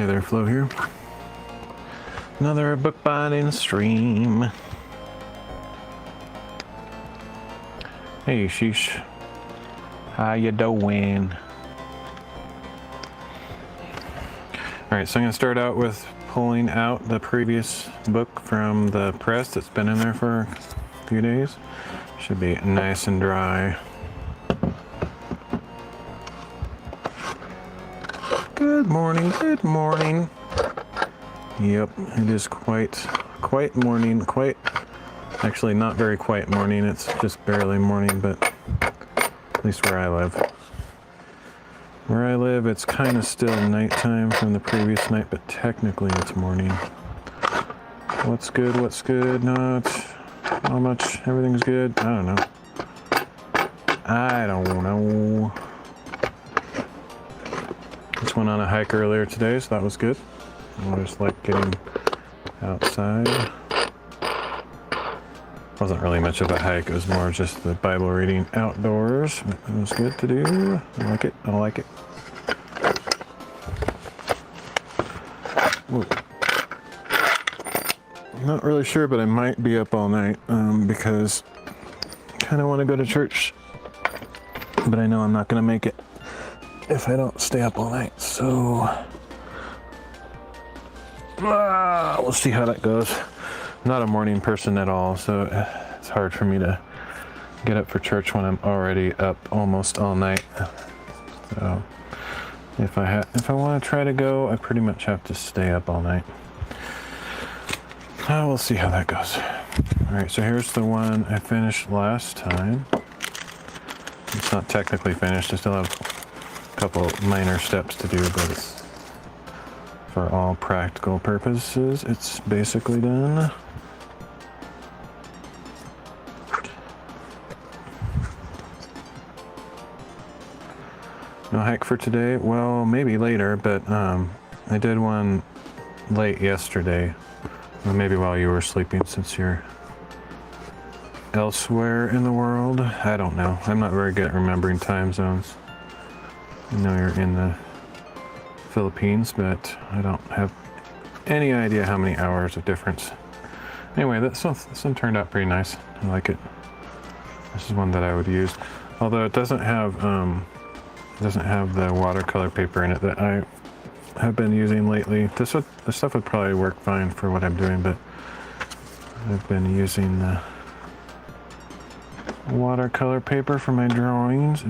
Hey there, Flo here. Another bookbinding stream. Hey, Sheesh. How you doing? Alright, so I'm going to start out with pulling out the previous book from the press that's been in there for a few days. Should be nice and dry. Good morning, good morning. Yep, it is quite morning, actually not very quiet morning, it's just barely morning, but at least where I live. Where I live, it's kind of still nighttime from the previous night, but technically it's morning. What's good, not how much, everything's good, I don't know. Just went on a hike earlier today, so that was good. I just like getting outside. Wasn't really much of a hike, it was more just the Bible reading outdoors. It was good to do. I like it. Whoa. I'm not really sure, but I might be up all night because I kind of want to go to church, but I know I'm not going to make it if I don't stay up all night, so we'll see how that goes. I'm not a morning person at all, so it's hard for me to get up for church when I'm already up almost all night. So if I want to try to go, I pretty much have to stay up all night. We'll see how that goes. Alright, so here's the one I finished last time. It's not technically finished, I still have couple minor steps to do, but it's, for all practical purposes, it's basically done. No hike for today? Well, maybe later, but I did one late yesterday. Or maybe while you were sleeping, since you're elsewhere in the world. I don't know. I'm not very good at remembering time zones. I know you're in the Philippines, but I don't have any idea how many hours of difference. Anyway, this one turned out pretty nice. I like it. This is one that I would use, although it doesn't have the watercolor paper in it that I have been using lately. This stuff would probably work fine for what I'm doing, but I've been using the watercolor paper for my drawings.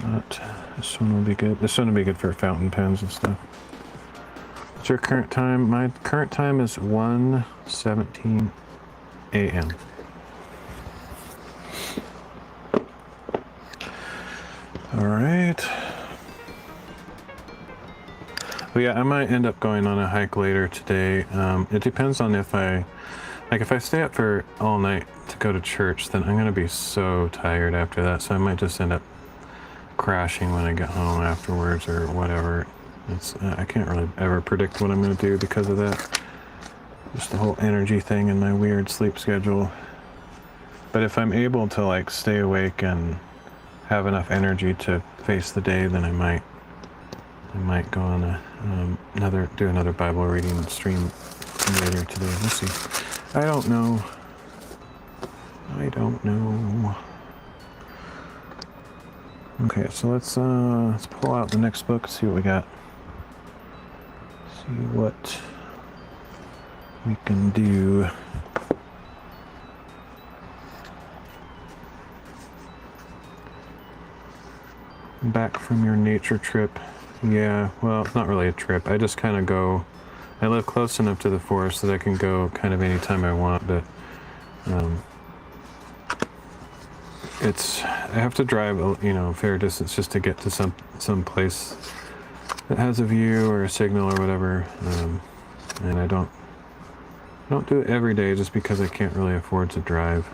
But this one will be good. This one will be good for fountain pens and stuff. What's your current time? My current time is 1:17 a.m. All right. Well, yeah, I might end up going on a hike later today. It depends on if I stay up for all night to go to church, then I'm gonna be so tired after that. So I might just end up crashing when I get home afterwards or whatever. I can't really ever predict what I'm going to do because of that. Just the whole energy thing and my weird sleep schedule. But if I'm able to like stay awake and have enough energy to face the day, then I might go on do another Bible reading stream later today. We'll see. I don't know. Okay, so let's pull out the next book, see what we got. See what we can do. Back from your nature trip. Yeah, well, it's not really a trip. I just kind of go. I live close enough to the forest that I can go kind of anytime I want, but I have to drive, a fair distance just to get to some place that has a view or a signal or whatever, and I don't do it every day just because I can't really afford to drive.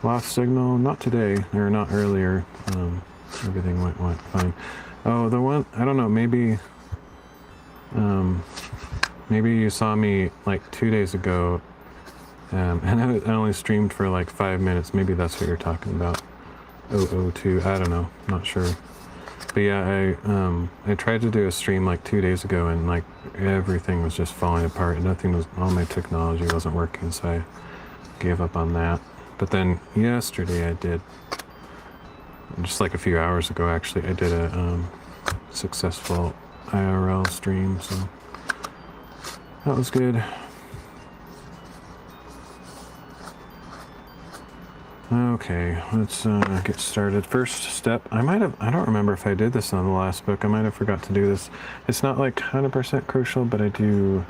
Lost signal, not today, or not earlier. Everything went fine. Oh, the one, I don't know, maybe you saw me like 2 days ago. And I only streamed for like 5 minutes. Maybe that's what you're talking about. 002. I don't know. Not sure. But yeah, I tried to do a stream like 2 days ago, and like everything was just falling apart. All my technology wasn't working, so I gave up on that. But then yesterday I did, just like a few hours ago actually, I did a successful IRL stream, so that was good. Okay, let's get started. First step, I don't remember if I did this on the last book. I might have forgot to do this. It's not like 100% crucial, but I do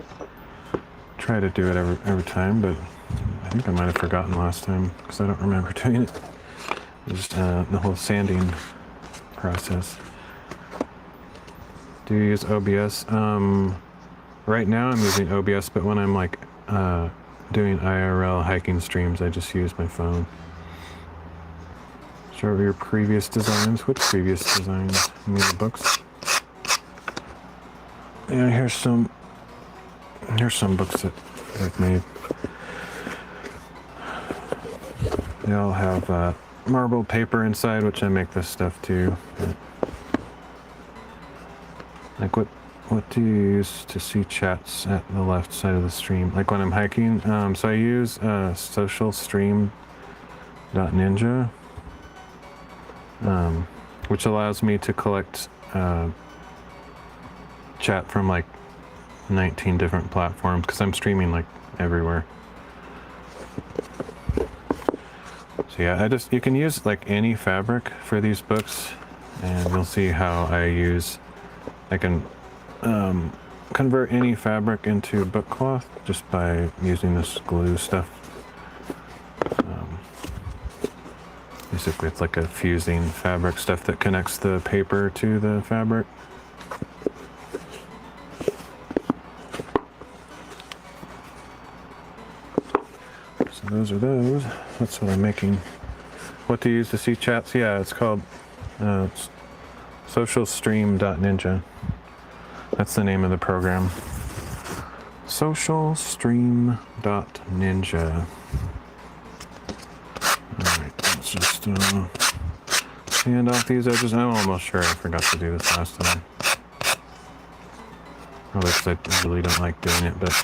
try to do it every time, but I think I might have forgotten last time because I don't remember doing it. Just the whole sanding process. Do you use OBS? Right now I'm using OBS, but when I'm like doing IRL hiking streams, I just use my phone. Show your previous designs. Which previous designs? You mean the books? Yeah, here's some books that I've made. They all have marbled paper inside, which I make this stuff too. But, like what do you use to see chats at the left side of the stream? Like when I'm hiking? So I use socialstream.ninja. Which allows me to collect chat from like 19 different platforms because I'm streaming like everywhere. So yeah, you can use like any fabric for these books, and you'll see how I can convert any fabric into book cloth just by using this glue stuff. Basically, it's like a fusing fabric stuff that connects the paper to the fabric. So those are those. That's what I'm making. What to use to see chats? Yeah, it's called socialstream.ninja. That's the name of the program. Socialstream.ninja. Just hand off these edges. I'm almost sure I forgot to do this last time. Probably because I really don't like doing it, but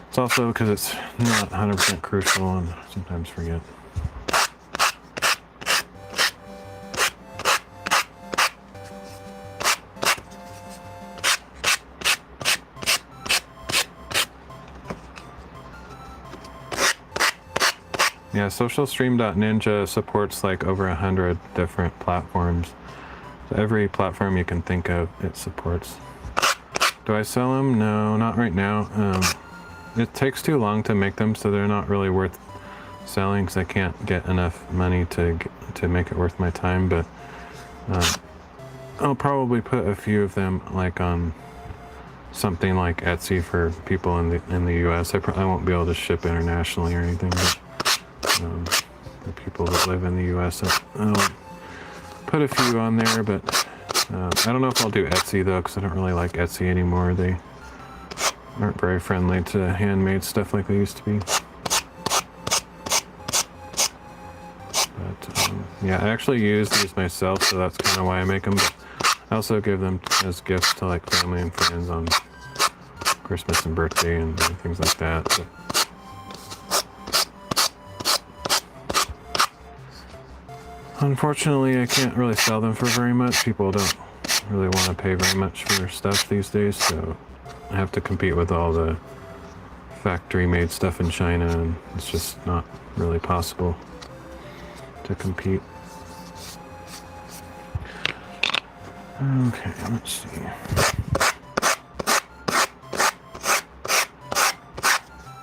it's also because it's not 100% crucial and I sometimes forget. Yeah, socialstream.ninja supports like over 100 different platforms. So every platform you can think of, it supports. Do I sell them? No, not right now. It takes too long to make them, so they're not really worth selling because I can't get enough money to make it worth my time. But I'll probably put a few of them like on something like Etsy for people in the U.S. I won't be able to ship internationally or anything. But, the people that live in the U.S. I'll put a few on there, but I don't know if I'll do Etsy though, because I don't really like Etsy anymore. They aren't very friendly to handmade stuff like they used to be. But yeah, I actually use these myself, so that's kind of why I make them. But I also give them as gifts to like family and friends on Christmas and birthday and things like that. But, unfortunately, I can't really sell them for very much. People don't really want to pay very much for stuff these days, so I have to compete with all the factory-made stuff in China, and it's just not really possible to compete. Okay, let's see.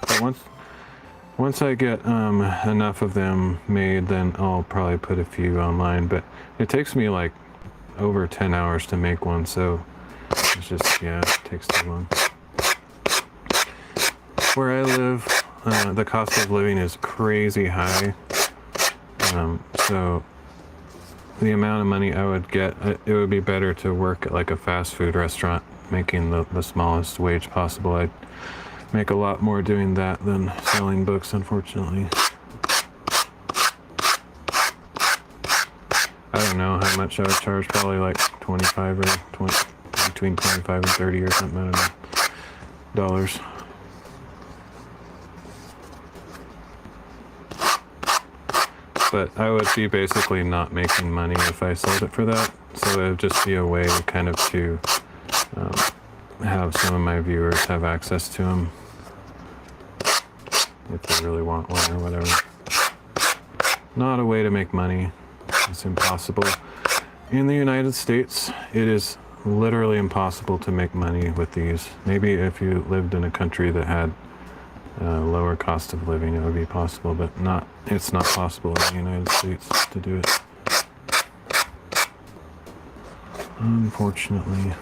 But once I get enough of them made, then I'll probably put a few online, but it takes me like over 10 hours to make one, so it's just, yeah, it takes too long. Where I live, the cost of living is crazy high, so the amount of money I would get, it would be better to work at like a fast food restaurant making the smallest wage possible. I'd make a lot more doing that than selling books, unfortunately. I don't know how much I would charge, probably like 25 or 20, between 25 and 30 or something, I don't know, dollars. But I would be basically not making money if I sold it for that, so it would just be a way kind of to have some of my viewers have access to them if they really want one or whatever. Not a way to make money. It's impossible. In the United States, it is literally impossible to make money with these. Maybe if you lived in a country that had lower cost of living, it would be possible, but it's not possible in the United States to do it. Unfortunately.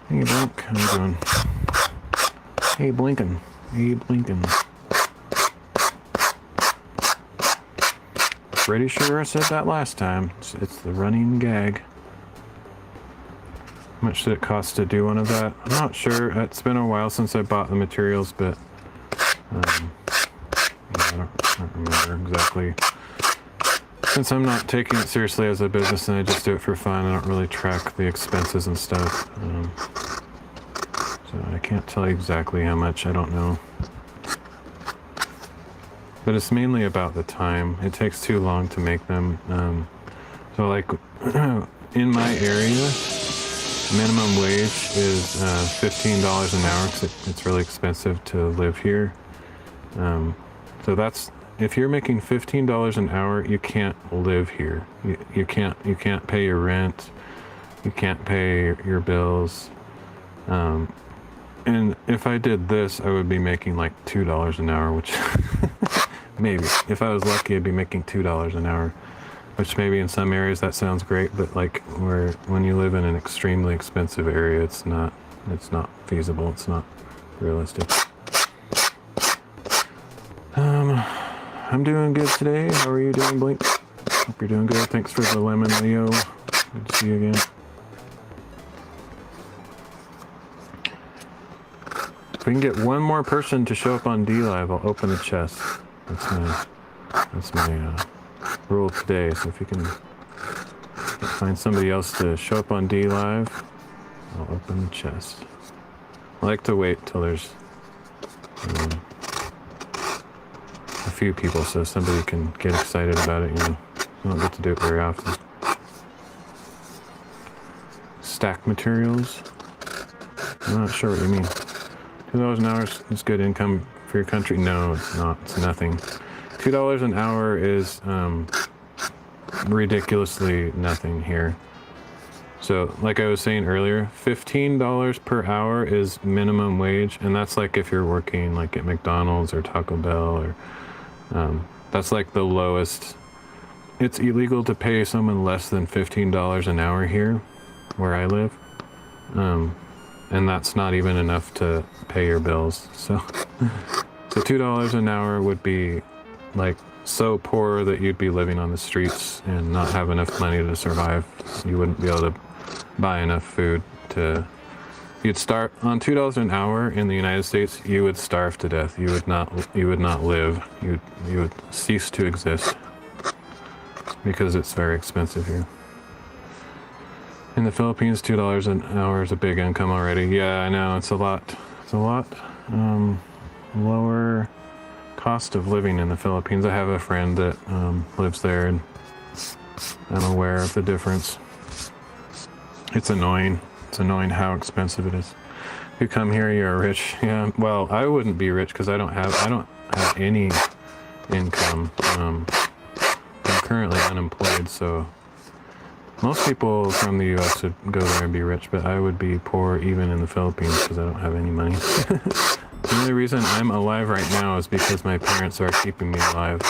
Hey, Blink, how you doing? Hey, Blinkin'. Hey, Blinkin'. Pretty sure I said that last time. It's the running gag. How much did it cost to do one of that? I'm not sure. It's been a while since I bought the materials, but yeah, I don't remember exactly. Since I'm not taking it seriously as a business and I just do it for fun, I don't really track the expenses and stuff. So I can't tell you exactly how much, I don't know. But it's mainly about the time. It takes too long to make them. So like in my area, minimum wage is $15 an hour because it's really expensive to live here. So that's, if you're making $15 an hour, you can't live here. You can't pay your rent. You can't pay your bills. And if I did this, I would be making like $2 an hour, which maybe, if I was lucky, I'd be making $2 an hour, which maybe in some areas that sounds great, but like when you live in an extremely expensive area, it's not feasible. It's not realistic. I'm doing good today. How are you doing, Blink? Hope you're doing good. Thanks for the lemon, Leo. Good to see you again. If we can get one more person to show up on D-Live, I'll open the chest. That's my rule today. So if you can find somebody else to show up on D-Live, I'll open the chest. I like to wait till there's a few people so somebody can get excited about it, you know. I don't get to do it very often. Stack materials? I'm not sure what you mean. $2 an hour is good income for your country? No, it's not. It's nothing. $2 an hour is ridiculously nothing here. So, like I was saying earlier, $15 per hour is minimum wage, and that's like if you're working like at McDonald's or Taco Bell, or that's like the lowest. It's illegal to pay someone less than $15 an hour here, where I live. And that's not even enough to pay your bills. So $2 an hour would be like so poor that you'd be living on the streets and not have enough money to survive. You wouldn't be able to buy enough food to, you'd start on $2 an hour in the United States, you would starve to death. You would not live. You would cease to exist because it's very expensive here. In the Philippines, $2 an hour is a big income already. Yeah, I know, it's a lot lower cost of living in the Philippines. I have a friend that lives there, and I'm aware of the difference. It's annoying. It's annoying how expensive it is. If you come here, you're rich. Yeah, well, I wouldn't be rich because I don't have any income. I'm currently unemployed, so most people from the US would go there and be rich, but I would be poor even in the Philippines because I don't have any money. The only reason I'm alive right now is because my parents are keeping me alive.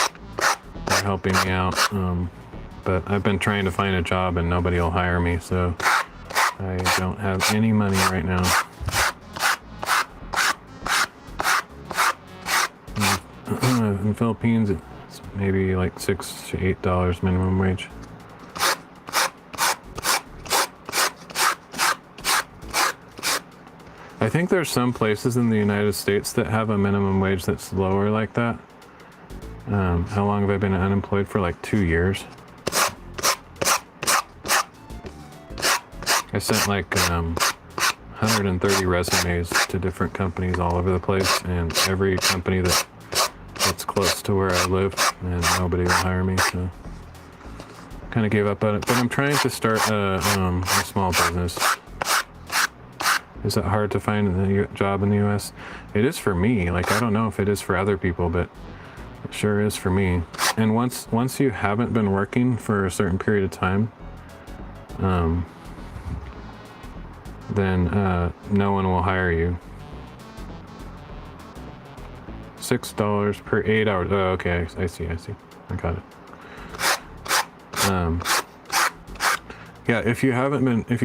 They're helping me out. But I've been trying to find a job and nobody will hire me, so I don't have any money right now. In the Philippines, it's maybe like $6 to $8 minimum wage. I think there's some places in the United States that have a minimum wage that's lower like that. How long have I been unemployed for? Like 2 years. I sent like 130 resumes to different companies all over the place, and every company that's close to where I live, and nobody will hire me, so kind of gave up on it. But I'm trying to start a small business. Is it hard to find a job in the U.S.? It is for me. Like, I don't know if it is for other people, but it sure is for me. And once you haven't been working for a certain period of time, then no one will hire you. $6 per 8 hours. Oh, okay. I see. I got it. Yeah, if you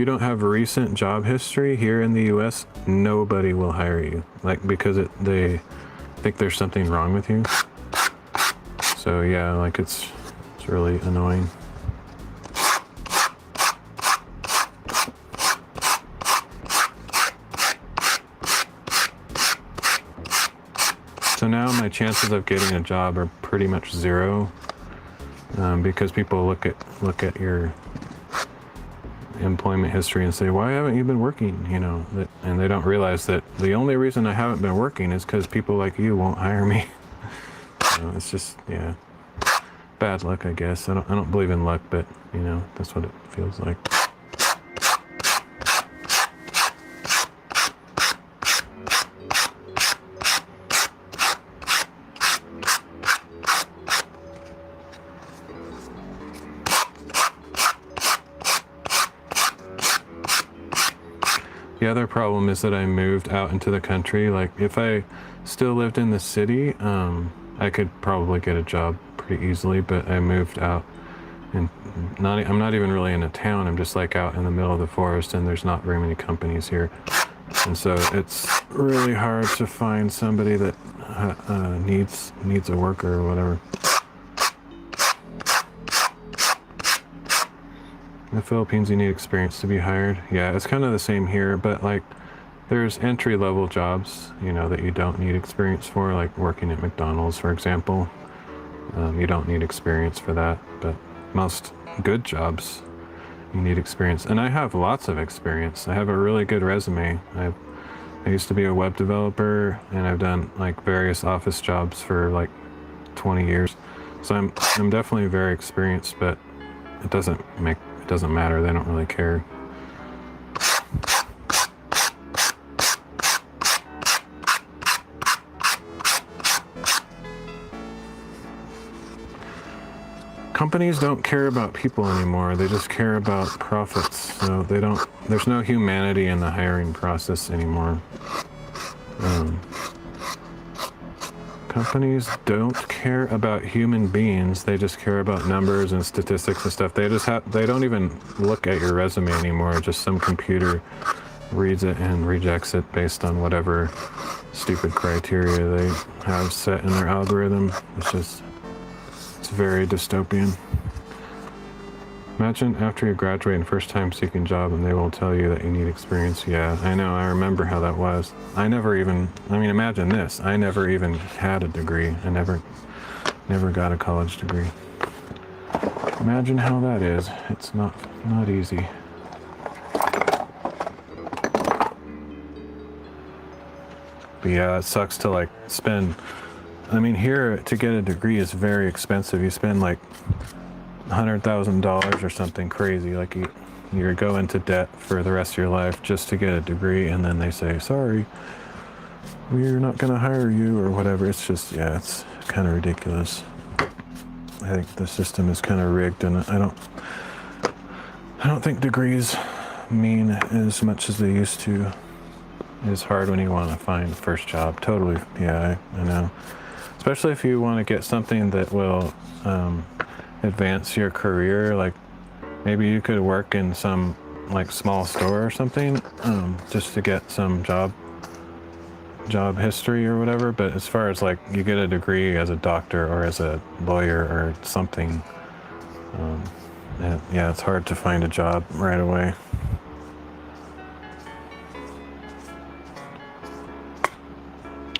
don't have recent job history here in the U.S., nobody will hire you. Like, because they think there's something wrong with you. So yeah, like it's really annoying. So now my chances of getting a job are pretty much zero, because people look at your employment history and say, why haven't you been working? You know, and they don't realize that the only reason I haven't been working is because people like you won't hire me. So it's just, yeah, bad luck, I guess. I don't believe in luck, but you know, that's what it feels like. The other problem is that I moved out into the country. Like, if I still lived in the city, I could probably get a job pretty easily, but I moved out, and I'm not even really in a town. I'm just like out in the middle of the forest, and there's not very many companies here. And so it's really hard to find somebody that needs a worker or whatever. In the Philippines, you need experience to be hired. Yeah, it's kind of the same here, but like there's entry-level jobs, you know, that you don't need experience for, like working at McDonald's, for example. You don't need experience for that, but most good jobs, you need experience. And I have lots of experience. I have a really good resume. I used to be a web developer, and I've done like various office jobs for like 20 years. So I'm definitely very experienced, but it doesn't matter. They don't really care. Companies don't care about people anymore. They just care about profits. So there's no humanity in the hiring process anymore. Companies don't care about human beings. They just care about numbers and statistics and stuff. They don't even look at your resume anymore. Just some computer reads it and rejects it based on whatever stupid criteria they have set in their algorithm. It's very dystopian. Imagine after you graduate and first time seeking job and they will tell you that you need experience. Yeah, I know. I remember how that was. Imagine this. I never even had a degree. I never got a college degree. Imagine how that is. It's not easy. But yeah, it sucks to like spend. Here to get a degree is very expensive. You spend like $100,000 or something crazy. Like you go into debt for the rest of your life just to get a degree, and then they say, sorry, we're not going to hire you or whatever. It's just, yeah, it's kind of ridiculous. I think the system is kind of rigged, and I don't think degrees mean as much as they used to. It's hard when you want to find the first job. Totally, yeah, I know. Especially if you want to get something that will advance your career. Like maybe you could work in some like small store or something, just to get some job history or whatever. But as far as like you get a degree as a doctor or as a lawyer or something, yeah, it's hard to find a job right away.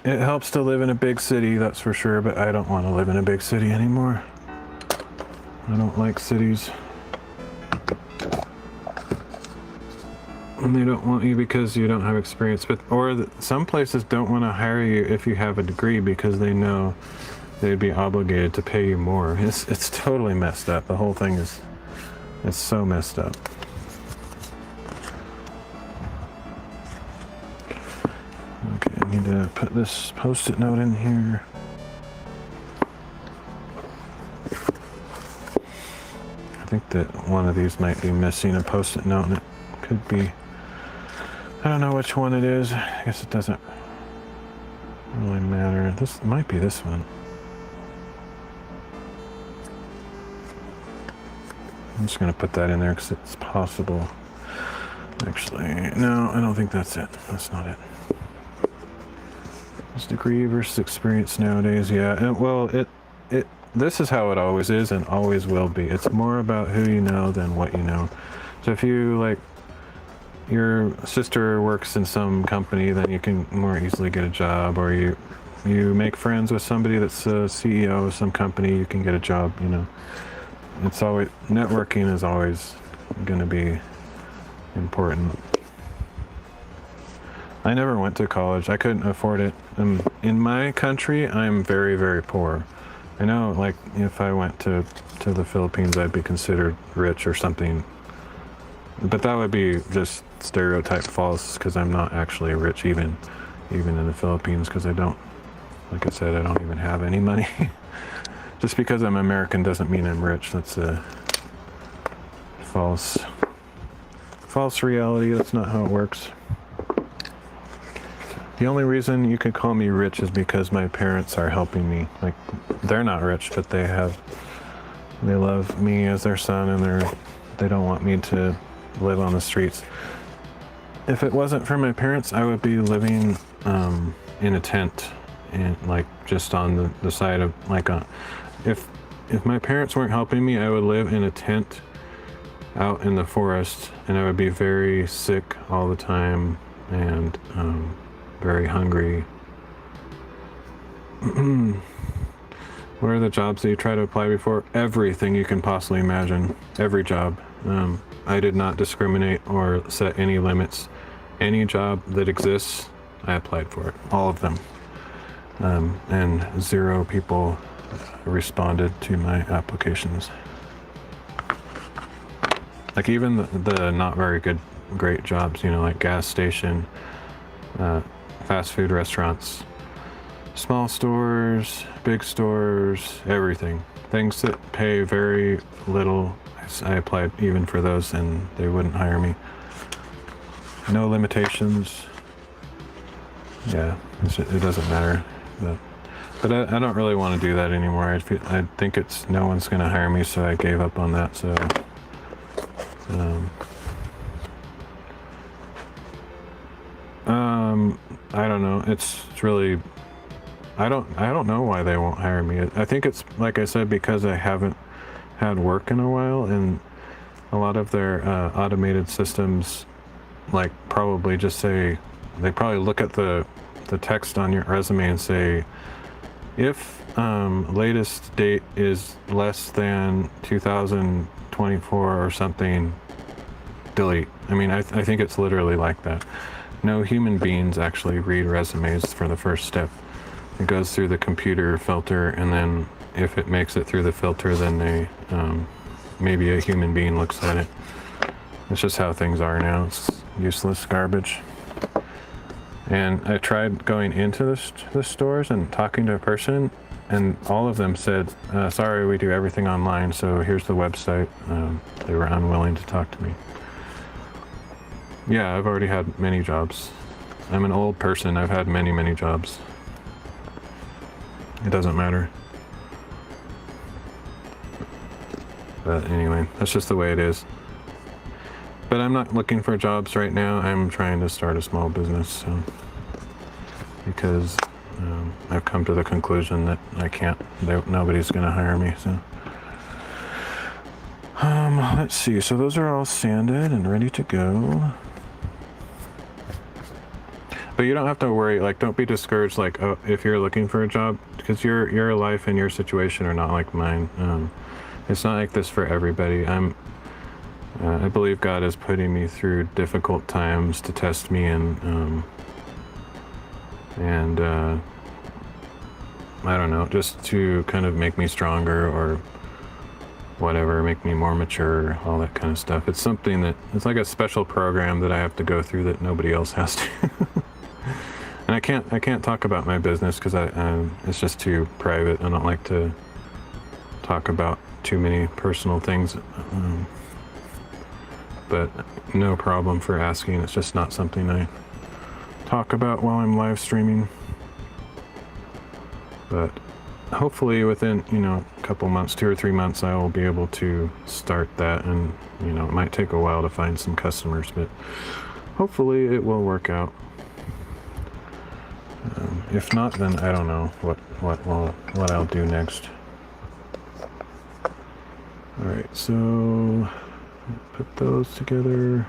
It helps to live in a big city, that's for sure, but I don't want to live in a big city anymore. I don't like cities. And they don't want you because you don't have experience, some places don't want to hire you if you have a degree because they know they'd be obligated to pay you more. It's totally messed up. The whole thing is so messed up. Okay, I need to put this post-it note in here. I think that one of these might be missing a post-it note, and it could be. I don't know which one it is. I guess it doesn't really matter. This might be this one. I'm just going to put that in there because it's possible. Actually, no, I don't think that's it. That's not it. It's degree versus experience nowadays. Yeah, well, this is how it always is and always will be. It's more about who you know than what you know. So if you, like, your sister works in some company, then you can more easily get a job, or you make friends with somebody that's a CEO of some company, you can get a job, you know. It's always, networking is always going to be important. I never went to college. I couldn't afford it. In my country, I'm very, very poor. I know, like, if I went to the Philippines, I'd be considered rich or something. But that would be just stereotype false, because I'm not actually rich even in the Philippines, because I don't, like I said, I don't even have any money. Just because I'm American doesn't mean I'm rich. That's a false reality. That's not how it works. The only reason you could call me rich is because my parents are helping me. Like, they're not rich, but they love me as their son, and they don't want me to live on the streets. If it wasn't for my parents, I would be living in a tent, and like just on the side of, like, if my parents weren't helping me, I would live in a tent out in the forest, and I would be very sick all the time and very hungry. What are the jobs that you try to apply before? Everything you can possibly imagine. Every job. I did not discriminate or set any limits. Any job that exists, I applied for it. All of them. And 0 people responded to my applications. Like, even the not very great jobs, you know, like gas station, fast food restaurants, small stores, big stores, everything. Things that pay very little. I applied even for those, and they wouldn't hire me. No limitations. Yeah, it doesn't matter. But I don't really want to do that anymore. I think no one's going to hire me, so I gave up on that. So, I don't know. It's really, I don't know why they won't hire me. I think it's, like I said, because I haven't had work in a while, and a lot of their automated systems, like, probably just say, they probably look at the text on your resume and say, if latest date is less than 2024 or something, delete. I mean, I think it's literally like that. No human beings actually read resumes for the first step. It goes through the computer filter, and then if it makes it through the filter, then they maybe a human being looks at it. It's just how things are now. It's useless garbage. And I tried going into the stores and talking to a person, and all of them said, sorry, we do everything online, so here's the website. They were unwilling to talk to me. Yeah, I've already had many jobs. I'm an old person. I've had many, many jobs. It doesn't matter. But anyway, that's just the way it is. But I'm not looking for jobs right now. I'm trying to start a small business, so, because I've come to the conclusion that I can't, nobody's going to hire me. So, let's see. So those are all sanded and ready to go. But you don't have to worry, like, don't be discouraged, like, oh, if you're looking for a job, because your life and your situation are not like mine. It's not like this for everybody. I believe God is putting me through difficult times to test me and I don't know, just to kind of make me stronger or whatever, make me more mature, all that kind of stuff. It's something that, it's like a special program that I have to go through that nobody else has to. And I can't talk about my business because it's just too private. I don't like to talk about too many personal things. But no problem for asking. It's just not something I talk about while I'm live streaming. But hopefully within, a couple months, 2 or 3 months, I will be able to start that. And, it might take a while to find some customers, but hopefully it will work out. If not, then I don't know what I'll do next. All right, so put those together.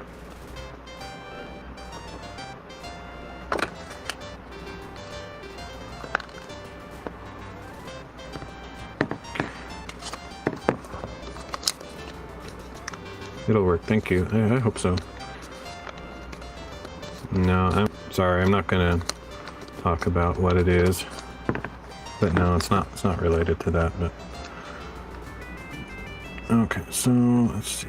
It'll work, thank you. I hope so. No, I'm sorry, I'm not gonna talk about what it is. But no, it's not related to that, but okay, so let's see.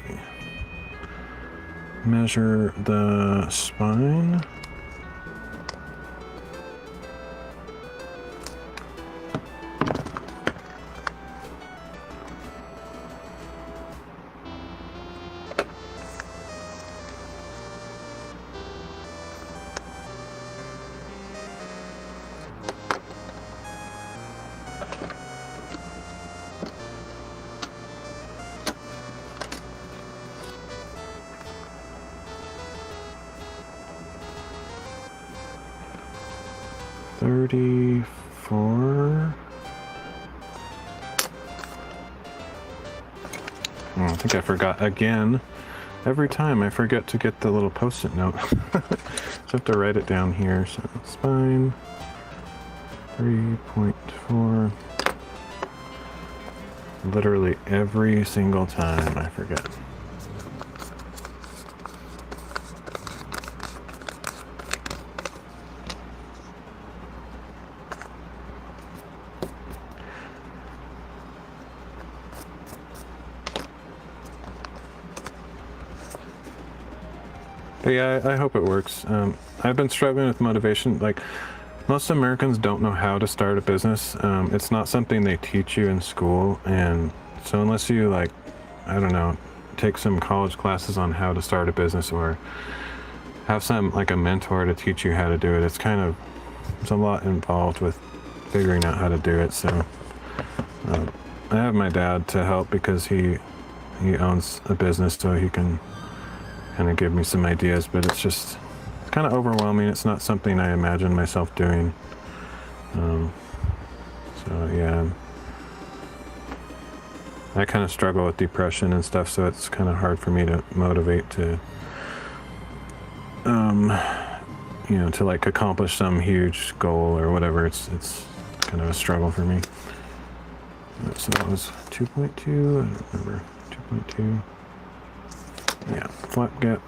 Measure the spine. Oh, I think I forgot again. Every time I forget to get the little post-it note. So I have to write it down here. So spine 3.4. Literally every single time I forget. But yeah, I hope it works. I've been struggling with motivation. Like, most Americans don't know how to start a business. It's not something they teach you in school. And so unless you, like, I don't know, take some college classes on how to start a business or have some, like, a mentor to teach you how to do it, it's a lot involved with figuring out how to do it. So I have my dad to help because he owns a business, so he can kind of give me some ideas, but it's kind of overwhelming. It's not something I imagine myself doing. So yeah, I kind of struggle with depression and stuff, so it's kind of hard for me to motivate to, to like accomplish some huge goal or whatever. It's kind of a struggle for me. So that was 2.2, I don't remember, 2.2. Yeah, flap gap.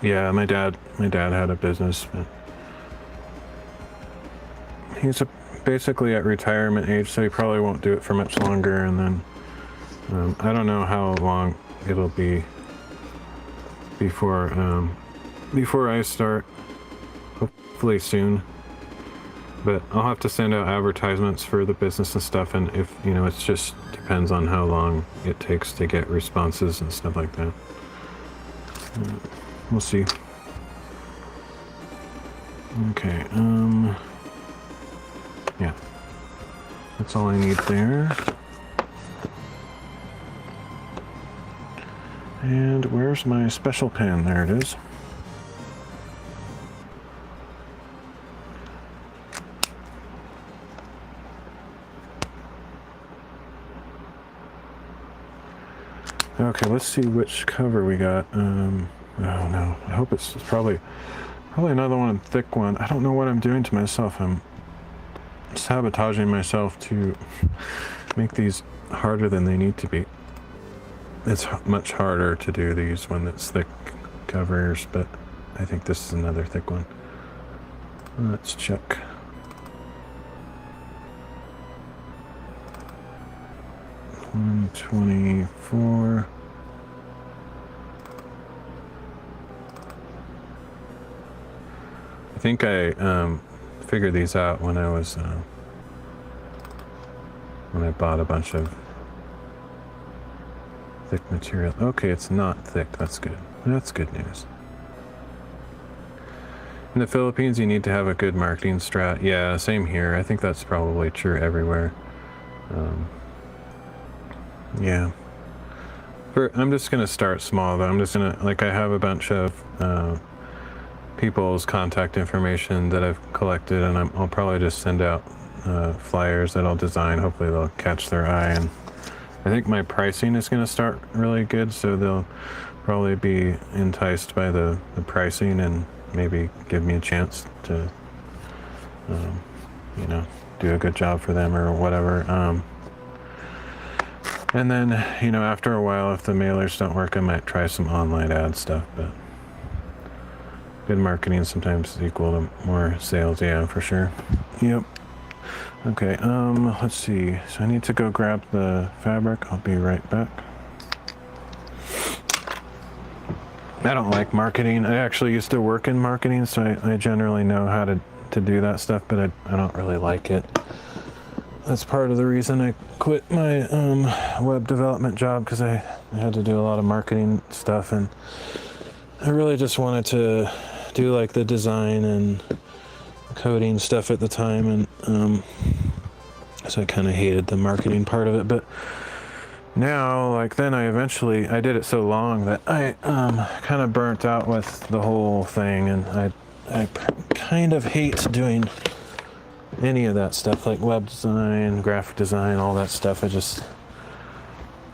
Yeah, my dad had a business, but he's basically at retirement age, so he probably won't do it for much longer. And then I don't know how long it'll be before I start. Hopefully soon, but I'll have to send out advertisements for the business and stuff, and if it just depends on how long it takes to get responses and stuff like that. We'll see. Okay, yeah, that's all I need there. And where's my special pen? There it is. Okay, let's see which cover we got. Oh no, I hope it's probably another one, thick one. I don't know what I'm doing to myself. I'm sabotaging myself to make these harder than they need to be. It's much harder to do these when it's thick covers, but I think this is another thick one. Let's check. $124. I think I figured these out when I was when I bought a bunch of thick material. Okay, it's not thick. That's good. That's good news. In the Philippines, you need to have a good marketing strat. Yeah, same here. I think that's probably true everywhere. Yeah. I'm just gonna start small though. I'm just gonna, like, I have a bunch of people's contact information that I've collected, and I'll probably just send out flyers that I'll design. Hopefully they'll catch their eye, and I think my pricing is gonna start really good, so they'll probably be enticed by the pricing and maybe give me a chance to, you know, do a good job for them or whatever. And then, you know, after a while, if the mailers don't work, I might try some online ad stuff, but good marketing sometimes is equal to more sales. Yeah, for sure. Yep. Okay, let's see. So I need to go grab the fabric. I'll be right back. I don't like marketing. I actually used to work in marketing, so I generally know how to do that stuff, but I don't really like it. That's part of the reason I quit my web development job, because I had to do a lot of marketing stuff, and I really just wanted to do like the design and coding stuff at the time, and so I kind of hated the marketing part of it. But now, like, then I did it so long that I kind of burnt out with the whole thing, and I kind of hate doing any of that stuff, like web design, graphic design, all that stuff.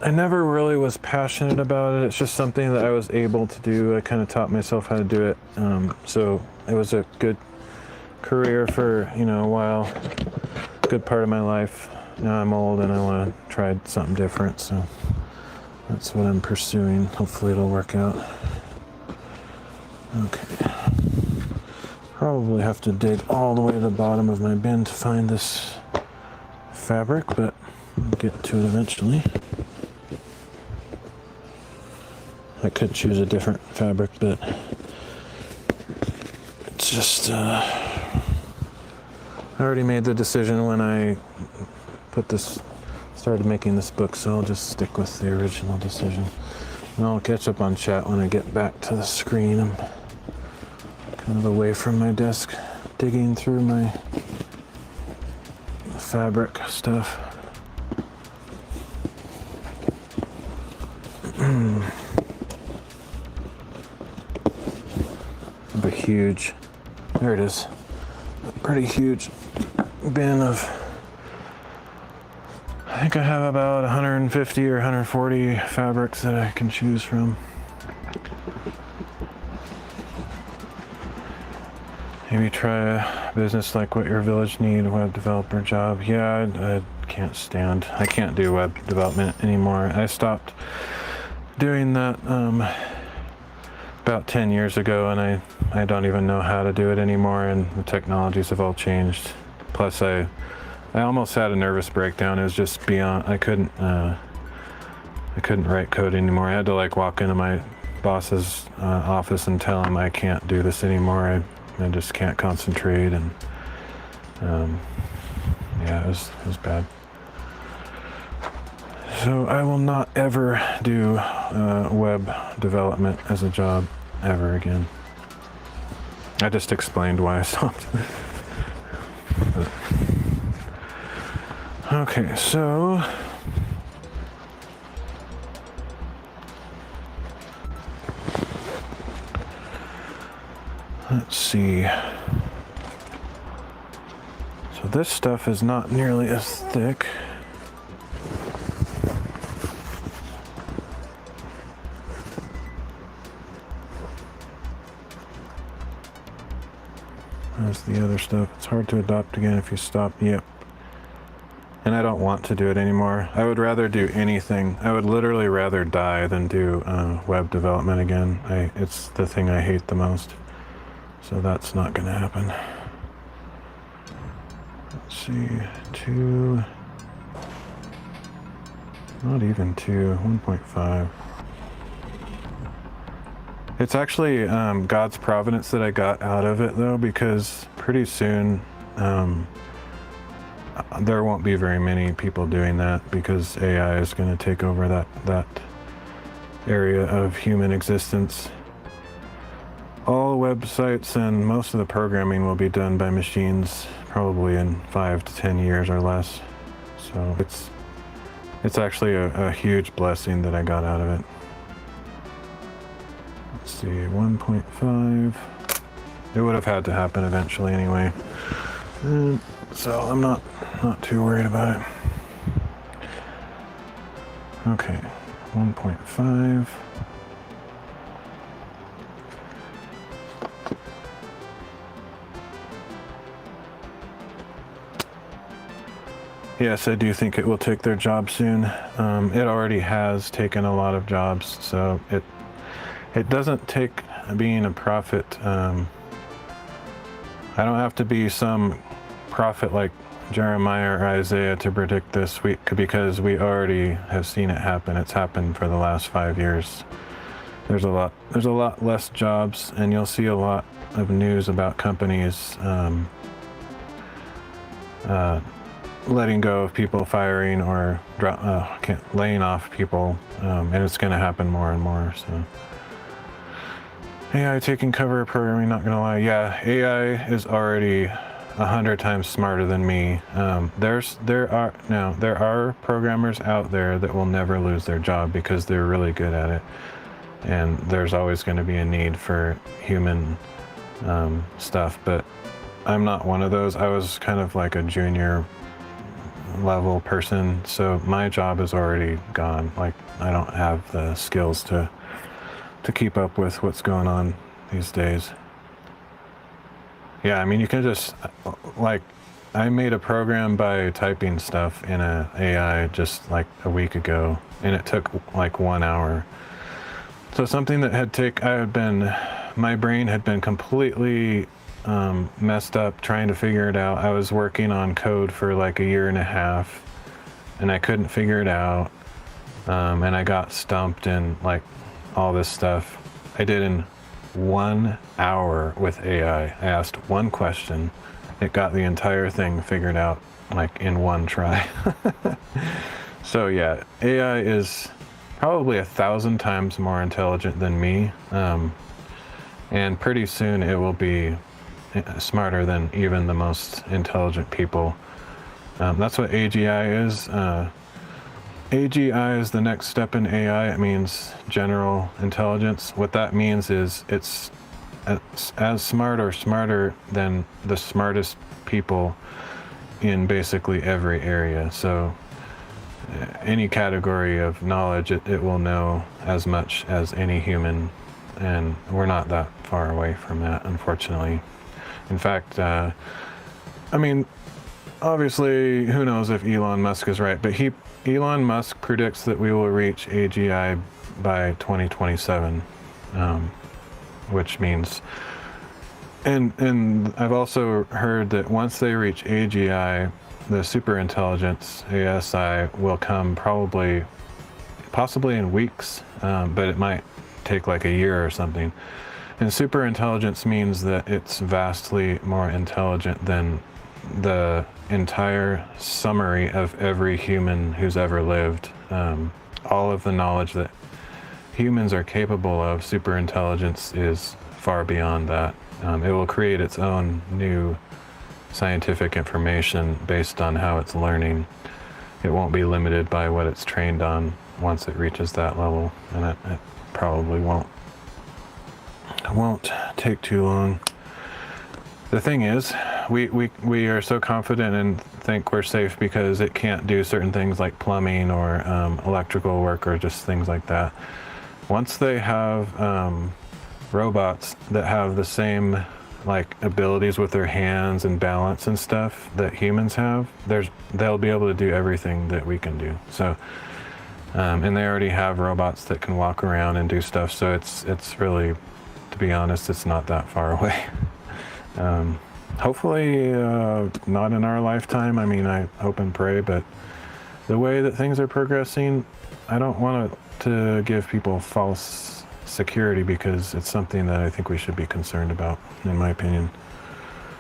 I never really was passionate about it. It's just something that I was able to do. I kind of taught myself how to do it. So it was a good career for, you know, a while, good part of my life. Now I'm old and I want to try something different, so that's what I'm pursuing. Hopefully it'll work out. Okay. Probably have to dig all the way to the bottom of my bin to find this fabric, but I'll get to it eventually. I could choose a different fabric, but it's just, I already made the decision when I started making this book, so I'll just stick with the original decision. And I'll catch up on chat when I get back to the screen. I'm kind of away from my desk, digging through my fabric stuff. A huge, there it is, a pretty huge bin of, I think I have about 150 or 140 fabrics that I can choose from. Maybe try a business like What Your Village Need, a web developer job. Yeah, I can't do web development anymore. I stopped doing that about 10 years ago, and I don't even know how to do it anymore, and the technologies have all changed. Plus I almost had a nervous breakdown. It was just beyond, I couldn't write code anymore. I had to, like, walk into my boss's office and tell him I can't do this anymore. I just can't concentrate, and yeah, it was bad. So I will not ever do web development as a job ever again. I just explained why I stopped. Okay, so let's see. So this stuff is not nearly as thick. as the other stuff. It's hard to adopt again if you stop. Yep. And I don't want to do it anymore. I would rather do anything. I would literally rather die than do web development again. It's the thing I hate the most. So that's not going to happen. Let's see, 2, not even 2, 1.5. It's actually God's providence that I got out of it though, because pretty soon there won't be very many people doing that because AI is going to take over that area of human existence. All websites and most of the programming will be done by machines probably in 5 to 10 years or less. So it's actually a huge blessing that I got out of it. Let's see, 1.5. It would have had to happen eventually anyway. So I'm not too worried about it. Okay, 1.5. Yes, I do think it will take their job soon. It already has taken a lot of jobs, so it doesn't take being a prophet. I don't have to be some prophet like Jeremiah or Isaiah to predict this because we already have seen it happen. It's happened for the last 5 years. There's a lot less jobs, and you'll see a lot of news about companies letting go of people, firing or laying off people, and it's going to happen more and more. So AI taking cover programming, not gonna lie. Yeah, AI is already 100 times smarter than me. There are programmers out there that will never lose their job because they're really good at it, and there's always going to be a need for human stuff, but I'm not one of those. I was kind of like a junior level person, so my job is already gone. Like, I don't have the skills to keep up with what's going on these days. Yeah, I mean, you can just, like, I made a program by typing stuff in a AI just like a week ago, and it took like 1 hour. So something that my brain had been completely messed up trying to figure it out. I was working on code for like 1.5 years, and I couldn't figure it out, and I got stumped in like all this stuff. I did in 1 hour with AI. I asked one question. It got the entire thing figured out like in one try. So yeah, AI is probably 1,000 times more intelligent than me. And pretty soon it will be smarter than even the most intelligent people. That's what AGI is. AGI is the next step in AI. It means general intelligence. What that means is it's as smart or smarter than the smartest people in basically every area. So any category of knowledge, it will know as much as any human, and we're not that far away from that, unfortunately. In fact, I mean, obviously, who knows if Elon Musk is right, but Elon Musk predicts that we will reach AGI by 2027, which means, and I've also heard that once they reach AGI, the superintelligence, ASI, will come possibly in weeks, but it might take like a year or something. And superintelligence means that it's vastly more intelligent than the entire summary of every human who's ever lived. All of the knowledge that humans are capable of, superintelligence is far beyond that. It will create its own new scientific information based on how it's learning. It won't be limited by what it's trained on once it reaches that level, and it probably won't take too long. The thing is, we are so confident and think we're safe because it can't do certain things like plumbing or electrical work or just things like that. Once they have robots that have the same like abilities with their hands and balance and stuff that humans have, they'll be able to do everything that we can do. So, and they already have robots that can walk around and do stuff. So it's really, to be honest, it's not that far away. Hopefully, not in our lifetime. I mean, I hope and pray, but the way that things are progressing, I don't want to give people false security, because it's something that I think we should be concerned about, in my opinion,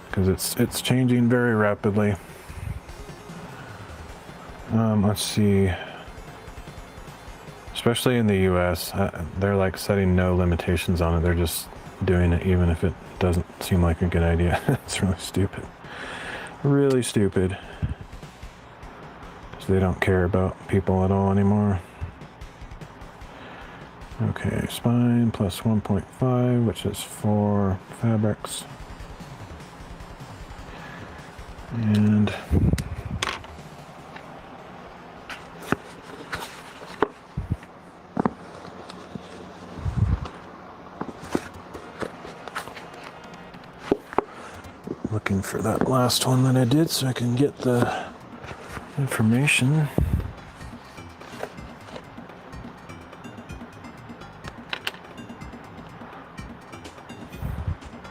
because it's changing very rapidly. Let's see. Especially in the US, they're like setting no limitations on it. They're just doing it even if it doesn't seem like a good idea. It's really stupid. Really stupid. Because they don't care about people at all anymore. Okay, spine plus 1.5, which is 4 fabrics. And looking for that last one that I did so I can get the information.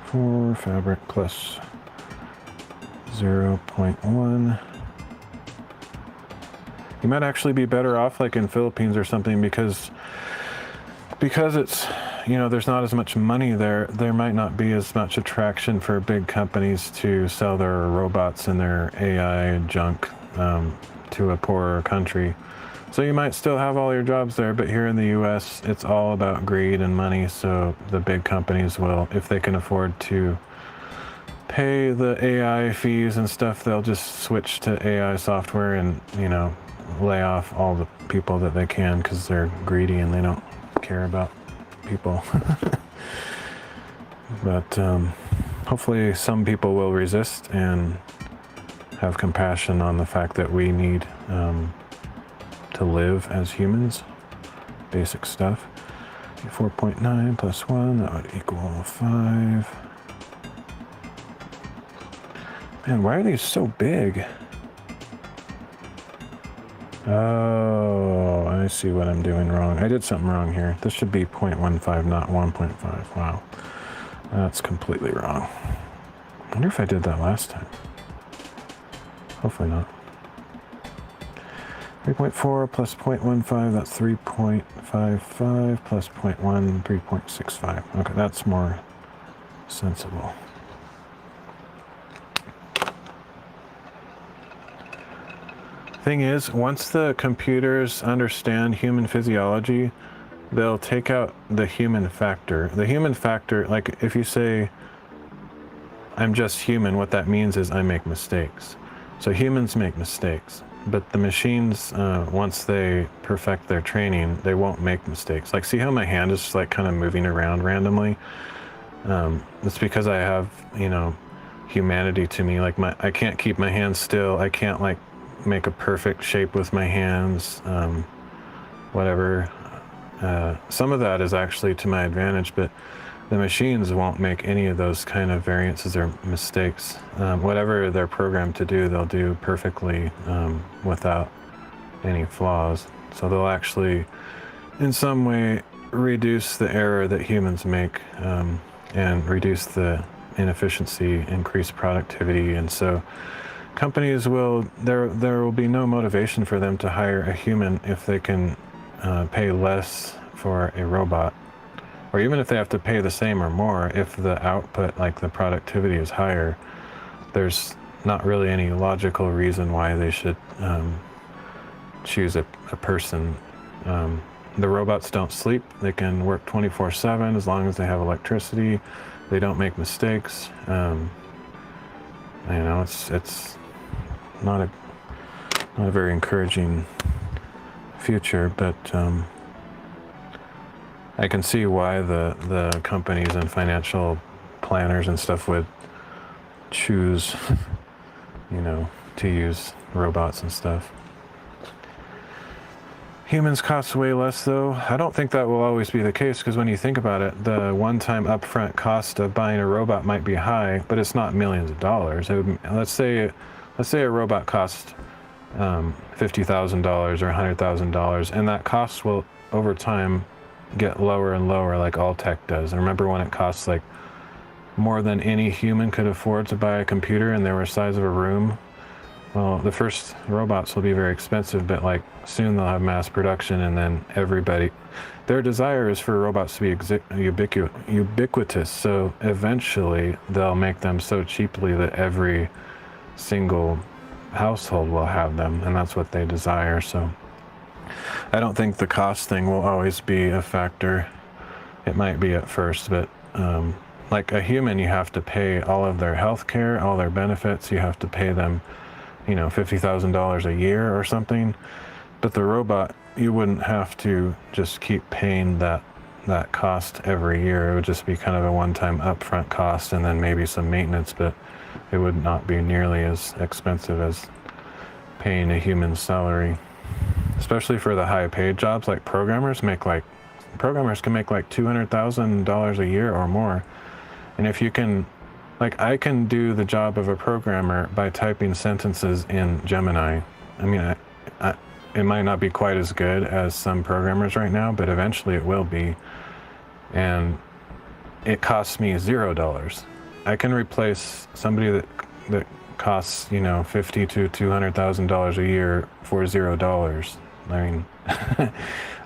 For fabric plus 0.1. You might actually be better off like in Philippines or something, because it's, you know, there's not as much money there. There might not be as much attraction for big companies to sell their robots and their AI junk to a poorer country. So you might still have all your jobs there, but here in the US, it's all about greed and money. So the big companies will, if they can afford to pay the AI fees and stuff, they'll just switch to AI software and, you know, lay off all the people that they can, because they're greedy and they don't care about people. But hopefully some people will resist and have compassion on the fact that we need to live as humans. Basic stuff. 4.9 plus 1, that would equal 5. Man, why are these so big? Oh, I see what I'm doing wrong. I did something wrong here. This should be 0.15, not 1.5. Wow. That's completely wrong. I wonder if I did that last time. Hopefully not. 3.4 plus 0.15, that's 3.55 plus 0.1, 3.65. Okay, that's more sensible. Thing is, once the computers understand human physiology, they'll take out the human factor. The human factor, like if you say, I'm just human, what that means is I make mistakes. So humans make mistakes, but the machines, once they perfect their training, they won't make mistakes. Like, see how my hand is just like kind of moving around randomly? It's because I have, you know, humanity to me. Like I can't keep my hands still. I can't like make a perfect shape with my hands, whatever. Some of that is actually to my advantage, but the machines won't make any of those kind of variances or mistakes. Whatever they're programmed to do, they'll do perfectly without any flaws. So they'll actually, in some way, reduce the error that humans make and reduce the inefficiency, increase productivity. And so companies will, there will be no motivation for them to hire a human if they can pay less for a robot. Or even if they have to pay the same or more, if the output, like the productivity is higher, there's not really any logical reason why they should choose a person. The robots don't sleep. They can work 24/7 as long as they have electricity. They don't make mistakes. You know, it's not a very encouraging future, but I can see why the companies and financial planners and stuff would choose, you know, to use robots and stuff. Humans cost way less, though. I don't think that will always be the case, because when you think about it, the one-time upfront cost of buying a robot might be high, but it's not millions of dollars. Let's say a robot costs $50,000 or $100,000, and that cost will, over time, get lower and lower, like all tech does. I remember when it costs like more than any human could afford to buy a computer, and they were the size of a room. Well, the first robots will be very expensive, but like soon they'll have mass production, and then everybody, their desire is for robots to be ubiquitous. So eventually they'll make them so cheaply that every single household will have them, and that's what they desire. So I don't think the cost thing will always be a factor. It might be at first, but like a human, you have to pay all of their health care, all their benefits. You have to pay them, you know, $50,000 a year or something. But the robot, you wouldn't have to just keep paying that cost every year. It would just be kind of a one-time upfront cost and then maybe some maintenance, but it would not be nearly as expensive as paying a human salary. Especially for the high-paid jobs, like programmers can make like $200,000 a year or more. And if you can, like, I can do the job of a programmer by typing sentences in Gemini. I mean, it might not be quite as good as some programmers right now, but eventually it will be. And it costs me $0. I can replace somebody that costs, you know, $50,000 to $200,000 a year for $0. I mean,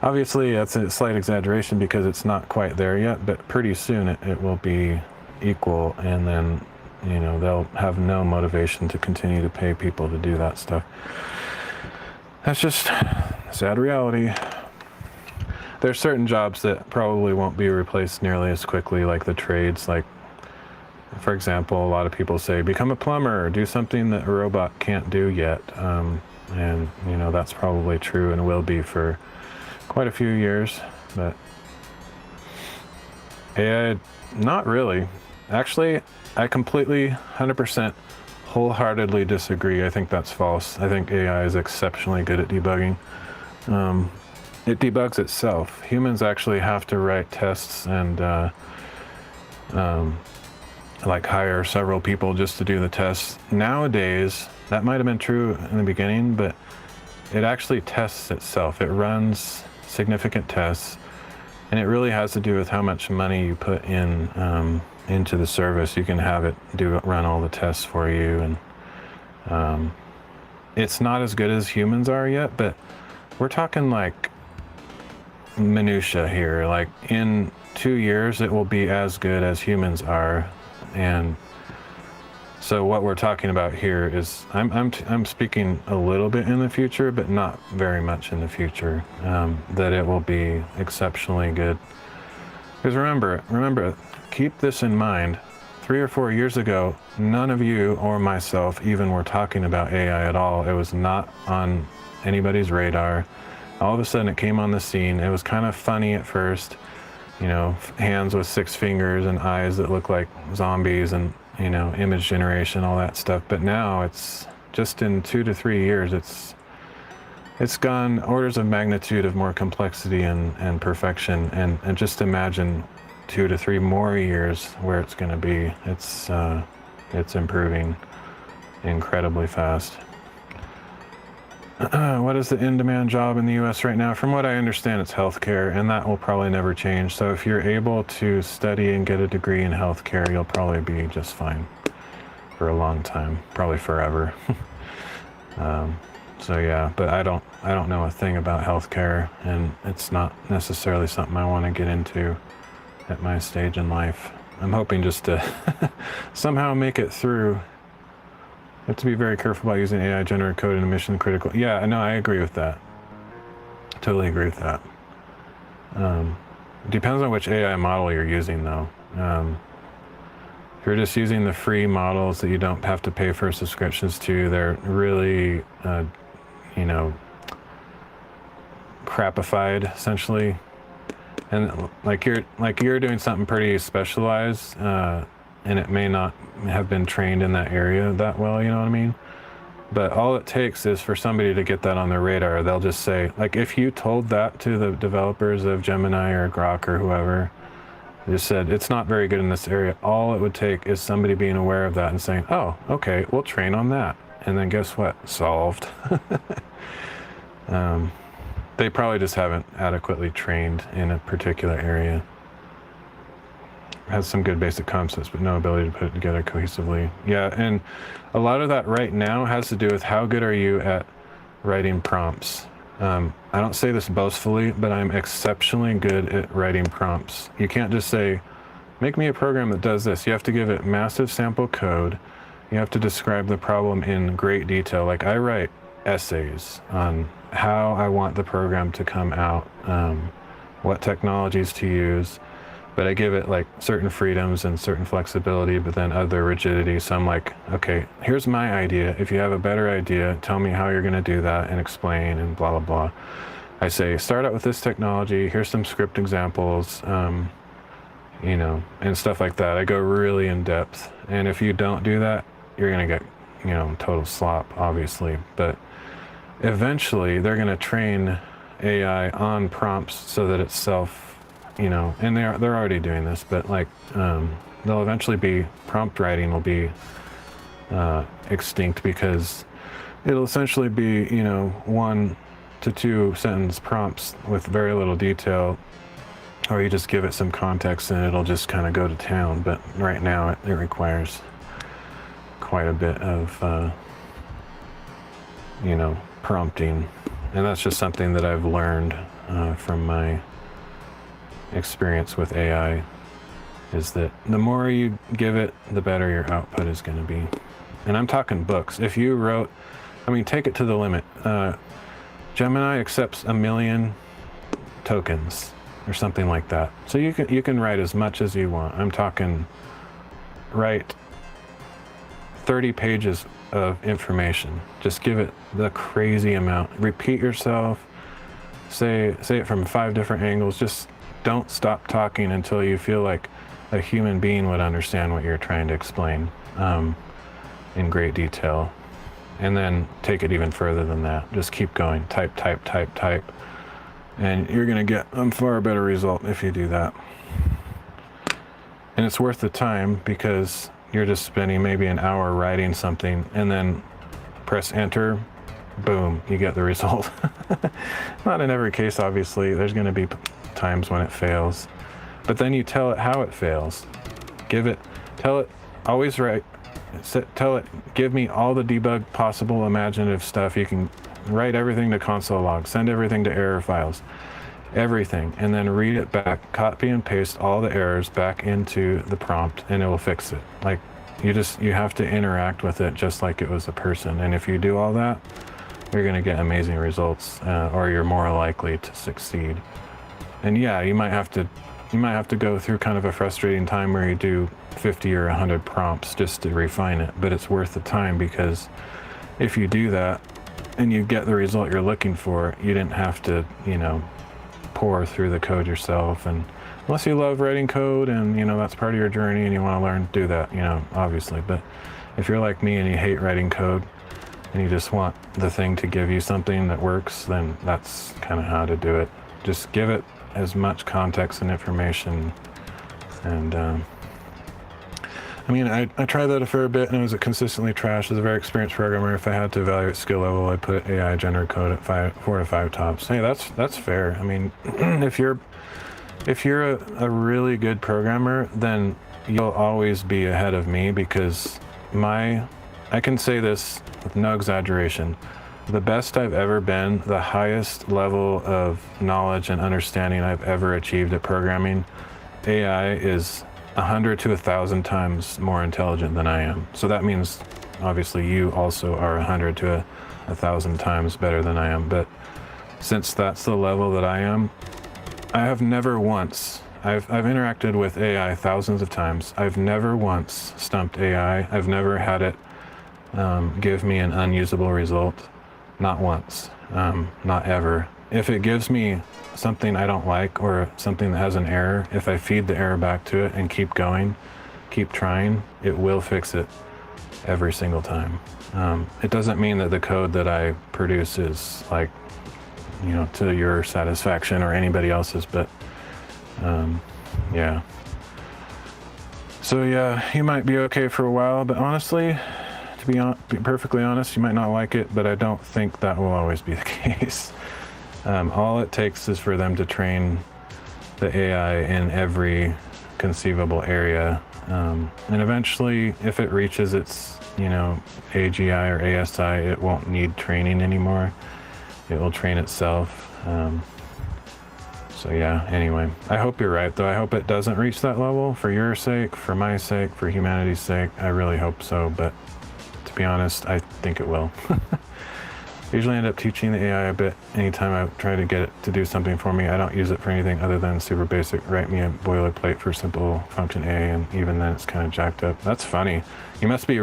obviously that's a slight exaggeration because it's not quite there yet, but pretty soon it will be equal, and then, you know, they'll have no motivation to continue to pay people to do that stuff. That's just sad reality. There's certain jobs that probably won't be replaced nearly as quickly, like the trades. Like, for example, a lot of people say, become a plumber or do something that a robot can't do yet. And, you know, that's probably true and will be for quite a few years. But AI, not really. Actually, I completely, 100%, wholeheartedly disagree. I think that's false. I think AI is exceptionally good at debugging. It debugs itself. Humans actually have to write tests and like hire several people just to do the tests. Nowadays, that might have been true in the beginning, but it actually tests itself. It runs significant tests, and it really has to do with how much money you put in into the service. You can have it run all the tests for you, and it's not as good as humans are yet, but we're talking like minutia here. Like in 2 years, it will be as good as humans are. And so what we're talking about here is, I'm speaking a little bit in the future, but not very much in the future, that it will be exceptionally good. Because remember, keep this in mind. 3 or 4 years ago, none of you or myself even were talking about AI at all. It was not on anybody's radar. All of a sudden it came on the scene. It was kind of funny at first, you know, hands with 6 fingers and eyes that look like zombies and, you know, image generation, all that stuff. But now it's just in 2 to 3 years, it's gone orders of magnitude of more complexity and perfection. And just imagine 2 to 3 more years where it's going to be. It's improving incredibly fast. What is the in-demand job in the US right now? From what I understand, it's healthcare, and that will probably never change. So if you're able to study and get a degree in healthcare, you'll probably be just fine for a long time, probably forever. So yeah, but I don't know a thing about healthcare, and it's not necessarily something I want to get into at my stage in life. I'm hoping just to somehow make it through. You have to be very careful about using AI generated code in a mission critical. Yeah, no, I agree with that. Totally agree with that. It depends on which AI model you're using, though. If you're just using the free models that you don't have to pay for subscriptions to, they're really, you know, crapified, essentially. And like you're doing something pretty specialized, and it may not have been trained in that area that well, you know what I mean? But all it takes is for somebody to get that on their radar. They'll just say, like, if you told that to the developers of Gemini or Grok or whoever, just said, it's not very good in this area, all it would take is somebody being aware of that and saying, oh, okay, we'll train on that. And then guess what? Solved. They probably just haven't adequately trained in a particular area. Has some good basic concepts, but no ability to put it together cohesively. Yeah, and a lot of that right now has to do with how good are you at writing prompts. I don't say this boastfully, but I'm exceptionally good at writing prompts. You can't just say, make me a program that does this. You have to give it massive sample code. You have to describe the problem in great detail. Like, I write essays on how I want the program to come out, what technologies to use. But I give it like certain freedoms and certain flexibility, but then other rigidity. So I'm like, okay, here's my idea. If you have a better idea, tell me how you're going to do that and explain and blah, blah, blah. I say, start out with this technology. Here's some script examples, you know, and stuff like that. I go really in depth. And if you don't do that, you're going to get, you know, total slop, obviously. But eventually they're going to train AI on prompts so that it's you know, and they're already doing this, but like they'll eventually be, prompt writing will be extinct, because it'll essentially be, you know, 1 to 2 sentence prompts with very little detail, or you just give it some context and it'll just kind of go to town. But right now it requires quite a bit of you know, prompting, and that's just something that I've learned from my experience with AI, is that the more you give it, the better your output is going to be. And I'm talking books. If you wrote, I mean, take it to the limit. Gemini accepts 1 million tokens or something like that. So you can write as much as you want. I'm talking write 30 pages of information. Just give it the crazy amount. Repeat yourself. Say it from 5 different angles. Just don't stop talking until you feel like a human being would understand what you're trying to explain in great detail. And then take it even further than that. Just keep going. Type, type, type, type. And you're going to get a far better result if you do that. And it's worth the time, because you're just spending maybe an hour writing something, and then press enter, boom, you get the result. Not in every case, obviously. There's going to be times when it fails, but then you tell it how it fails. Tell it, always write, tell it, give me all the debug possible imaginative stuff. You can write everything to console log, send everything to error files, everything, and then read it back, copy and paste all the errors back into the prompt, and it will fix it. Like, you have to interact with it just like it was a person. And if you do all that, you're going to get amazing results, or you're more likely to succeed. And yeah, you might have to go through kind of a frustrating time where you do 50 or 100 prompts just to refine it, but it's worth the time, because if you do that and you get the result you're looking for, you didn't have to, you know, pour through the code yourself. And unless you love writing code and, you know, that's part of your journey and you want to learn, do that, you know, obviously. But if you're like me and you hate writing code and you just want the thing to give you something that works, then that's kind of how to do it. Just give it as much context and information. And I mean, I tried that a fair bit, and it was consistently trash. As a very experienced programmer, if I had to evaluate skill level, I put AI generated code at 4 to 5 tops. Hey, that's fair. I mean, if you're a really good programmer, then you'll always be ahead of me, because I can say this with no exaggeration, the best I've ever been, the highest level of knowledge and understanding I've ever achieved at programming, AI is 100 to 1,000 times more intelligent than I am. So that means obviously you also are 100 to 1,000 times better than I am. But since that's the level that I am, I have never once, I've interacted with AI thousands of times. I've never once stumped AI. I've never had it give me an unusable result. Not once, not ever. If it gives me something I don't like, or something that has an error, if I feed the error back to it and keep going, keep trying, it will fix it every single time. It doesn't mean that the code that I produce is like, to your satisfaction or anybody else's, but yeah. So yeah, you might be okay for a while, but honestly, to be perfectly honest, you might not like it, but I don't think that will always be the case. All it takes is for them to train the AI in every conceivable area, and eventually, if it reaches its, AGI or ASI, it won't need training anymore. It will train itself. So yeah, anyway, I hope you're right, though. I hope it doesn't reach that level for your sake, for my sake, for humanity's sake. I really hope so, but to be honest, I think it will. I usually end up teaching the AI a bit anytime I try to get it to do something for me. I don't use it for anything other than super basic, write me a boilerplate for simple function A, and even then it's kind of jacked up. That's funny. You must be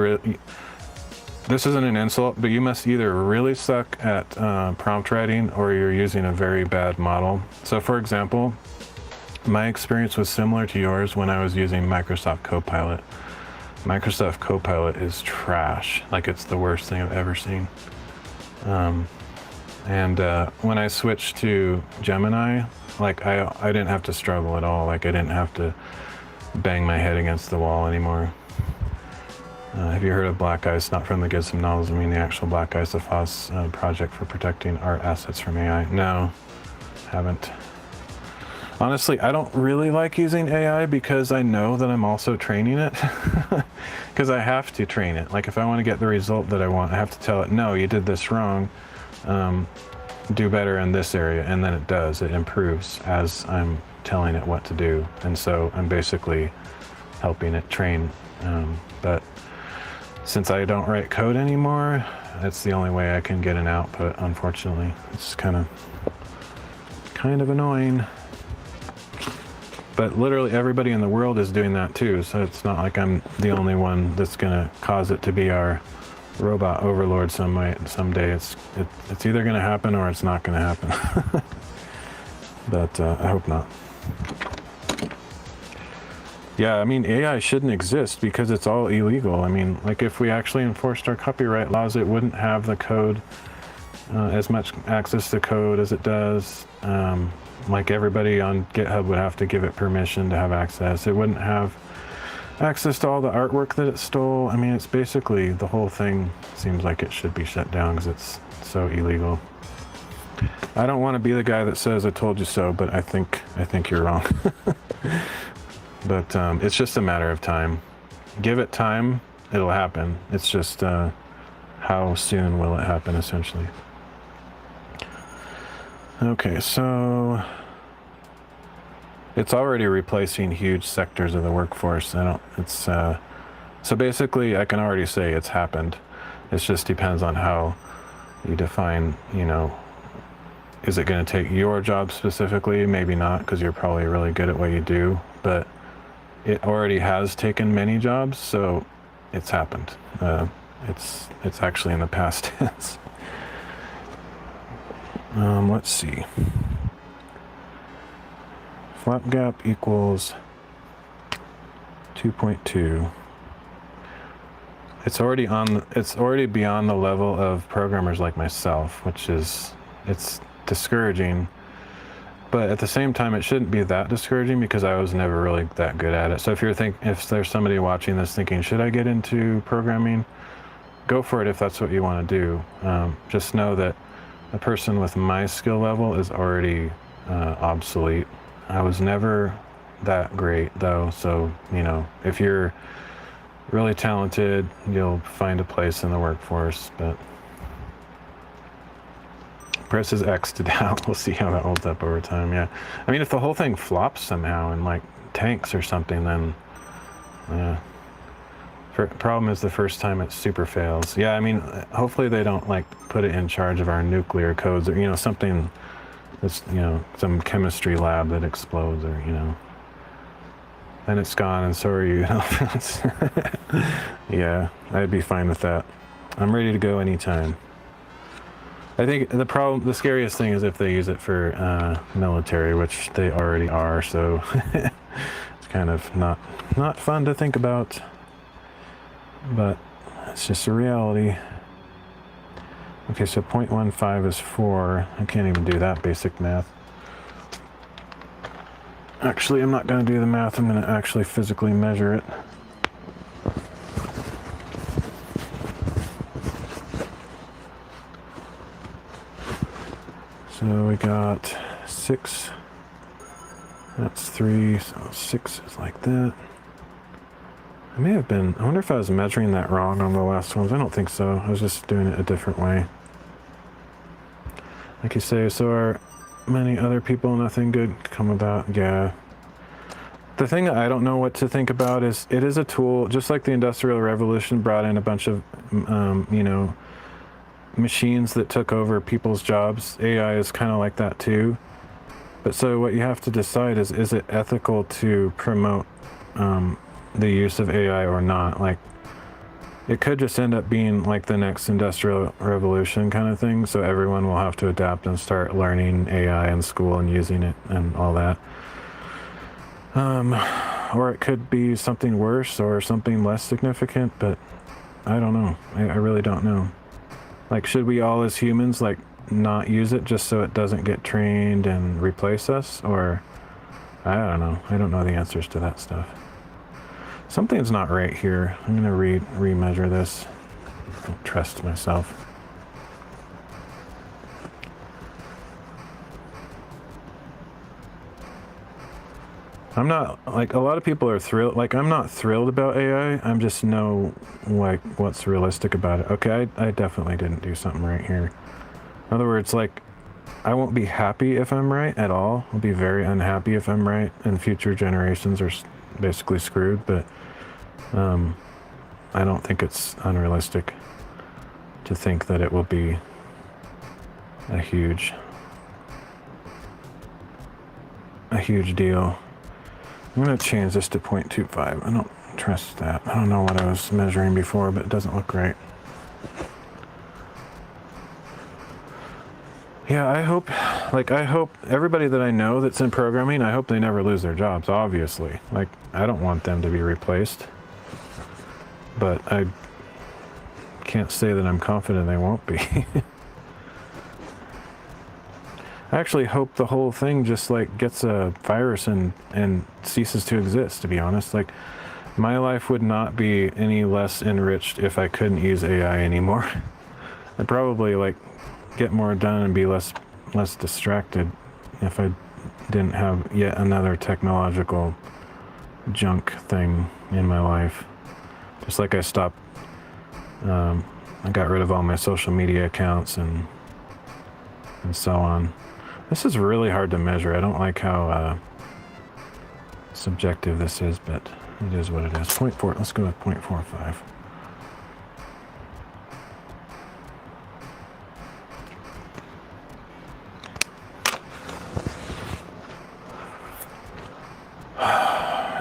this isn't an insult, but you must either really suck at prompt writing or you're using a very bad model. So for example, my experience was similar to yours when I was using Microsoft Copilot. Microsoft Copilot is trash. Like, it's the worst thing I've ever seen. When I switched to Gemini, like I didn't have to struggle at all. Like, I didn't have to bang my head against the wall anymore. Have you heard of Black Ice? Not from the Give Some Novels, I mean the actual Black Ice, the FOSS project for protecting art assets from AI. No, haven't. Honestly, I don't really like using AI because I know that I'm also training it. Because I have to train it. Like, if I want to get the result that I want, I have to tell it, no, you did this wrong. Do better in this area. And then it does. It improves as I'm telling it what to do. And so I'm basically helping it train. But since I don't write code anymore, that's the only way I can get an output, unfortunately. It's kind of annoying. But literally everybody in the world is doing that too, so it's not like I'm the only one that's gonna cause it to be our robot overlord someday. It's either gonna happen or it's not gonna happen. But I hope not. Yeah, I mean, AI shouldn't exist because it's all illegal. I mean, like, if we actually enforced our copyright laws, it wouldn't have the code, as much access to code as it does. Like, everybody on GitHub would have to give it permission to have access. It wouldn't have access to all the artwork that it stole. I mean, it's basically, the whole thing seems like it should be shut down because it's so illegal. I don't want to be the guy that says I told you so, but I think you're wrong. But it's just a matter of time. Give it time, it'll happen. It's just how soon will it happen, essentially. Okay, so it's already replacing huge sectors of the workforce. So basically I can already say it's happened. It just depends on how you define, is it going to take your job specifically? Maybe not, because you're probably really good at what you do, but it already has taken many jobs, so it's happened. It's actually in the past tense. Let's see. Flap gap equals 2.2. It's already beyond the level of programmers like myself, which is, it's discouraging. But at the same time, it shouldn't be that discouraging because I was never really that good at it. So if there's somebody watching this thinking, should I get into programming? Go for it if that's what you want to do. Just know that a person with my skill level is already obsolete. I was never that great though, so if you're really talented, you'll find a place in the workforce. But presses X to down. We'll see how that holds up over time. Yeah, I mean, if the whole thing flops somehow and like tanks or something, then problem is the first time it super fails. Yeah, I mean, hopefully they don't like put it in charge of our nuclear codes or something that's some chemistry lab that explodes or then it's gone and so are you. Yeah, I'd be fine with that. I'm ready to go anytime. I think the scariest thing is if they use it for military, which they already are, so it's kind of not fun to think about. But it's just a reality. Okay, so 0.15 is 4. I can't even do that basic math. Actually, I'm not going to do the math. I'm going to actually physically measure it. So we got 6. That's 3. So 6 is like that. I may have been... I wonder if I was measuring that wrong on the last ones. I don't think so. I was just doing it a different way. Like you say, so are many other people, nothing good come about. Yeah. The thing that I don't know what to think about is it is a tool, just like the Industrial Revolution brought in a bunch of, you know, machines that took over people's jobs. AI is kind of like that too. But so what you have to decide is it ethical to promote the use of AI or not? Like, it could just end up being like the next Industrial Revolution kind of thing, so everyone will have to adapt and start learning AI in school and using it and all that. Or it could be something worse or something less significant, but I don't know. I really don't know. Like, should we all as humans, like, not use it just so it doesn't get trained and replace us? Or, I don't know. I don't know the answers to that stuff. Something's not right here. I'm going to remeasure this. I don't trust myself. I'm not, like, a lot of people are thrilled. Like, I'm not thrilled about AI. I'm just know, like, what's realistic about it. Okay, I definitely didn't do something right here. In other words, like, I won't be happy if I'm right at all. I'll be very unhappy if I'm right, and future generations are basically screwed, but I don't think it's unrealistic to think that it will be a huge deal. I'm going to change this to 0.25. I don't trust that. I don't know what I was measuring before, but it doesn't look right. Yeah, I hope everybody that I know that's in programming, I hope they never lose their jobs, obviously. Like, I don't want them to be replaced. But I can't say that I'm confident they won't be. I actually hope the whole thing just, like, gets a virus and ceases to exist, to be honest. Like, my life would not be any less enriched if I couldn't use AI anymore. I'd probably, like, get more done and be less distracted if I didn't have yet another technological junk thing in my life. Just like I stopped, I got rid of all my social media accounts and so on. This is really hard to measure. I don't like how subjective this is, but it is what it is. 0.4, let's go with 0.45.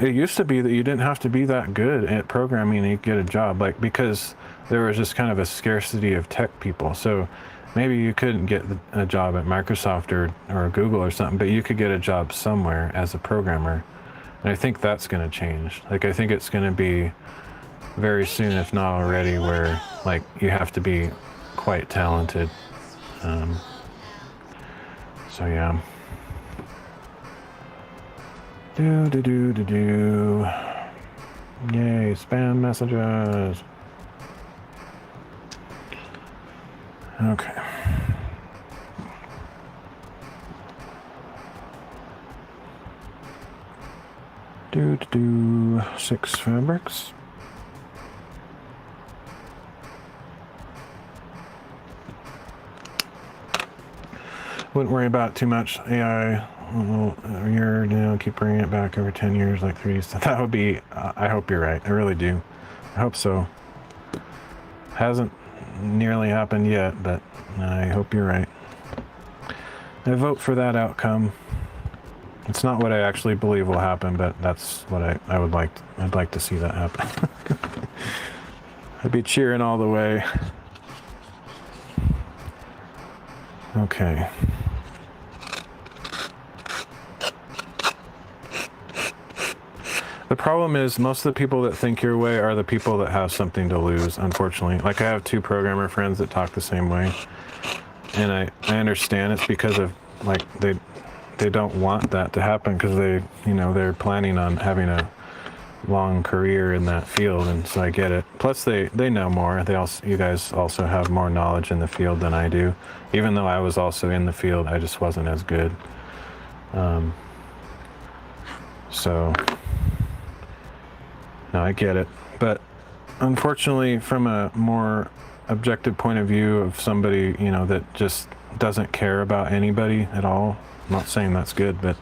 It used to be that you didn't have to be that good at programming to get a job, like, because there was just kind of a scarcity of tech people. So maybe you couldn't get a job at Microsoft or Google or something, but you could get a job somewhere as a programmer. And I think that's going to change. Like, I think it's going to be very soon, if not already, where, like, you have to be quite talented. So yeah. Do. Yay, spam messages. Okay. Do 6 fabrics. Wouldn't worry about it too much. AI, a year, keep bringing it back every 10 years, like 3D stuff. That would be, I hope you're right. I really do. I hope so. Hasn't nearly happened yet, but I hope you're right. I vote for that outcome. It's not what I actually believe will happen, but that's what I would like. I'd like to see that happen. I'd be cheering all the way. Okay. The problem is most of the people that think your way are the people that have something to lose, unfortunately. Like I have 2 programmer friends that talk the same way. And I understand it's because of like they don't want that to happen because they're planning on having a long career in that field, and so I get it. Plus they know more. You guys also have more knowledge in the field than I do. Even though I was also in the field, I just wasn't as good. So no, I get it. But unfortunately, from a more objective point of view of somebody, that just doesn't care about anybody at all. I'm not saying that's good, but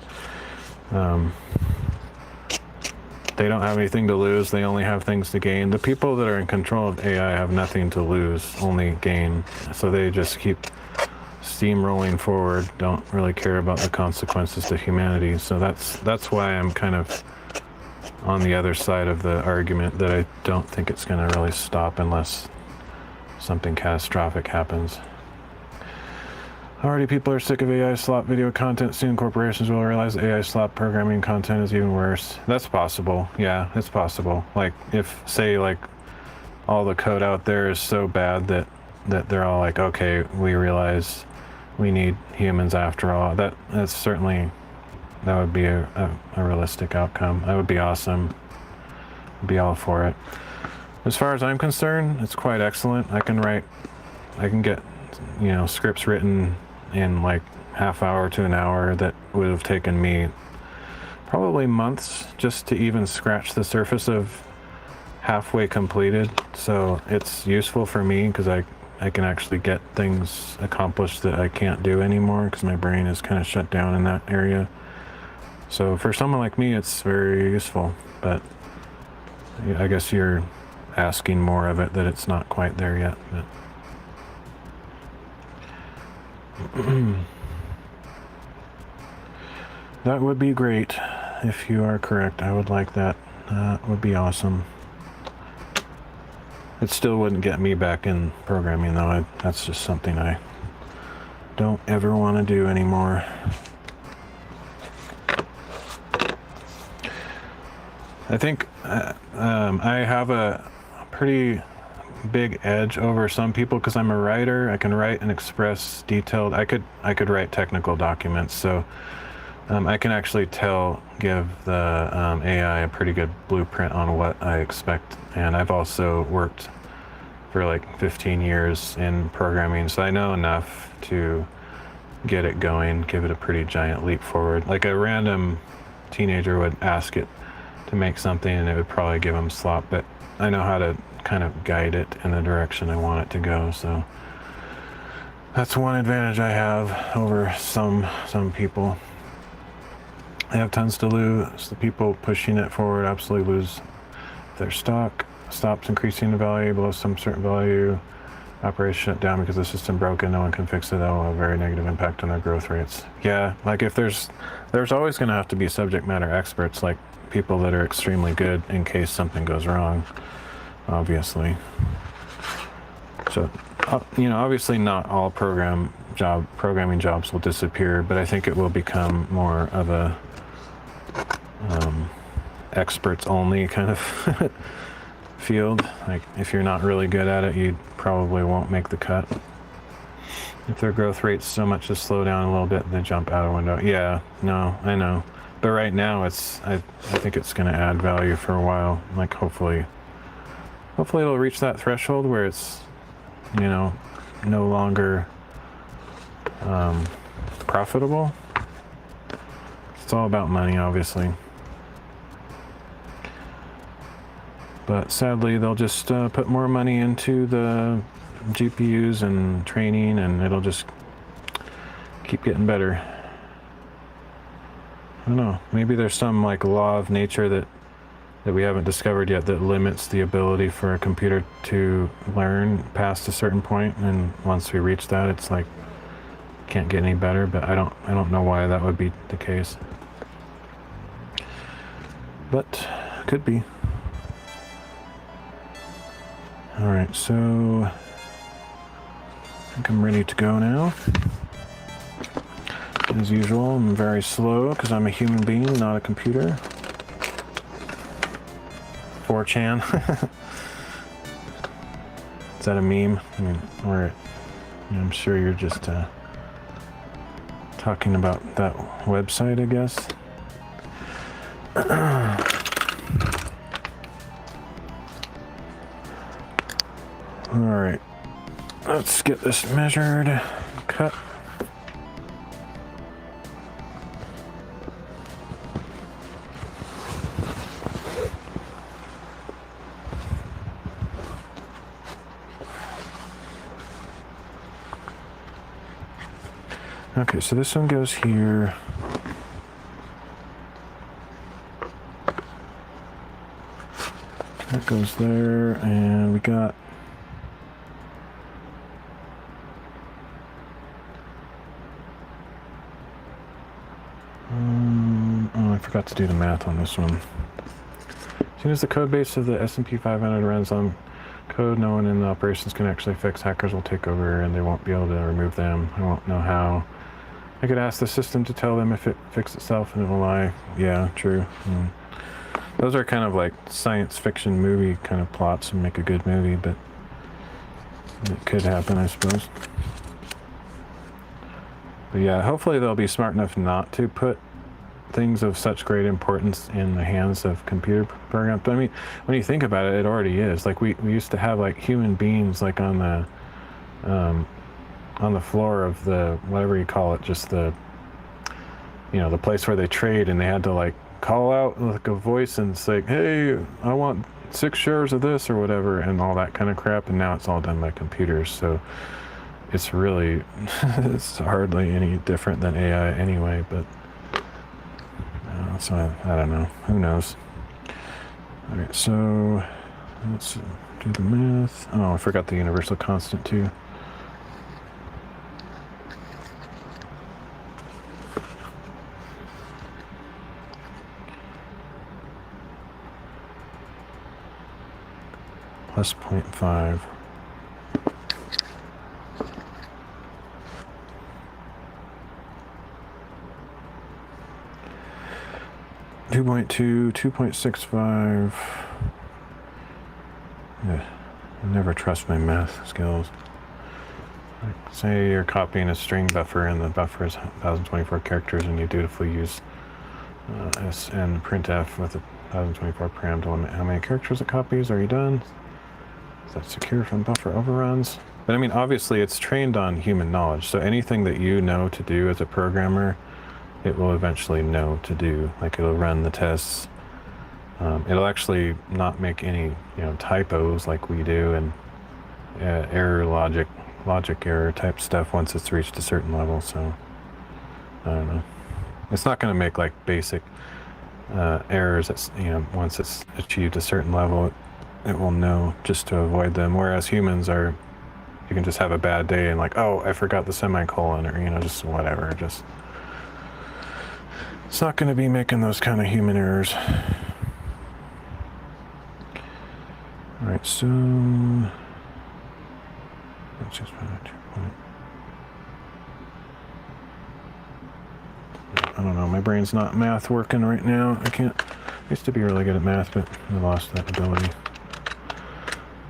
they don't have anything to lose. They only have things to gain. The people that are in control of AI have nothing to lose, only gain. So they just keep steamrolling forward, don't really care about the consequences to humanity. So that's why I'm kind of on the other side of the argument that I don't think it's going to really stop unless something catastrophic happens. Already people are sick of AI slop video content. Soon corporations will realize AI slop programming content is even worse. That's possible. Yeah, it's possible. Like if, say, like all the code out there is so bad that they're all like, okay, we realize we need humans after all. That would be a realistic outcome. That would be awesome. I'd be all for it. As far as I'm concerned, it's quite excellent. I can get, scripts written in like half hour to an hour that would have taken me probably months just to even scratch the surface of halfway completed. So it's useful for me because I can actually get things accomplished that I can't do anymore because my brain is kind of shut down in that area. So for someone like me, it's very useful, but I guess you're asking more of it, that it's not quite there yet. But that would be great if you are correct. I would like that. That would be awesome. It still wouldn't get me back in programming though. That's just something I don't ever want to do anymore. I think I have a pretty big edge over some people because I'm a writer. I can write and express detailed. I could write technical documents, so I can actually give the AI a pretty good blueprint on what I expect. And I've also worked for like 15 years in programming, so I know enough to get it going, give it a pretty giant leap forward. Like a random teenager would ask it to make something and it would probably give them slop, but I know how to kind of guide it in the direction I want it to go. So that's one advantage I have over some people. They have tons to lose. The people pushing it forward absolutely lose their stock. Stops increasing the value below some certain value. Operation shut down because the system broken. No one can fix it. That will have a very negative impact on their growth rates. Yeah, like if there's always going to have to be subject matter experts, like people that are extremely good in case something goes wrong, obviously. So, obviously not all programming jobs will disappear, but I think it will become more of a experts only kind of field. Like if you're not really good at it, you probably won't make the cut. If their growth rate's so much to slow down a little bit, they jump out a window. Yeah, no, I know. But right now I think it's going to add value for a while. Like hopefully it'll reach that threshold where it's, no longer profitable. It's all about money, obviously. But sadly, they'll just put more money into the GPUs and training, and it'll just keep getting better. I don't know. Maybe there's some like law of nature that we haven't discovered yet that limits the ability for a computer to learn past a certain point, and once we reach that, it's like can't get any better. But I don't know why that would be the case. But could be. All right, so I think I'm ready to go now. As usual, I'm very slow because I'm a human being, not a computer. 4chan. Is that a meme? I mean, or I'm sure you're just talking about that website, I guess. All right, let's get this measured, cut. Okay, so this one goes here. That goes there, and we got oh, I forgot to do the math on this one. As soon as the code base of the S&P 500 runs on code no one in the operations can actually fix, hackers will take over and they won't be able to remove them. I won't know how. I could ask the system to tell them if it fixed itself and it will lie. Yeah, true. Those are kind of like science fiction movie kind of plots and make a good movie, but it could happen, I suppose. But yeah, hopefully they'll be smart enough not to put things of such great importance in the hands of computer programs. But I mean, when you think about it, it already is. Like we used to have like human beings like on the floor of the, whatever you call it, just the, the place where they trade, and they had to like call out like a voice and say, hey, I want 6 shares of this or whatever, and all that kind of crap. And now it's all done by computers. So it's really, it's hardly any different than AI anyway, but so I don't know, who knows. All right, so let's do the math. Oh, I forgot the universal constant too. Plus 0.5. Two 2.65. Yeah, I never trust my math skills. Like, say you're copying a string buffer and the buffer is 1024 characters and you dutifully use and printf with a 1024 param to limit how many characters it copies. Are you done? Is that secure from buffer overruns? But I mean, obviously it's trained on human knowledge. So anything that you know to do as a programmer, it will eventually know to do. Like it'll run the tests. It'll actually not make any, typos like we do, and error logic error type stuff once it's reached a certain level. So I don't know. It's not going to make like basic errors. That's, once it's achieved a certain level, it will know just to avoid them. Whereas humans are, you can just have a bad day and like, oh, I forgot the semicolon, or just whatever. Just it's not going to be making those kind of human errors. All right, so let's just put it 2 point. I don't know. My brain's not math working right now. I used to be really good at math, but I lost that ability.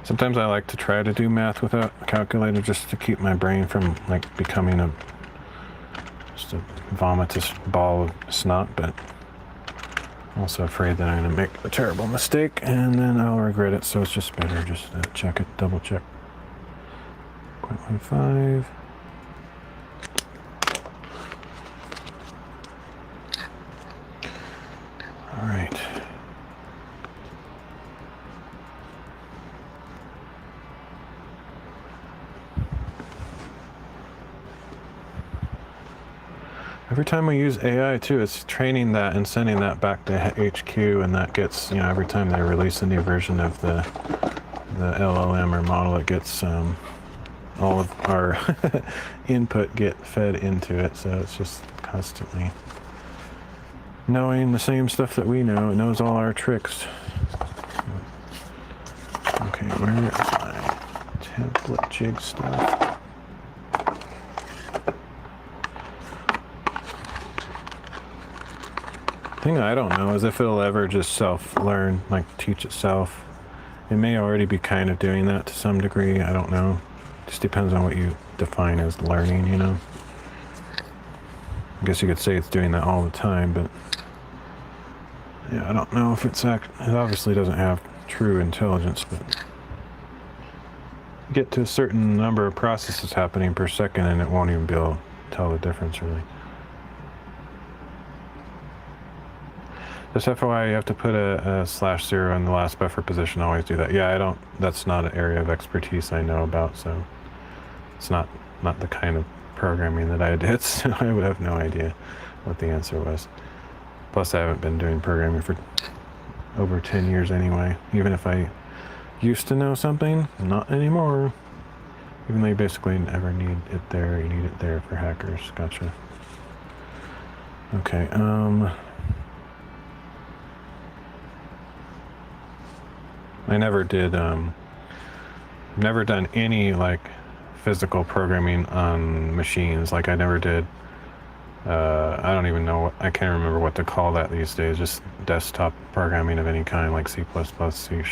Sometimes I like to try to do math without a calculator just to keep my brain from like becoming just a vomitous ball of snot, but I'm also afraid that I'm going to make a terrible mistake and then I'll regret it, so it's just better just check it, double check. 0.15. All right. Every time we use AI too, it's training that and sending that back to HQ, and that gets, every time they release a new version of the LLM or model, it gets all of our input get fed into it. So it's just constantly knowing the same stuff that we know. It knows all our tricks. Okay, where is my template jig stuff? thing I don't know is if it'll ever just self-learn, like teach itself. It may already be kind of doing that to some degree. I don't know. Just depends on what you define as learning, you know. I guess you could say it's doing that all the time, but yeah, I don't know if it obviously doesn't have true intelligence, but you get to a certain number of processes happening per second and it won't even be able to tell the difference really. Just FYI, you have to put a /0 in the last buffer position. Always do that. Yeah, that's not an area of expertise I know about, so it's not the kind of programming that I did, so I would have no idea what the answer was. Plus, I haven't been doing programming for over 10 years anyway. Even if I used to know something, not anymore. Even though you basically never need it there, you need it there for hackers. Gotcha. Okay, I never did, never done any, like, physical programming on machines. Like, I never did, I don't even know, I can't remember what to call that these days, just desktop programming of any kind, like C++, C#,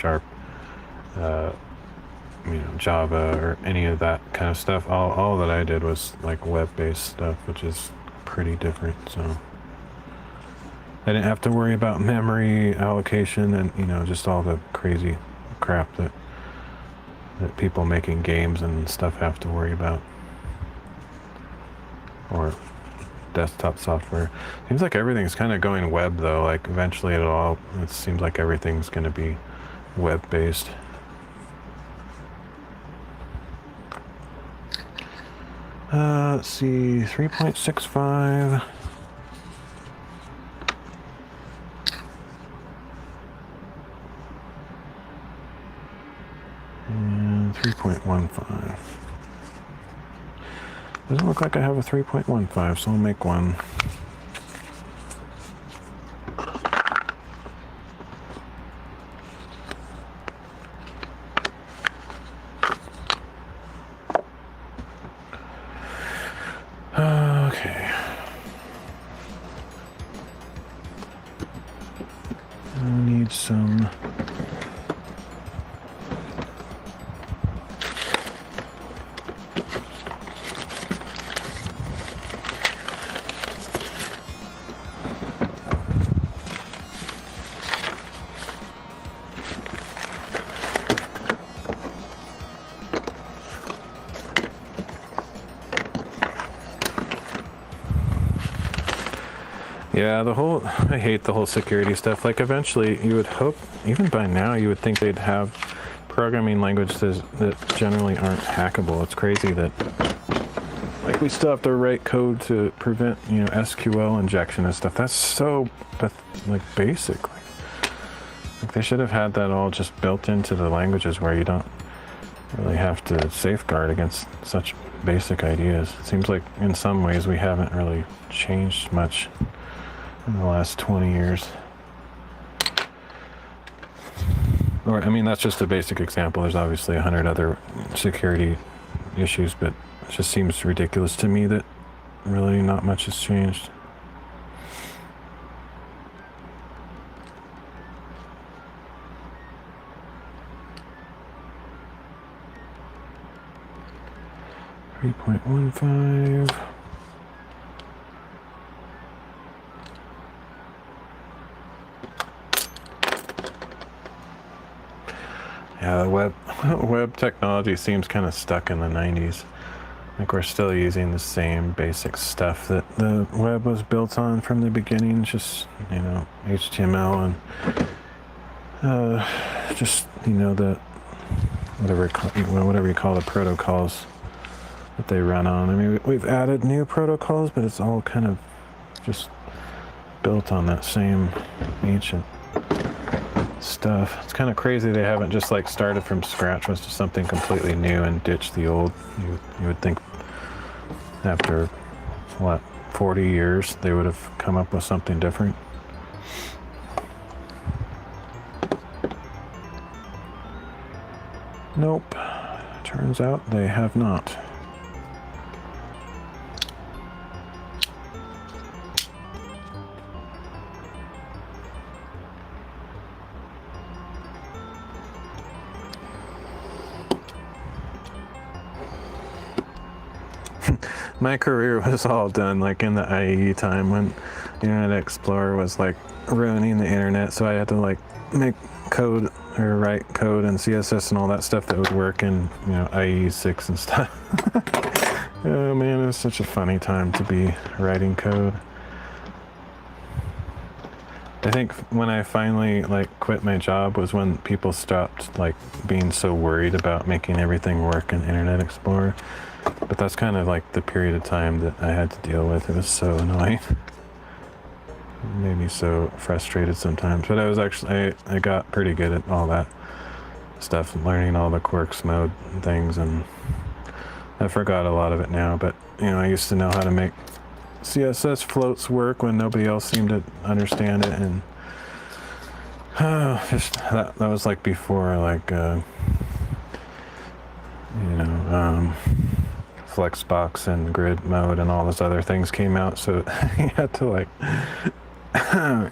Java, or any of that kind of stuff. All that I did was, like, web-based stuff, which is pretty different, so I didn't have to worry about memory allocation and, just all the crazy crap that people making games and stuff have to worry about. Or desktop software. Seems like everything's kind of going web though. Like eventually it seems like everything's going to be web-based. Let's see, 3.65. And 3.15. Doesn't look like I have a 3.15, so I'll make one. Okay. I need some. Yeah, I hate the whole security stuff. Like, eventually, you would hope, even by now, you would think they'd have programming languages that generally aren't hackable. It's crazy that, like, we still have to write code to prevent, SQL injection and stuff. That's so, basic. Like, they should have had that all just built into the languages where you don't really have to safeguard against such basic ideas. It seems like, in some ways, we haven't really changed much in the last 20 years. Or, that's just a basic example. There's obviously 100 other security issues, but it just seems ridiculous to me that really not much has changed. .15. Yeah, the web technology seems kind of stuck in the 90s. Like, we're still using the same basic stuff that the web was built on from the beginning, just, HTML and just, the whatever you call the protocols that they run on. We've added new protocols, but it's all kind of just built on that same ancient stuff. It's kind of crazy they haven't just started from scratch with something completely new and ditched the old. You would think after 40 years they would have come up with something different. Nope. Turns out they have not. my career was all done like in the IE time when Internet Explorer was like ruining the internet, so I had to like make code or write code and CSS and all that stuff that would work in, you know, IE 6 and stuff. Oh man, it was such a funny time to be writing code. I think when I finally like quit my job was when people stopped like being so worried about making everything work in Internet Explorer. But that's kind of like the period of time that I had to deal with. It was so annoying. It made me so frustrated sometimes. But I was actually, I got pretty good at all that stuff, learning all the quirks mode and things, and I forgot a lot of it now. But you know, I used to know how to make CSS floats work when nobody else seemed to understand it, and just that was like before like you know, Flexbox and grid mode and all those other things came out, so you had to like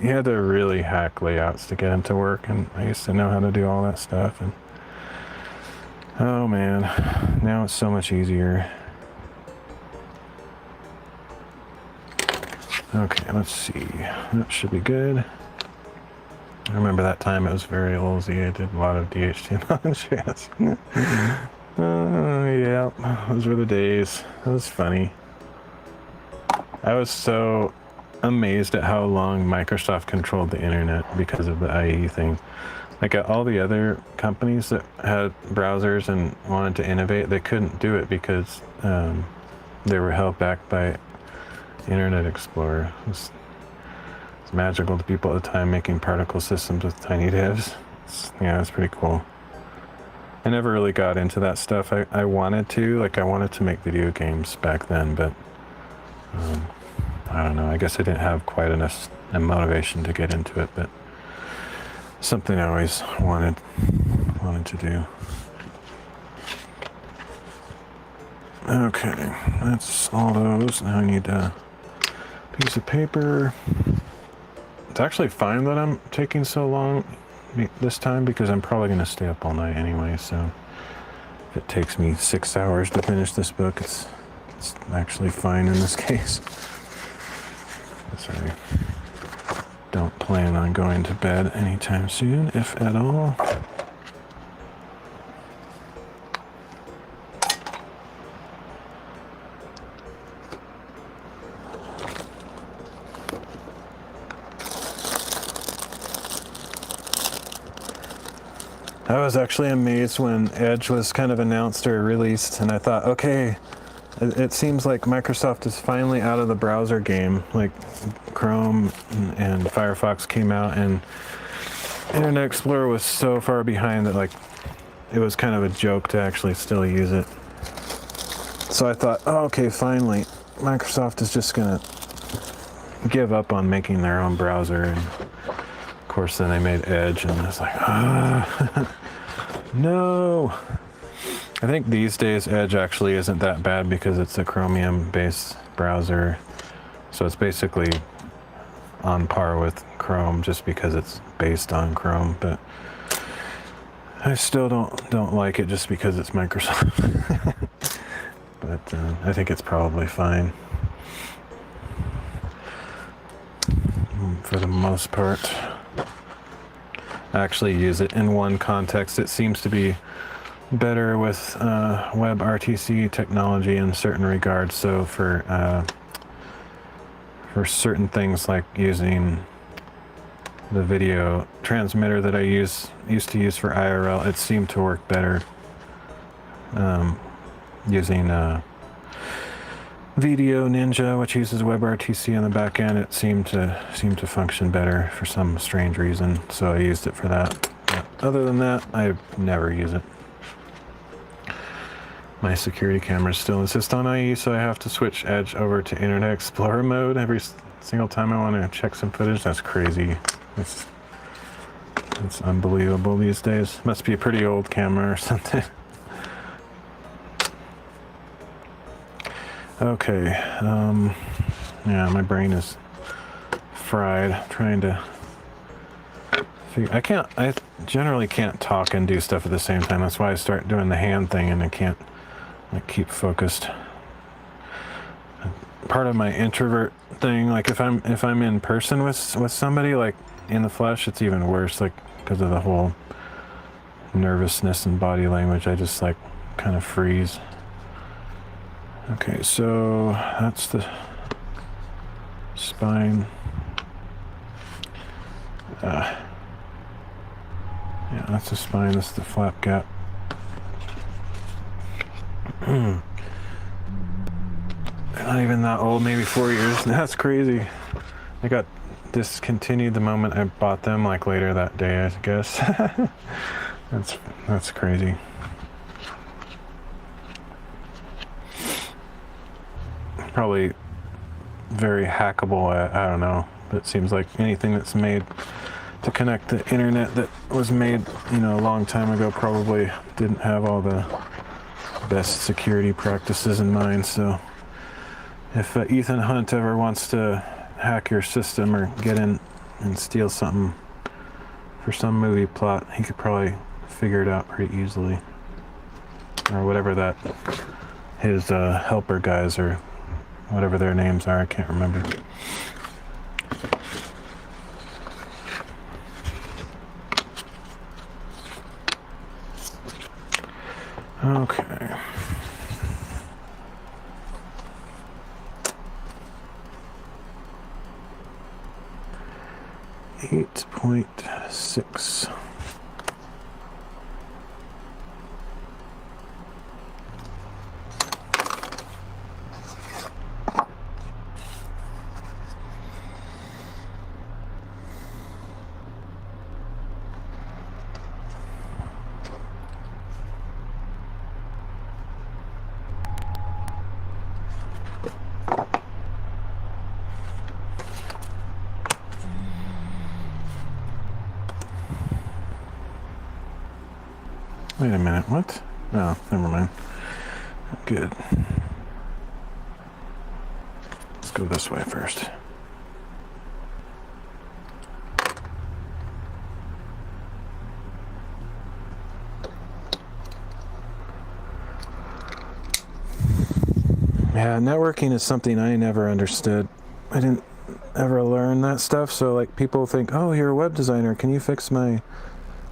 you had to really hack layouts to get them to work, and I used to know how to do all that stuff, and oh man, now it's so much easier. Okay, let's see. That should be good. I remember that time it was very Olsy. I did a lot of DHTML and JS. Yeah, those were the days. That was funny. I was so amazed at how long Microsoft controlled the internet because of the IE thing. Like all the other companies that had browsers and wanted to innovate, they couldn't do it because they were held back by Internet Explorer. It's magical to people at the time making particle systems with tiny divs. Yeah, it's pretty cool. I never really got into that stuff. I wanted to, like I wanted to make video games back then, but I don't know, I guess I didn't have quite enough motivation to get into it, but something I always wanted to do. Okay, that's all those. Now I need a piece of paper. It's actually fine that I'm taking so long this time because I'm probably going to stay up all night anyway, so if it takes me 6 hours to finish this book, it's actually fine in this case. Sorry. Don't plan on going to bed anytime soon, if at all. I was actually amazed when Edge was kind of announced or released, and I thought, okay, it seems like Microsoft is finally out of the browser game. Like Chrome and Firefox came out, and Internet Explorer was so far behind that like it was kind of a joke to actually still use it. So I thought, oh, okay, finally, Microsoft is just gonna give up on making their own browser, and of course then they made Edge, and I was like, no. I think these days Edge actually isn't that bad because it's a Chromium-based browser, so it's basically on par with Chrome just because it's based on Chrome. But I still don't like it just because it's Microsoft. But I think it's probably fine for the most part. I actually use it in one context. It seems to be better with WebRTC technology in certain regards. So for certain things like using the video transmitter that I used to use for IRL, it seemed to work better using Video Ninja, which uses WebRTC on the back end. It seemed to function better for some strange reason, so I used it for that. But other than that, I never use it. My security cameras still insist on IE, so I have to switch Edge over to Internet Explorer mode every single time I want to check some footage. That's crazy. It's unbelievable these days. Must be a pretty old camera or something. Okay, yeah, my brain is fried trying to figure. I generally can't talk and do stuff at the same time. That's why I start doing the hand thing, and I can't like keep focused. part of my introvert thing. Like if I'm in person with somebody, like in the flesh, it's even worse. Like because of the whole nervousness and body language, I just like kind of freeze. Okay, so that's the spine. Yeah, that's the spine. That's the flap gap. They're not even that old, maybe 4 years. That's crazy. I got discontinued the moment I bought them, like later that day, I guess. That's crazy. Probably very hackable, I don't know, but it seems like anything that's made to connect the internet that was made, a long time ago probably didn't have all the best security practices in mind. So if Ethan Hunt ever wants to hack your system or get in and steal something for some movie plot, he could probably figure it out pretty easily, or whatever that his helper guys or whatever their names are, I can't remember. Okay. .6. Wait a minute, what? Oh, never mind. Good. Let's go this way first. Yeah, networking is something I never understood. I didn't ever learn that stuff, so like people think, oh, you're a web designer, can you fix my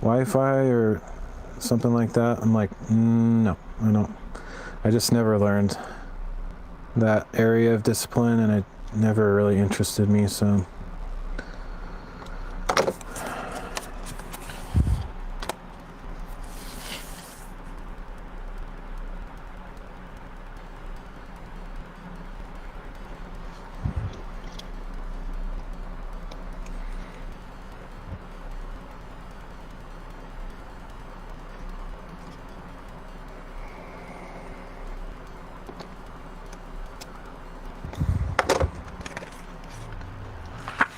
Wi-Fi or something like that? I'm like, no, I don't. I just never learned that area of discipline, and it never really interested me, so.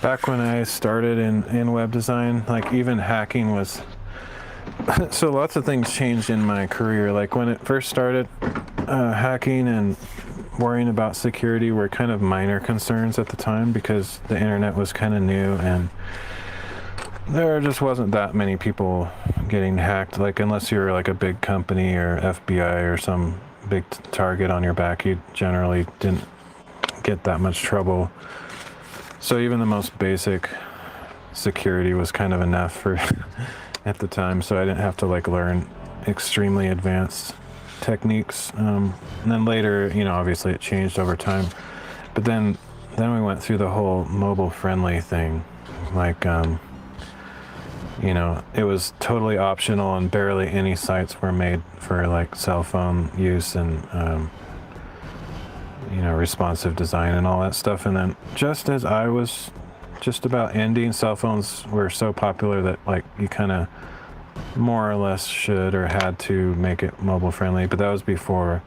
Back when I started in web design, like even hacking was, so lots of things changed in my career. Like when it first started, hacking and worrying about security were kind of minor concerns at the time because the internet was kind of new and there just wasn't that many people getting hacked. Like unless you were like a big company or FBI or some big target on your back, you generally didn't get that much trouble. So even the most basic security was kind of enough for at the time, so I didn't have to like learn extremely advanced techniques. And then later, obviously it changed over time. But then we went through the whole mobile friendly thing. Like, it was totally optional and barely any sites were made for like cell phone use and responsive design and all that stuff. And then just as I was just about ending, cell phones were so popular that like you kind of more or less should or had to make it mobile friendly. But that was before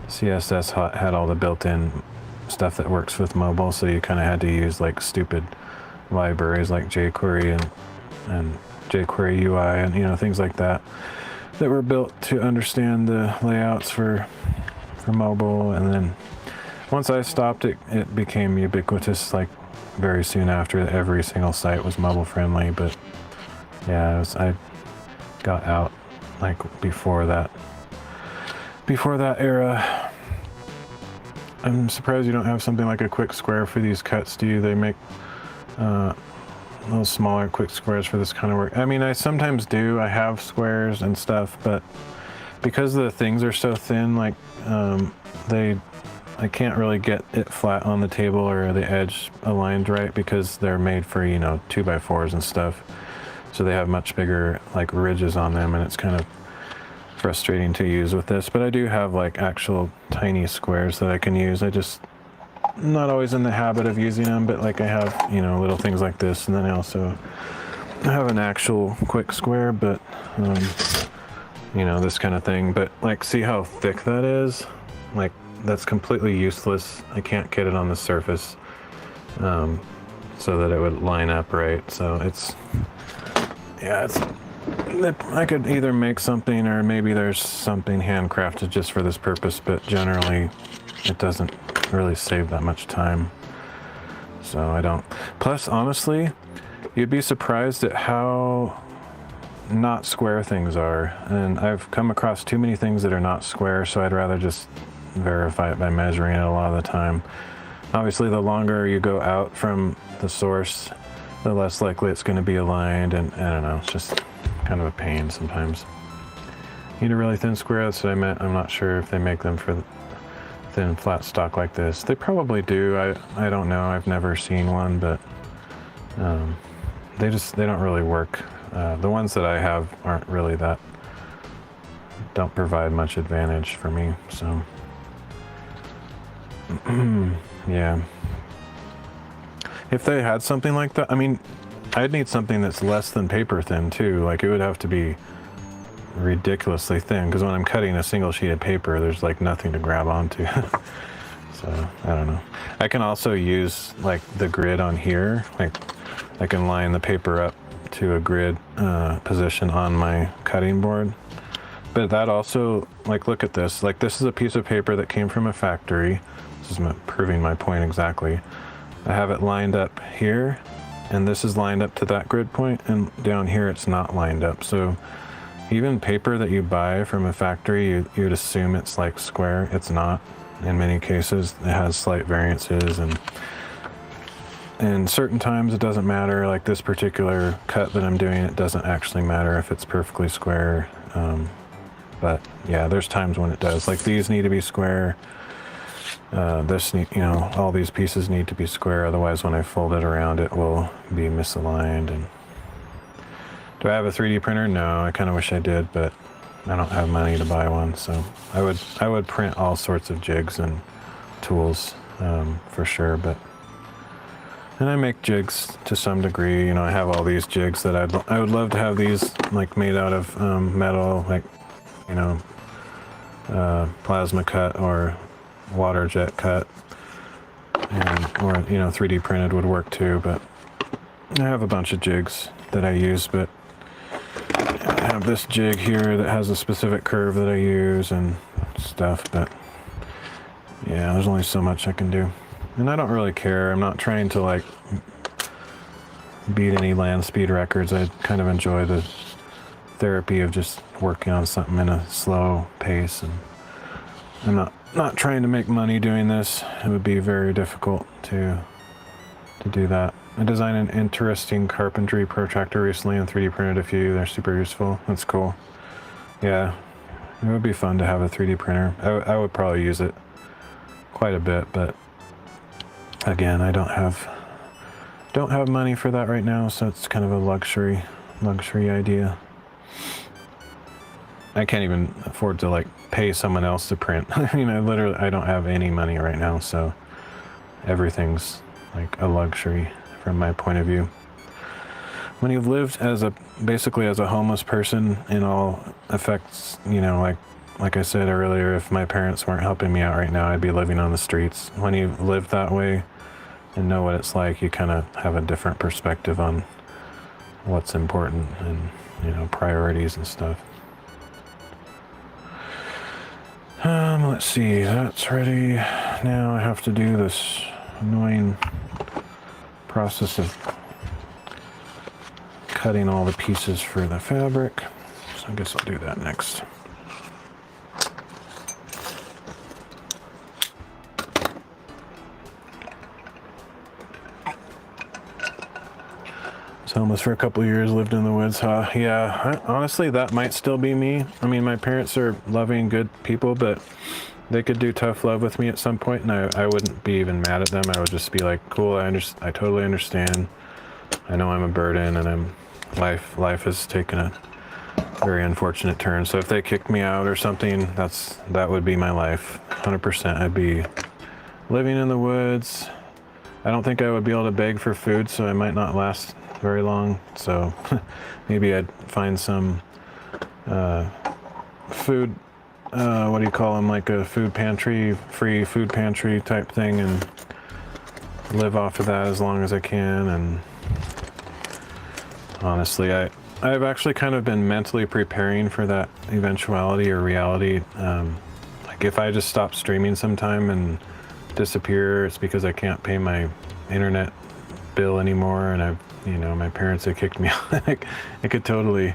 CSS had all the built-in stuff that works with mobile, so you kind of had to use like stupid libraries like jQuery and jQuery UI and things like that were built to understand the layouts for mobile. And then once I stopped, it became ubiquitous, like very soon after. Every single site was mobile friendly. But yeah, I got out like before that era. I'm surprised you don't have something like a quick square for these cuts, do you? They make little smaller quick squares for this kind of work. I mean, I sometimes do. I have squares and stuff, but because the things are so thin, like I can't really get it flat on the table or the edge aligned right because they're made for, you know, 2x4s and stuff. So they have much bigger like ridges on them, and it's kind of frustrating to use with this. But I do have like actual tiny squares that I can use. I'm not always in the habit of using them, but like I have, you know, little things like this, and then I also have an actual quick square, but you know, this kind of thing. But like, see how thick that is? Like, that's completely useless. I can't get it on the surface so that it would line up right. So it's, yeah, I could either make something, or maybe there's something handcrafted just for this purpose, but generally it doesn't really save that much time. So I don't. Plus, honestly, you'd be surprised at how not square things are. And I've come across too many things that are not square, so I'd rather just verify it by measuring it a lot of the time. Obviously, the longer you go out from the source, the less likely it's going to be aligned, and I don't know, it's just kind of a pain sometimes. Need a really thin square, that's what I meant. I'm not sure if they make them for thin flat stock like this. They probably do. I don't know. I've never seen one, but they don't really work. The ones that I have aren't really don't provide much advantage for me, so yeah. If they had something like that, I mean, I'd need something that's less than paper thin too. Like, it would have to be ridiculously thin, because when I'm cutting a single sheet of paper, there's like nothing to grab onto. So I don't know. I can also use like the grid on here. Like, I can line the paper up to a grid position on my cutting board. But that also, like, look at this. Like, this is a piece of paper that came from a factory. This is proving my point exactly. I have it lined up here, and this is lined up to that grid point, and down here it's not lined up. So even paper that you buy from a factory, you'd assume it's like square. It's not. In many cases, it has slight variances, and certain times it doesn't matter. Like this particular cut that I'm doing, it doesn't actually matter if it's perfectly square. But yeah, there's times when it does. Like, these need to be square. All these pieces need to be square, otherwise when I fold it around it will be misaligned. And do I have a 3D printer? No, I kind of wish I did, but I don't have money to buy one. So I would print all sorts of jigs and tools for sure. And I make jigs to some degree. You know, I have all these jigs that I would love to have these like made out of metal, like, you know, plasma cut or water jet cut, or, you know, 3D printed would work too. But I have a bunch of jigs that I use, but I have this jig here that has a specific curve that I use and stuff. But yeah, there's only so much I can do, and I don't really care. I'm not trying to like beat any land speed records. I kind of enjoy the therapy of just working on something in a slow pace, and I'm not trying to make money doing this. It would be very difficult to do that. I designed an interesting carpentry protractor recently and 3D printed a few. They're super useful. That's cool. Yeah, it would be fun to have a 3D printer. I would probably use it quite a bit, but again, I don't have money for that right now, so it's kind of a luxury idea. I can't even afford to like pay someone else to print. I mean, I don't have any money right now, so everything's like a luxury from my point of view. When you've lived basically as a homeless person in all effects, you know, like I said earlier, if my parents weren't helping me out right now, I'd be living on the streets. When you live that way and know what it's like, you kind of have a different perspective on what's important and, you know, priorities and stuff. Let's see, that's ready. Now I have to do this annoying process of cutting all the pieces for the fabric. So I guess I'll do that next. homeless for a couple of years, lived in the woods, huh? Yeah, honestly, that might still be me. I mean, my parents are loving, good people, but they could do tough love with me at some point, and I wouldn't be even mad at them. I would just be like, cool, I totally understand. I know I'm a burden, and life has taken a very unfortunate turn. So if they kicked me out or something, that would be my life. 100%. I'd be living in the woods. I don't think I would be able to beg for food, so I might not last very long. So maybe I'd find some food, what do you call them, like a food pantry, free food pantry type thing, and live off of that as long as I can. And honestly, I've actually kind of been mentally preparing for that eventuality or reality. Like if I just stop streaming sometime and disappear, it's because I can't pay my internet bill anymore, and my parents have kicked me out. Like, it could totally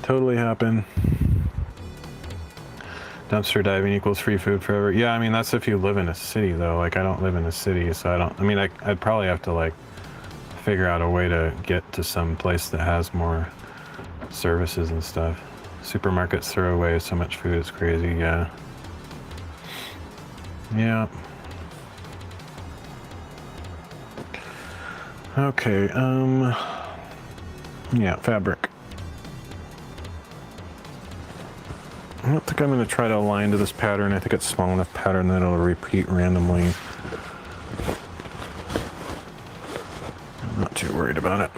happen. Dumpster diving equals free food forever. Yeah, I mean, that's if you live in a city though. Like, I don't live in a city, so I'd probably have to like figure out a way to get to some place that has more services and stuff. Supermarkets throw away so much food, it's crazy. Yeah. Okay, yeah, fabric. I don't think I'm going to try to align to this pattern. I think it's small enough pattern that it'll repeat randomly. I'm not too worried about it.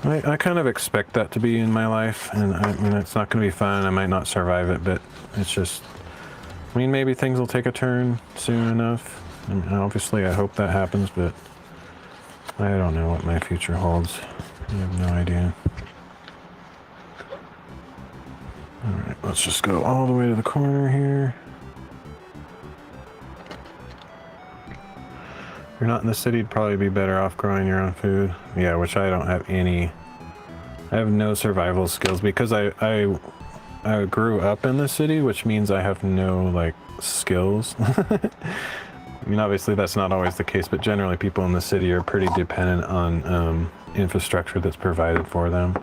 I kind of expect that to be in my life, and I mean, it's not going to be fun. I might not survive it, but it's just, I mean, maybe things will take a turn soon enough. I mean, obviously, I hope that happens, but I don't know what my future holds. I have no idea. Alright, let's just go all the way to the corner here. If you're not in the city, you'd probably be better off growing your own food. Yeah, which I don't have any. I have no survival skills because I grew up in the city, which means I have no, like, skills. I mean, obviously that's not always the case, but generally people in the city are pretty dependent on infrastructure that's provided for them.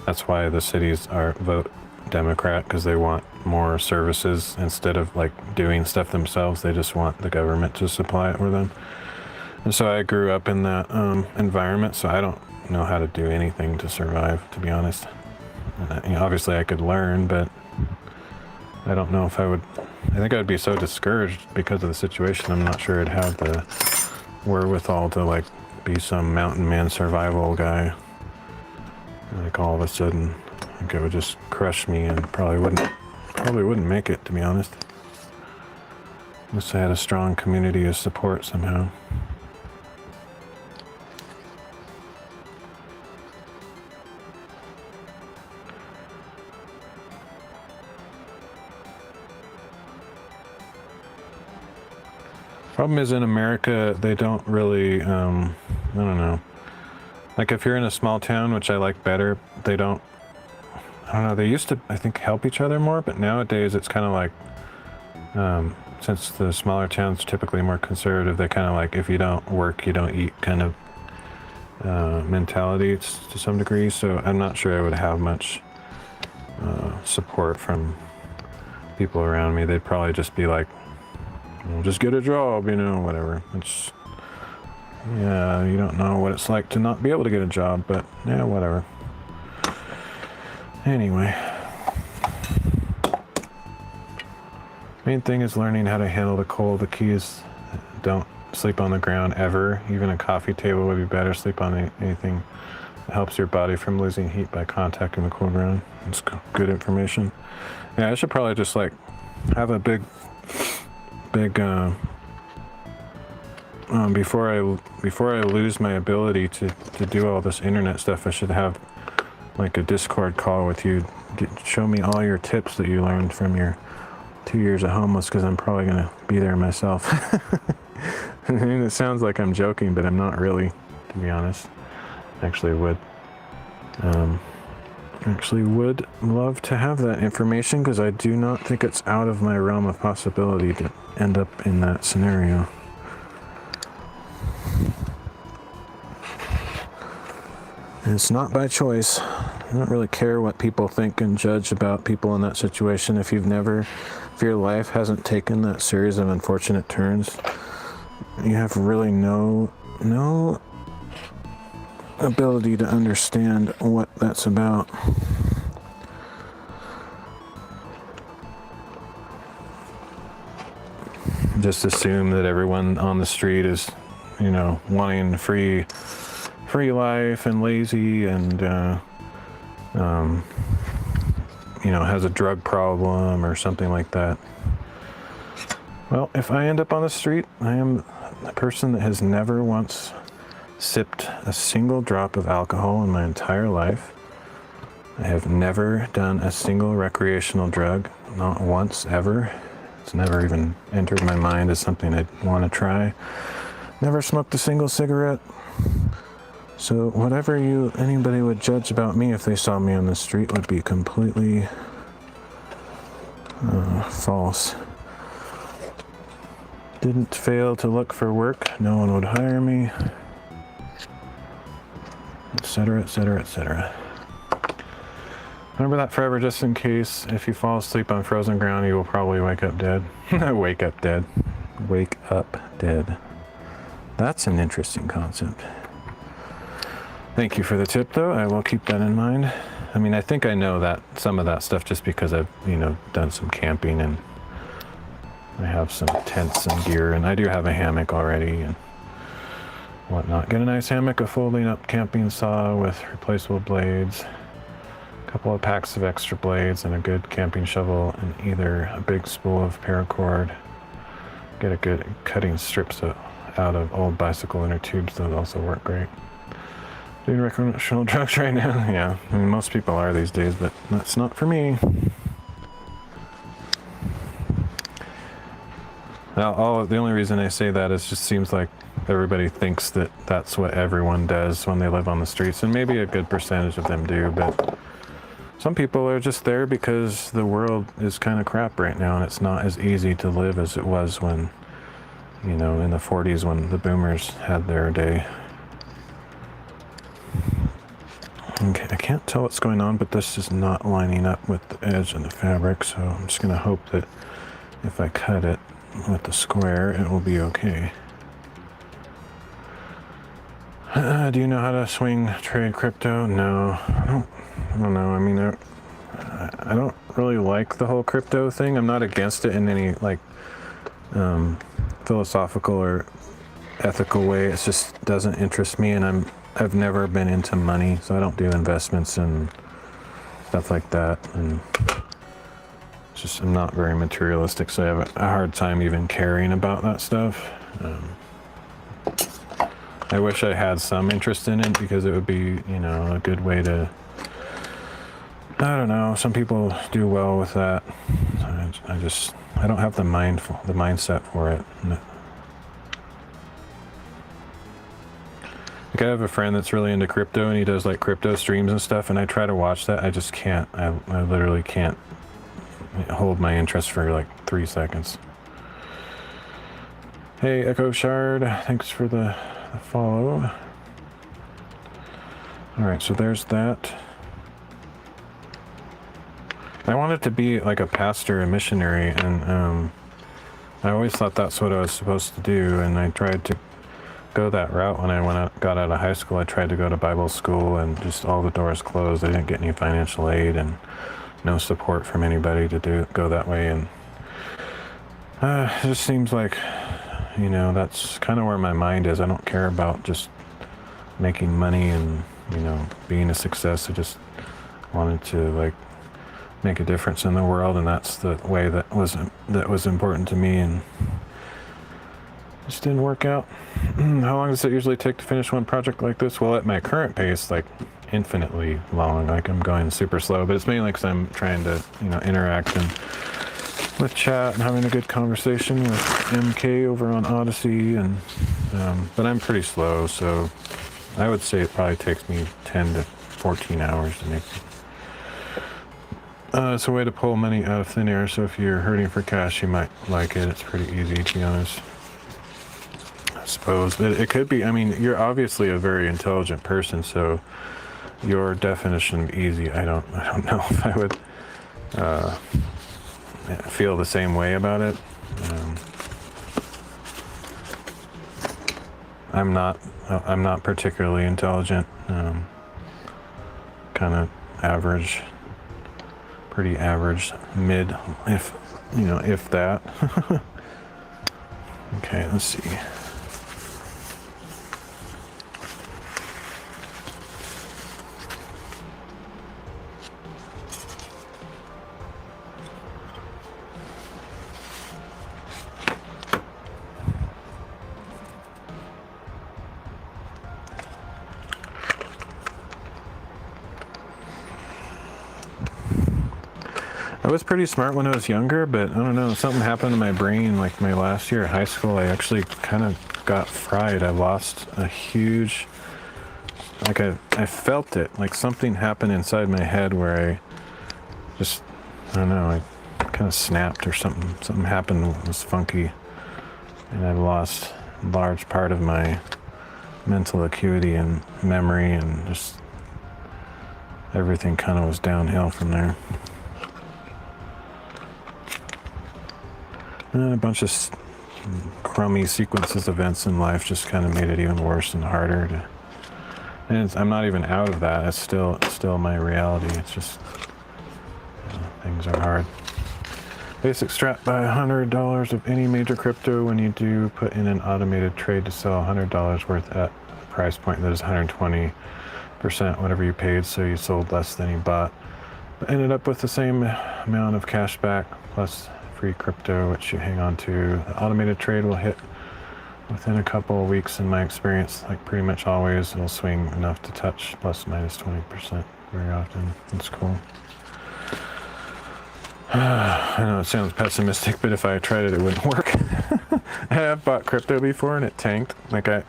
That's why the cities vote Democrat, because they want more services instead of like doing stuff themselves. They just want the government to supply it for them. And so I grew up in that environment, so I don't know how to do anything to survive, to be honest. And, obviously I could learn, but I don't know if I would. I think I'd be so discouraged because of the situation. I'm not sure I'd have the wherewithal to like be some mountain man survival guy. Like all of a sudden, I think it would just crush me and probably wouldn't make it, to be honest. Unless I had a strong community of support somehow. Problem is, in America, they don't really, I don't know. Like if you're in a small town, which I like better, they don't, I don't know, they used to, I think, help each other more, but nowadays it's kind of like, since the smaller towns are typically more conservative, they kind of like, if you don't work, you don't eat kind of mentality to some degree. So I'm not sure I would have much support from people around me. They'd probably just be like, well, just get a job, whatever. It's, yeah, you don't know what it's like to not be able to get a job, but yeah, whatever. Anyway. Main thing is learning how to handle the cold. The key is don't sleep on the ground ever. Even a coffee table would be better. Sleep on anything that helps your body from losing heat by contacting the cool ground. It's good information. Yeah, I should probably just like have a big before I lose my ability to do all this internet stuff, I should have like a Discord call with you. Show me all your tips that you learned from your 2 years of homeless, because I'm probably gonna be there myself. And it sounds like I'm joking, but I'm not really, to be honest. Actually would love to have that information, because I do not think it's out of my realm of possibility to end up in that scenario. And it's not by choice. I don't really care what people think and judge about people in that situation. If your life hasn't taken that series of unfortunate turns, you have really no ability to understand what that's about. Just assume that everyone on the street is, wanting free life and lazy and, has a drug problem or something like that. Well, if I end up on the street, I am a person that has never once sipped a single drop of alcohol in my entire life. I have never done a single recreational drug, not once ever. It's never even entered my mind as something I'd want to try. Never smoked a single cigarette. So whatever anybody would judge about me if they saw me on the street would be completely false. Didn't fail to look for work. No one would hire me. Etc., etc., etc. Remember that forever, just in case. If you fall asleep on frozen ground, you will probably wake up dead. Wake up dead. Wake up dead. That's an interesting concept. Thank you for the tip, though. I will keep that in mind. I mean, I think I know that some of that stuff just because I've, done some camping and I have some tents and gear, and I do have a hammock already and whatnot. Get a nice hammock, a folding up camping saw with replaceable blades, a couple of packs of extra blades, and a good camping shovel, and either a big spool of paracord. Get a good cutting strips out of old bicycle inner tubes. Those also work great. Doing recreational drugs right now? Yeah, I mean, most people are these days, but that's not for me. Now, the only reason I say that is just seems like everybody thinks that that's what everyone does when they live on the streets, and maybe a good percentage of them do, but some people are just there because the world is kind of crap right now, and it's not as easy to live as it was when, in the 40s when the boomers had their day. Okay, I can't tell what's going on, but this is not lining up with the edge of the fabric, so I'm just going to hope that if I cut it with the square, it will be okay. Do you know how to swing trade crypto? No, I don't know. I mean, I don't really like the whole crypto thing. I'm not against it in any philosophical or ethical way. It just doesn't interest me, and I've never been into money, so I don't do investments and stuff like that. And I'm not very materialistic, so I have a hard time even caring about that stuff. I wish I had some interest in it because it would be, a good way to, I don't know, some people do well with that. I don't have the mindset for it. Like, I have a friend that's really into crypto, and he does crypto streams and stuff, and I try to watch that. I just can't. I literally can't hold my interest for 3 seconds. Hey, Echo Shard, thanks for the follow. Alright, so there's that. I wanted to be a pastor, a missionary, and I always thought that's what I was supposed to do, and I tried to go that route when I got out of high school. I tried to go to Bible school, and just all the doors closed. I didn't get any financial aid and no support from anybody to go that way, and it just seems like, that's kind of where my mind is. I don't care about just making money and, being a success. I just wanted to make a difference in the world, and that's the way that was important to me, and just didn't work out. How long does it usually take to finish one project like this? Well, at my current pace, infinitely long. I'm going super slow, but it's mainly because I'm trying to, interact and with chat and having a good conversation with MK over on Odyssey, and but I'm pretty slow, so I would say it probably takes me 10 to 14 hours to make it. It's a way to pull money out of thin air, so if you're hurting for cash, you might like it. It's pretty easy, to be honest. I suppose, but it could be, you're obviously a very intelligent person, so your definition of easy, I don't know if I would feel the same way about it. I'm not particularly intelligent. Kind of average, pretty average, mid, if that. Okay, let's see. I was pretty smart when I was younger, but I don't know, something happened to my brain. Like my last year at high school, I actually kind of got fried. I lost a huge, like I felt it, like something happened inside my head where I don't know, I kind of snapped or something. Something happened that was funky, and I lost a large part of my mental acuity and memory, and just everything kind of was downhill from there. And then a bunch of crummy sequences of events in life just kind of made it even worse and harder to, and I'm not even out of that. It's still my reality. It's just, things are hard. Basic strat: buy $100 of any major crypto. When you do, put in an automated trade to sell $100 worth at a price point that is 120% whatever you paid, so you sold less than you bought, but ended up with the same amount of cash back plus free crypto, which you hang on to. The automated trade will hit within a couple of weeks. In my experience, like pretty much always, it'll swing enough to touch plus minus 20% very often. It's cool. I know it sounds pessimistic, but if I tried it, it wouldn't work. I have bought crypto before and it tanked. Like I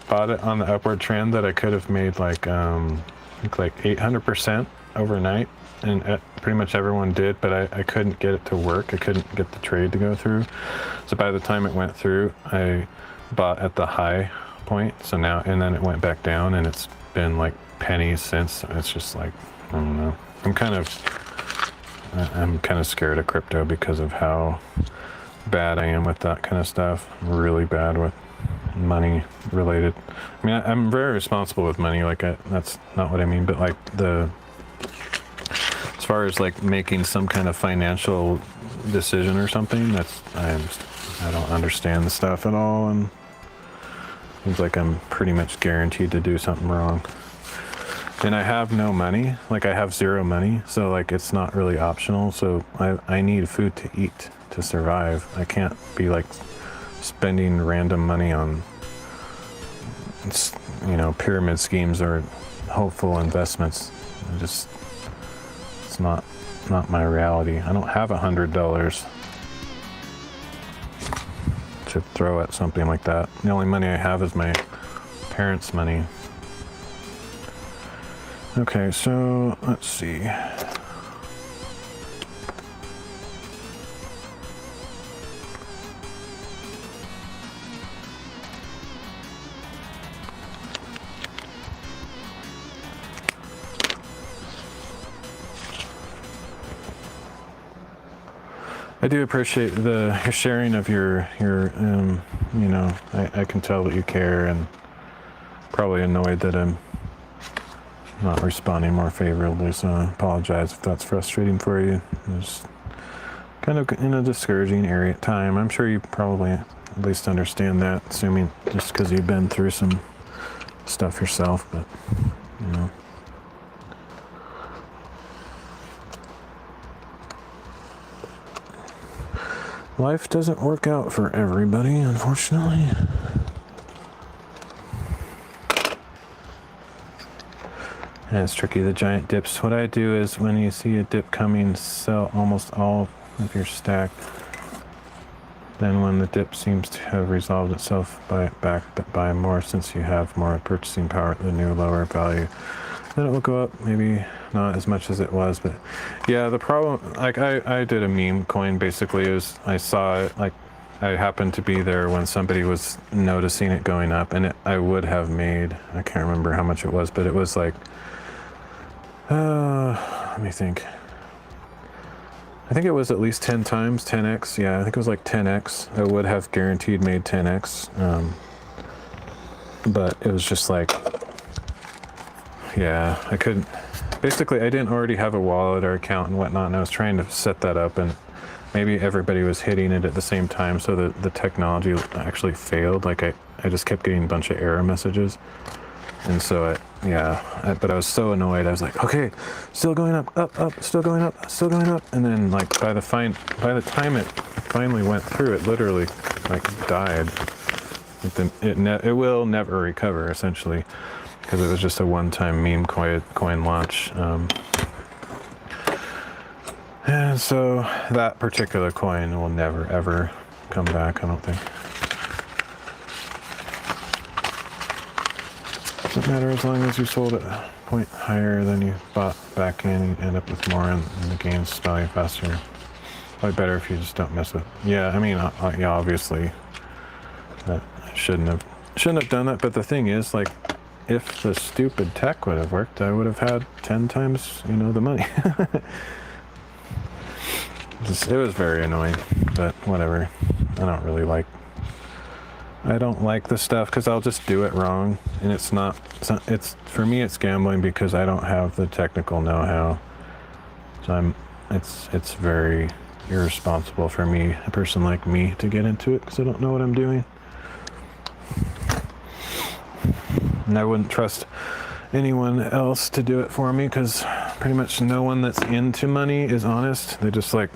bought it on the upward trend that I could have made like 800% overnight, and pretty much everyone did, but I couldn't get it to work. I couldn't get the trade to go through. So by the time it went through, I bought at the high point. So now, and then it went back down, and it's been like pennies since. It's just like, I don't know. I'm kind of scared of crypto because of how bad I am with that kind of stuff. I'm really bad with money related. I mean, I'm very responsible with money. Like that's not what I mean, but like as far as like making some kind of financial decision or something, I don't understand the stuff at all, and seems like I'm pretty much guaranteed to do something wrong. And I have no money, like I have zero money, so like it's not really optional. So I need food to eat to survive. I can't be like spending random money on, pyramid schemes or hopeful investments. It's not my reality. I don't have $100 to throw at something like that. The only money I have is my parents' money. Okay, so let's see. I do appreciate your sharing of your I can tell that you care, and probably annoyed that I'm not responding more favorably, so I apologize if that's frustrating for you. It's kind of in a discouraging area at time. I'm sure you probably at least understand that, assuming just because you've been through some stuff yourself, but life doesn't work out for everybody, unfortunately. And it's tricky, the giant dips. What I do is when you see a dip coming, sell almost all of your stack. Then when the dip seems to have resolved itself, buy it back, but buy more since you have more purchasing power at the new lower value. Then it will go up, maybe not as much as it was, but yeah, the problem, like I did a meme coin basically, is I saw it like I happened to be there when somebody was noticing it going up, and I would have made, I can't remember how much it was, but it was like, let me think. I think it was at least 10 times, 10x. Yeah, I think it was like 10x. I would have guaranteed made 10x. But it was just like, yeah, I couldn't. Basically, I didn't already have a wallet or account and whatnot, and I was trying to set that up, and maybe everybody was hitting it at the same time, so the technology actually failed. Like I just kept getting a bunch of error messages. And so, but I was so annoyed. I was like, okay, still going up, still going up, still going up. And then, like, by the time it finally went through, it literally, like, died. It will never recover, essentially, because it was just a one-time meme coin launch. And so that particular coin will never, ever come back, I don't think. Doesn't matter as long as you sold at a point higher than you bought back in, you end up with more and the gains value faster. Probably better if you just don't mess with. Yeah, I mean, yeah, obviously, that I shouldn't have done that. But the thing is, like, if the stupid tech would have worked, I would have had 10 times, the money. It was very annoying, but whatever. I don't like the stuff because I'll just do it wrong, and it's for me it's gambling because I don't have the technical know-how. So it's very irresponsible for me, a person like me, to get into it because I don't know what I'm doing. And I wouldn't trust anyone else to do it for me because pretty much no one that's into money is honest. They're just like,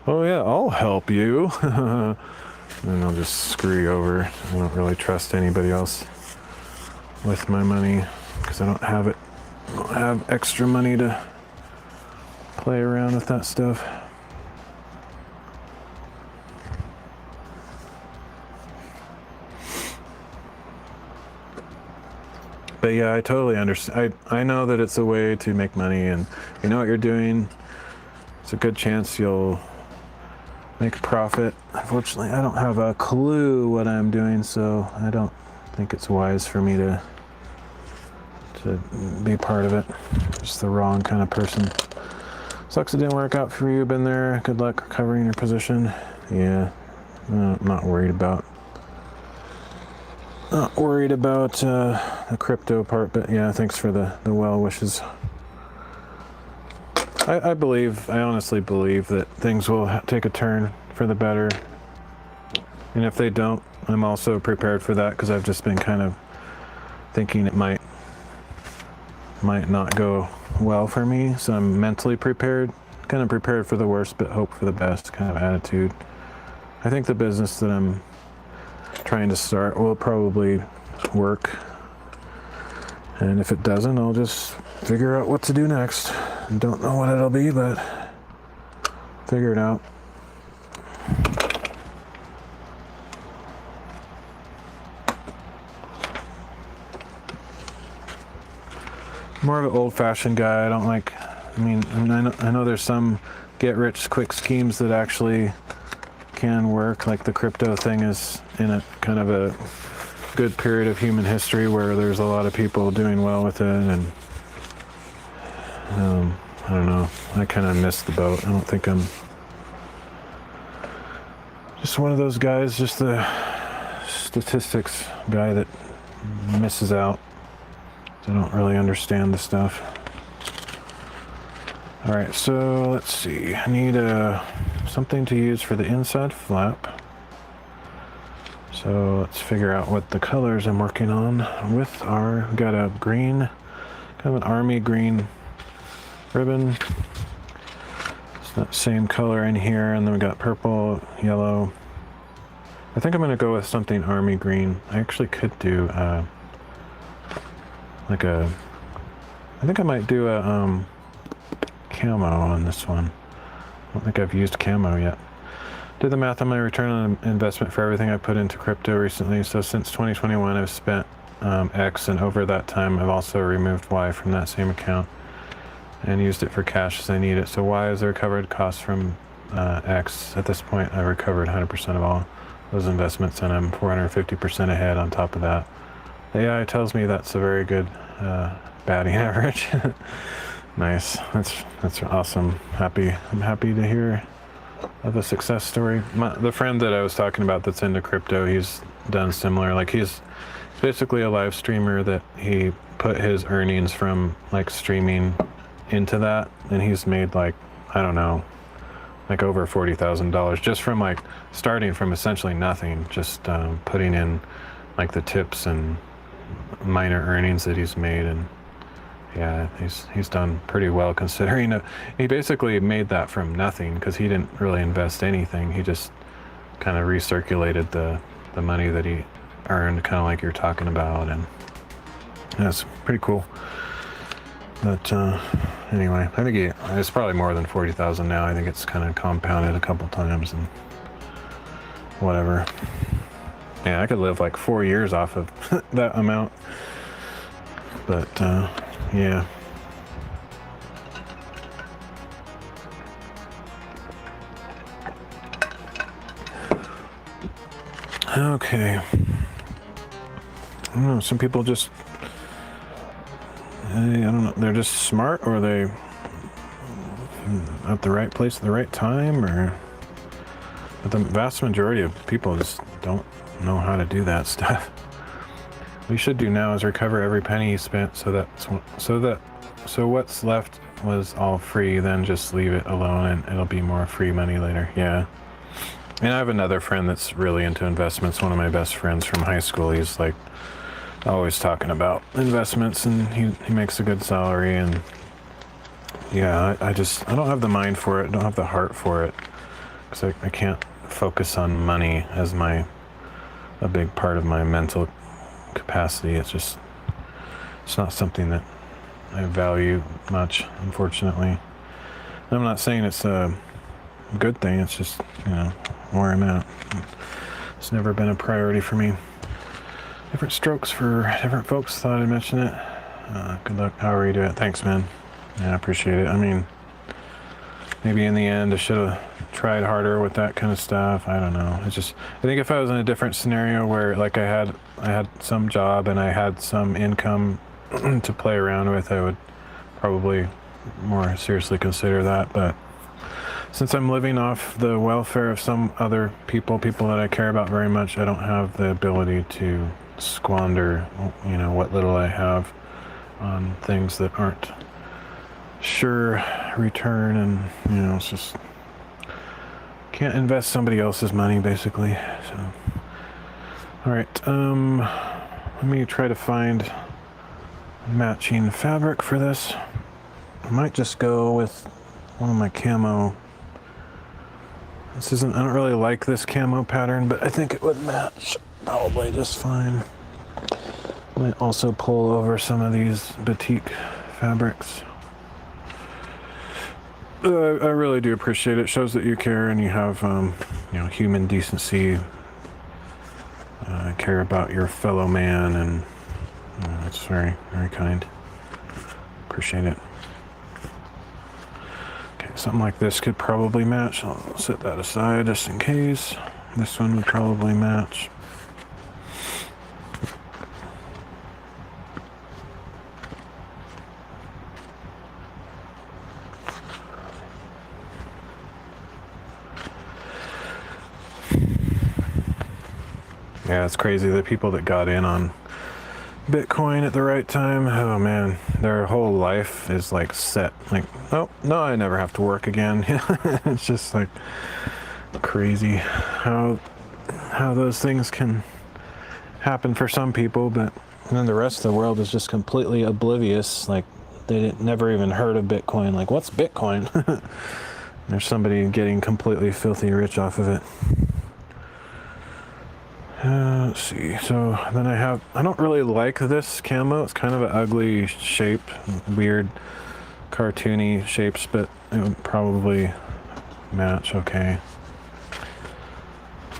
oh yeah, I'll help you. And I'll just screw you over. I don't really trust anybody else with my money because I don't have it. I don't have extra money to play around with that stuff. But yeah, I totally understand. I know that it's a way to make money, and you know what you're doing. It's a good chance you'll make a profit. Unfortunately, I don't have a clue what I'm doing, so I don't think it's wise for me to be part of it. Just the wrong kind of person. Sucks it didn't work out for you. Been there. Good luck recovering your position. Yeah, I'm not worried about the crypto part, but yeah, thanks for the well wishes. I honestly believe that things will take a turn for the better. And if they don't, I'm also prepared for that because I've just been kind of thinking it might not go well for me. So I'm mentally prepared, kind of prepared for the worst, but hope for the best kind of attitude. I think the business that I'm trying to start will probably work. And if it doesn't, I'll just figure out what to do next. Don't know what it'll be, but figure it out. More of an old-fashioned guy. I know there's some get-rich-quick schemes that actually can work. Like the crypto thing is in a kind of a good period of human history where there's a lot of people doing well with it, and I don't know. I kind of missed the boat. I don't think I'm just one of those guys, just the statistics guy that misses out. I don't really understand the stuff. All right, so let's see. I need something to use for the inside flap. So let's figure out what the colors I'm working on with are. We've got a green, kind of an army green ribbon. It's that same color in here, and then we got purple, yellow. I think I'm gonna go with something army green. I actually could do I think I might do a camo on this one. I don't think I've used camo yet. Did the math on my return on investment for everything I put into crypto recently. So since 2021, I've spent X, and over that time, I've also removed Y from that same account and used it for cash as I need it. So Y is the recovered cost from X. At this point, I recovered 100% of all. those investments, and I'm 450% ahead on top of that. The AI tells me that's a very good batting average. Nice. That's awesome. I'm happy to hear of a success story. The friend that I was talking about that's into crypto, he's done similar. Like he's basically a live streamer that he put his earnings from like streaming into that, and he's made like, I don't know, like over $40,000 just from like starting from essentially nothing, just putting in like the tips and minor earnings that he's made. And yeah, he's done pretty well considering he basically made that from nothing because he didn't really invest anything. He just kind of recirculated the money that he earned, kind of like you're talking about, and that's pretty cool. But anyway, I think it's probably more than 40,000 now. I think it's kind of compounded a couple times and whatever. Yeah, I could live like 4 years off of that amount. But yeah. Okay. I don't know, some people just, I don't know, they're just smart, or they at the right place at the right time, but the vast majority of people just don't know how to do that stuff. What you should do now is recover every penny you spent so what's left was all free, then just leave it alone and it'll be more free money later. Yeah. And I have another friend that's really into investments, one of my best friends from high school. He's like always talking about investments, and he makes a good salary. And yeah, I don't have the mind for it, don't have the heart for it, because I can't focus on money as a big part of my mental capacity. It's not something that I value much, unfortunately. And I'm not saying it's a good thing, it's just, where I'm at. It's never been a priority for me. Different strokes for different folks. Thought I'd mention it. Good luck. How are you doing? Thanks, man. Yeah, I appreciate it. I mean, maybe in the end I should have tried harder with that kind of stuff. I don't know. I think if I was in a different scenario where like I had some job and I had some income to play around with, I would probably more seriously consider that. But since I'm living off the welfare of some other people that I care about very much, I don't have the ability to squander, what little I have on things that aren't sure return, and it's just can't invest somebody else's money basically. So, all right, let me try to find matching fabric for this. I might just go with one of my camo. I don't really like this camo pattern, but I think it would match probably just fine. Might also pull over some of these batik fabrics. I really do appreciate it. It shows that you care and you have, human decency. Care about your fellow man, and it's very, very kind. Appreciate it. Something like this could probably match. I'll set that aside just in case. This one would probably match. Yeah, it's crazy, the people that got in on Bitcoin at the right time, oh man, their whole life is like set, like, oh no, I never have to work again. It's just like crazy how those things can happen for some people, but then the rest of the world is just completely oblivious, like they never even heard of Bitcoin. Like, what's Bitcoin? There's somebody getting completely filthy rich off of it. Let's see, so then I don't really like this camo. It's kind of an ugly shape, weird cartoony shapes, but it would probably match okay.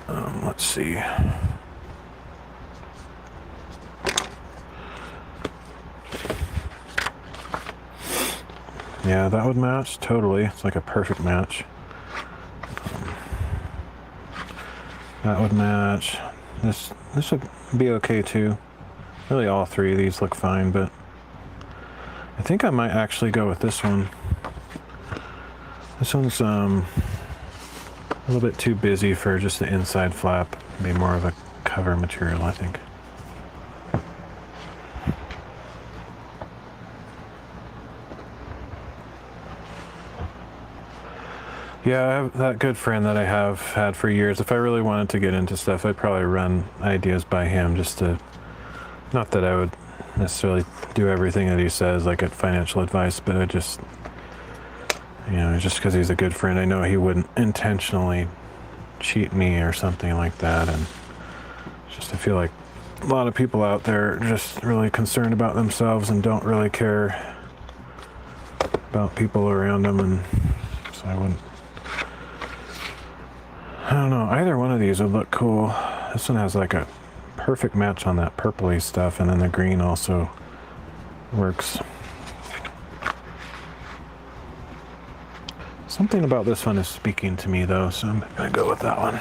Let's see. Yeah, that would match totally. It's like a perfect match. That would match. This would be okay too. Really, all three of these look fine, but I think I might actually go with this one. This one's a little bit too busy for just the inside flap. Be more of a cover material, I think. Yeah, I have that good friend that I have had for years. If I really wanted to get into stuff, I'd probably run ideas by him just to, not that I would necessarily do everything that he says, like at financial advice, but I just, you know, just because he's a good friend, I know he wouldn't intentionally cheat me or something like that. And just, I feel like a lot of people out there are just really concerned about themselves and don't really care about people around them. And so I don't know, either one of these would look cool. This one has like a perfect match on that purpley stuff, and then the green also works. Something about this one is speaking to me though, so I'm gonna go with that one.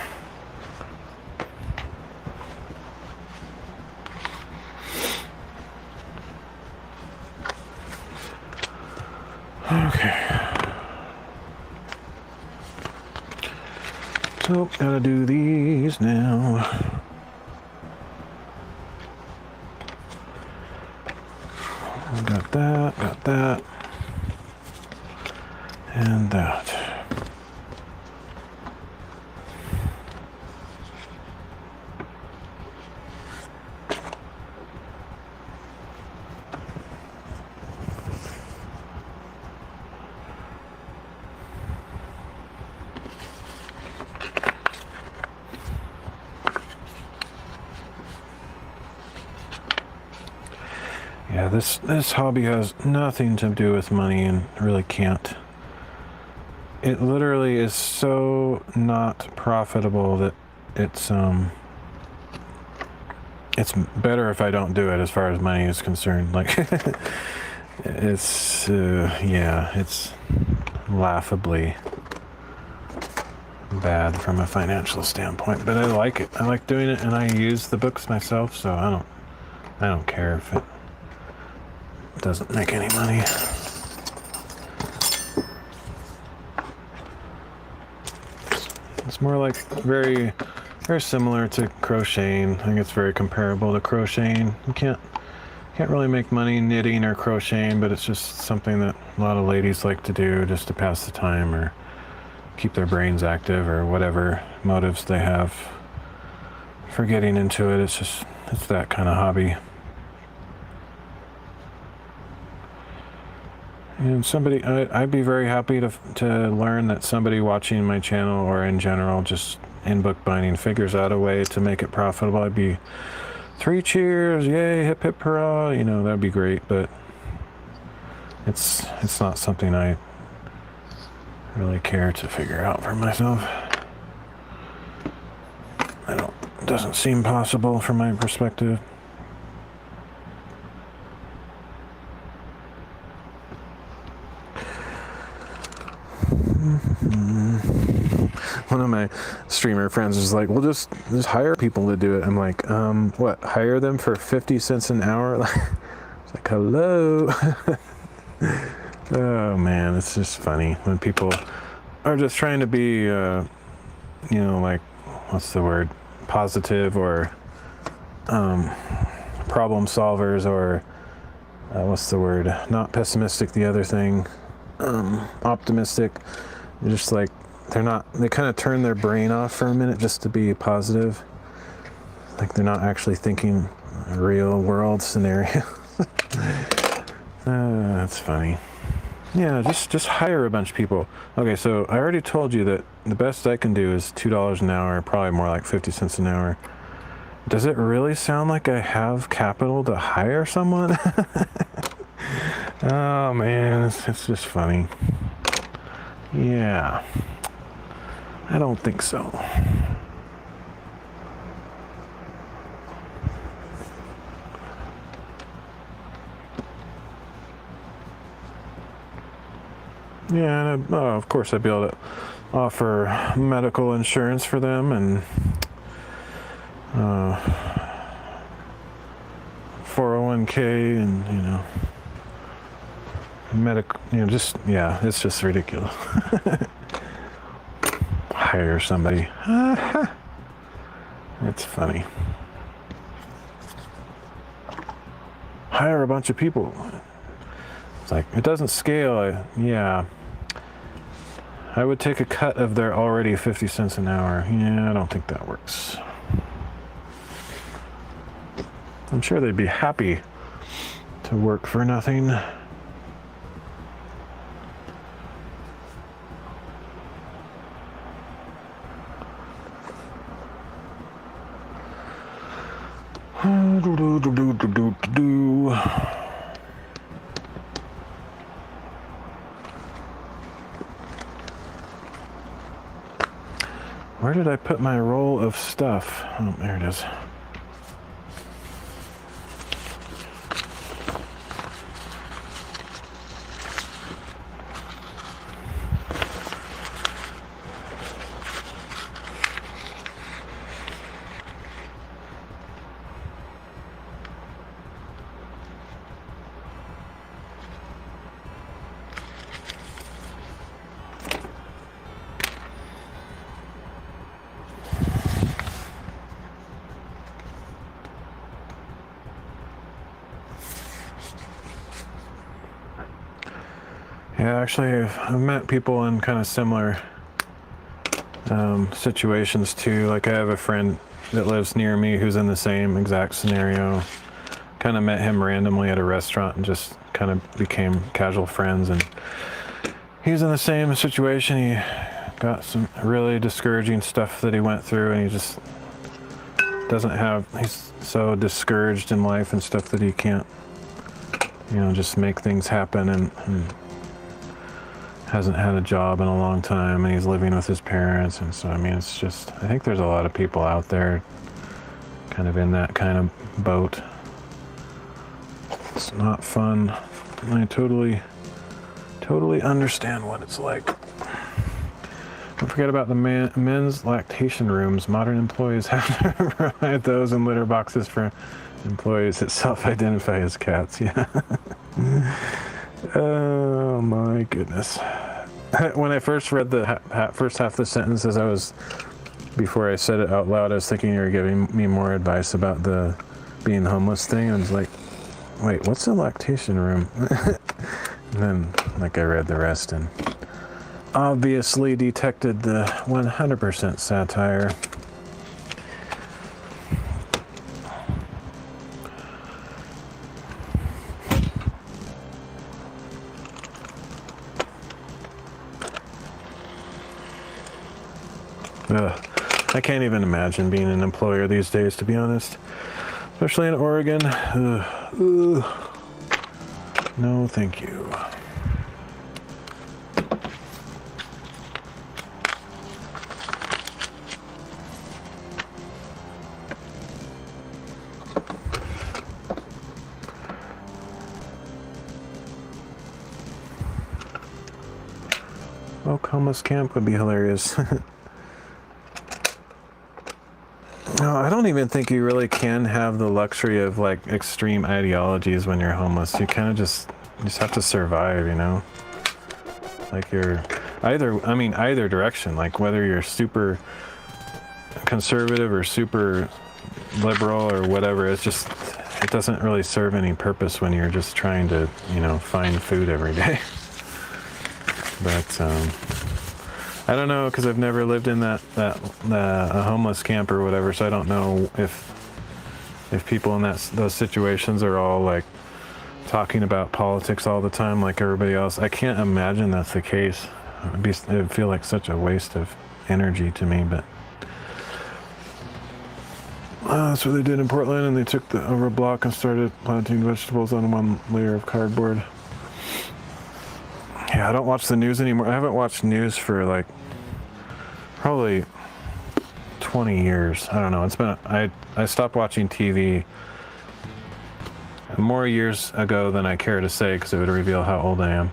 Okay. So, gotta do these now. Got that, and that. Yeah, this hobby has nothing to do with money and really can't. It literally is so not profitable that it's better if I don't do it as far as money is concerned. Like it's it's laughably bad from a financial standpoint, but I like it. I like doing it, and I use the books myself, so I don't care if it doesn't make any money. It's more like very similar to crocheting. I think it's very comparable to crocheting. You can't really make money knitting or crocheting, but it's just something that a lot of ladies like to do just to pass the time or keep their brains active or whatever motives they have for getting into it. It's that kind of hobby. And I'd be very happy to learn that somebody watching my channel or in general just in bookbinding figures out a way to make it profitable. I'd be 3 cheers, yay, hip hip hurrah, you know, that'd be great, but it's not something I really care to figure out for myself. It doesn't seem possible from my perspective. One of my streamer friends was like, well, just hire people to do it. I'm like, what, hire them for 50 cents an hour? It's like, hello. Oh man, it's just funny when people are just trying to be, you know, like, what's the word, positive or problem solvers, or what's the word, not pessimistic, the other thing, optimistic. They're just like, they kind of turn their brain off for a minute just to be positive. Like they're not actually thinking real world scenario. That's funny. Yeah, just hire a bunch of people. Okay, so I already told you that the best I can do is $2 an hour, probably more like 50 cents an hour. Does it really sound like I have capital to hire someone? Oh man, it's just funny. Yeah, I don't think so. Yeah, and of course I'd be able to offer medical insurance for them and 401k and, it's just ridiculous. Hire somebody. It's funny. Hire a bunch of people. It's like, it doesn't scale. I would take a cut of their already 50 cents an hour. Yeah, I don't think that works. I'm sure they'd be happy to work for nothing. Where did I put my roll of stuff? Oh, there it is. Yeah, actually, I've met people in kind of similar situations too. Like I have a friend that lives near me who's in the same exact scenario. Kind of met him randomly at a restaurant and just kind of became casual friends. And he's in the same situation. He got some really discouraging stuff that he went through, and he just he's so discouraged in life and stuff that he can't, just make things happen, and hasn't had a job in a long time, and he's living with his parents. And so, it's just, I think there's a lot of people out there kind of in that kind of boat. It's not fun. I totally understand what it's like. Don't forget about the men's lactation rooms. Modern employees have to provide those in litter boxes for employees that self-identify as cats. Yeah. Oh my goodness. When I first read the first half of the sentence, before I said it out loud, I was thinking you were giving me more advice about the being homeless thing. I was like, wait, what's a lactation room? And then, I read the rest and obviously detected the 100% satire. I can't even imagine being an employer these days, to be honest. Especially in Oregon. No, thank you. Homeless camp would be hilarious. No, I don't even think you really can have the luxury of extreme ideologies when you're homeless. You kind of just have to survive, You're either direction, whether you're super conservative or super liberal or whatever. It doesn't really serve any purpose when you're just trying to, find food every day. But I don't know, because I've never lived in a homeless camp or whatever, so I don't know if people in those situations are all talking about politics all the time like everybody else. I can't imagine that's the case. It would feel like such a waste of energy to me, but that's what they did in Portland, and they took over a block and started planting vegetables on one layer of cardboard. Yeah, I don't watch the news anymore. I haven't watched news for probably 20 years. I don't know. It's been I stopped watching TV more years ago than I care to say, because it would reveal how old I am.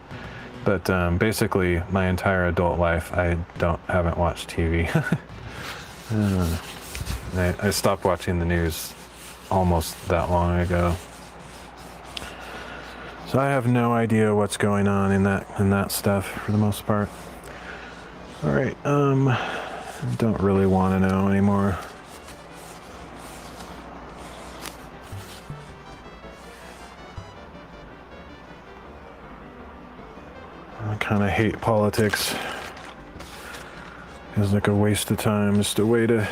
But basically, my entire adult life, I haven't watched TV. I stopped watching the news almost that long ago. So I have no idea what's going on in that stuff for the most part. All right, don't really want to know anymore. I kind of hate politics. It's like a waste of time, just a way to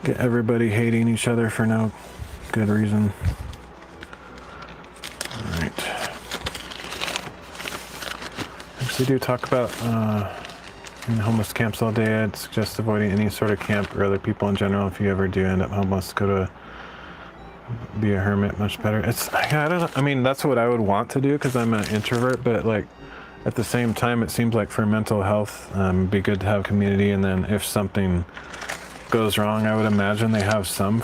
get everybody hating each other for no good reason. All right. Actually, do talk about in homeless camps all day. I'd suggest avoiding any sort of camp or other people in general. If you ever do end up homeless, go to be a hermit. Much better. I don't know. I mean, that's what I would want to do because I'm an introvert, but like at the same time, it seems like for mental health, it'd be good to have community. And then if something goes wrong, I would imagine they have some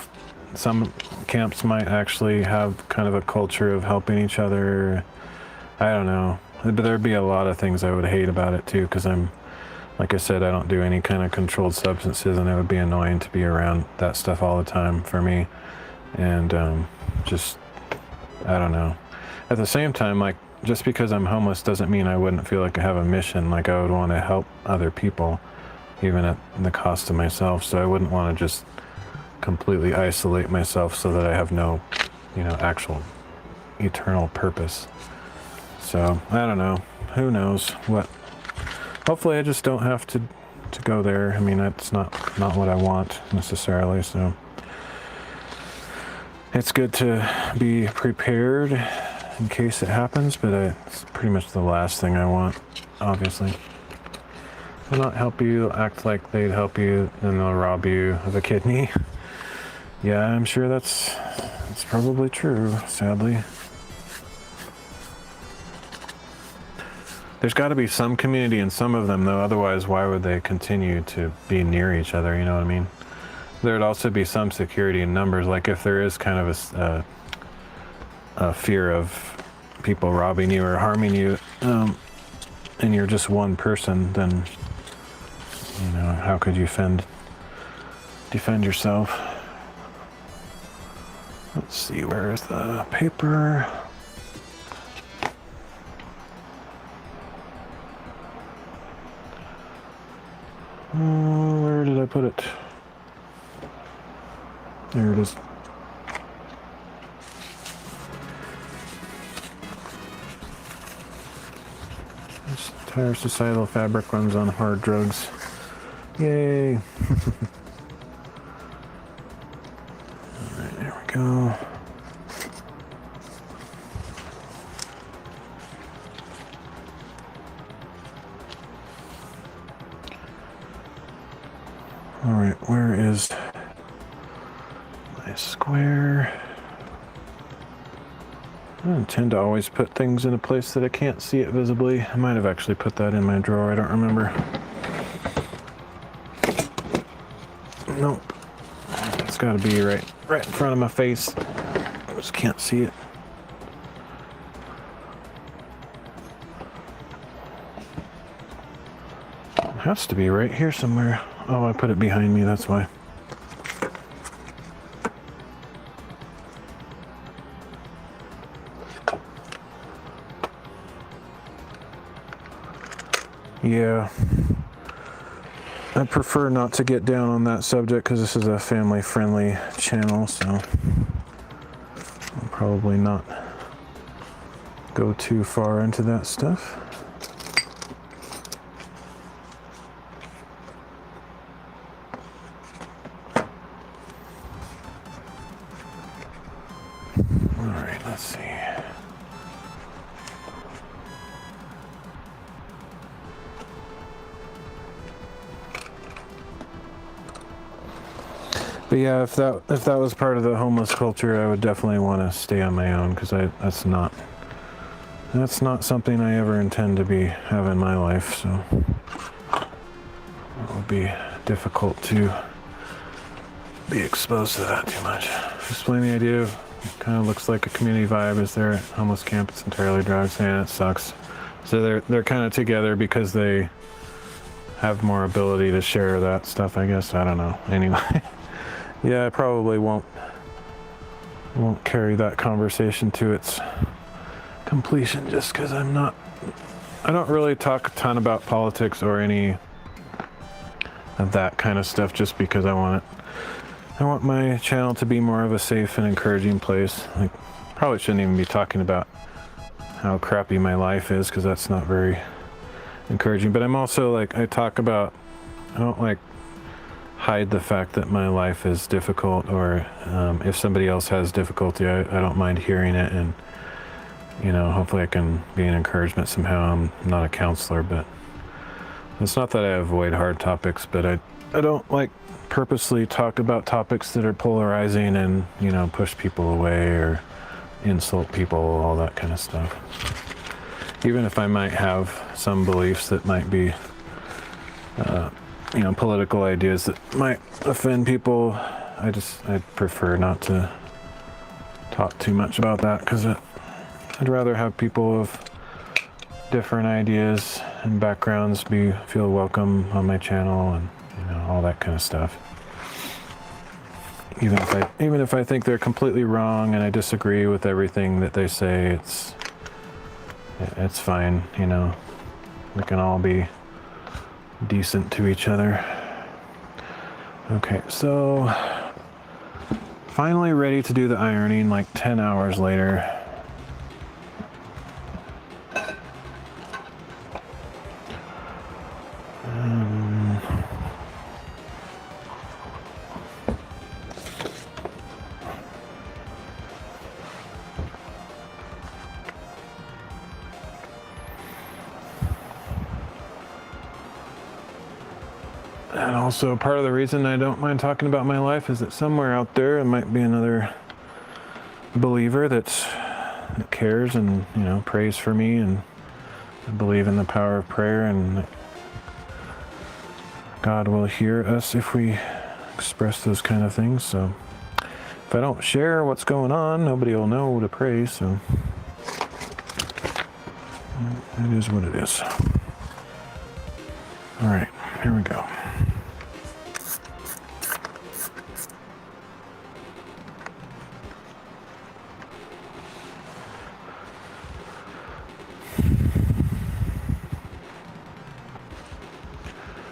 camps might actually have kind of a culture of helping each other. I don't know, but there'd be a lot of things I would hate about it too, because like I said, I don't do any kind of controlled substances, and it would be annoying to be around that stuff all the time for me. And just, I don't know. At the same time, like, just because I'm homeless doesn't mean I wouldn't feel like I have a mission. Like, I would want to help other people, even at the cost of myself. So I wouldn't want to just completely isolate myself so that I have no, actual eternal purpose. So I don't know. Who knows what? Hopefully I just don't have to go there. I mean, that's not what I want necessarily. So it's good to be prepared in case it happens, but it's pretty much the last thing I want, obviously. They'll not help you, act like they'd help you, then they'll rob you of a kidney. Yeah, I'm sure that's probably true, sadly. There's got to be some community in some of them, though, otherwise why would they continue to be near each other, you know what I mean? There'd also be some security in numbers, like if there is kind of a fear of people robbing you or harming you, and you're just one person, then, how could you defend yourself? Let's see, where is the paper? Where did I put it? There it is. This entire societal fabric runs on hard drugs. Yay! Alright, there we go. Alright, where is my square? I don't tend to always put things in a place that I can't see it visibly. I might have actually put that in my drawer, I don't remember. Nope. It's gotta be right in front of my face. I just can't see it. It has to be right here somewhere. Oh, I put it behind me, that's why. Yeah. I prefer not to get down on that subject because this is a family-friendly channel, so I'll probably not go too far into that stuff. All right, let's see. But yeah, if that was part of the homeless culture, I would definitely want to stay on my own because that's not something I ever intend to have in my life. So it would be difficult to be exposed to that too much. Explain the idea of it kind of looks like a community vibe is there at homeless camp. It's entirely drugs. Yeah, it sucks. So they're kind of together because they have more ability to share that stuff, I guess. I don't know. Anyway. Yeah, I probably won't carry that conversation to its completion, just because I don't really talk a ton about politics or any of that kind of stuff, just because I want my channel to be more of a safe and encouraging place. Like, probably shouldn't even be talking about how crappy my life is, because that's not very encouraging. But I'm also like, I don't like hide the fact that my life is difficult, or if somebody else has difficulty, I don't mind hearing it, and hopefully I can be an encouragement somehow. I'm not a counselor, but it's not that I avoid hard topics, but I don't like purposely talk about topics that are polarizing and push people away or insult people, all that kind of stuff. Even if I might have some beliefs that might be political ideas that might offend people, I prefer not to talk too much about that, because I'd rather have people of different ideas and backgrounds feel welcome on my channel, and all that kind of stuff. Even if I think they're completely wrong and I disagree with everything that they say, it's fine. We can all be decent to each other. Okay, so finally ready to do the ironing, like 10 hours later. And also, part of the reason I don't mind talking about my life is that somewhere out there might be another believer that cares and prays for me, and I believe in the power of prayer, and God will hear us if we express those kind of things. So if I don't share what's going on, nobody will know to pray. So it is what it is. All right, here we go.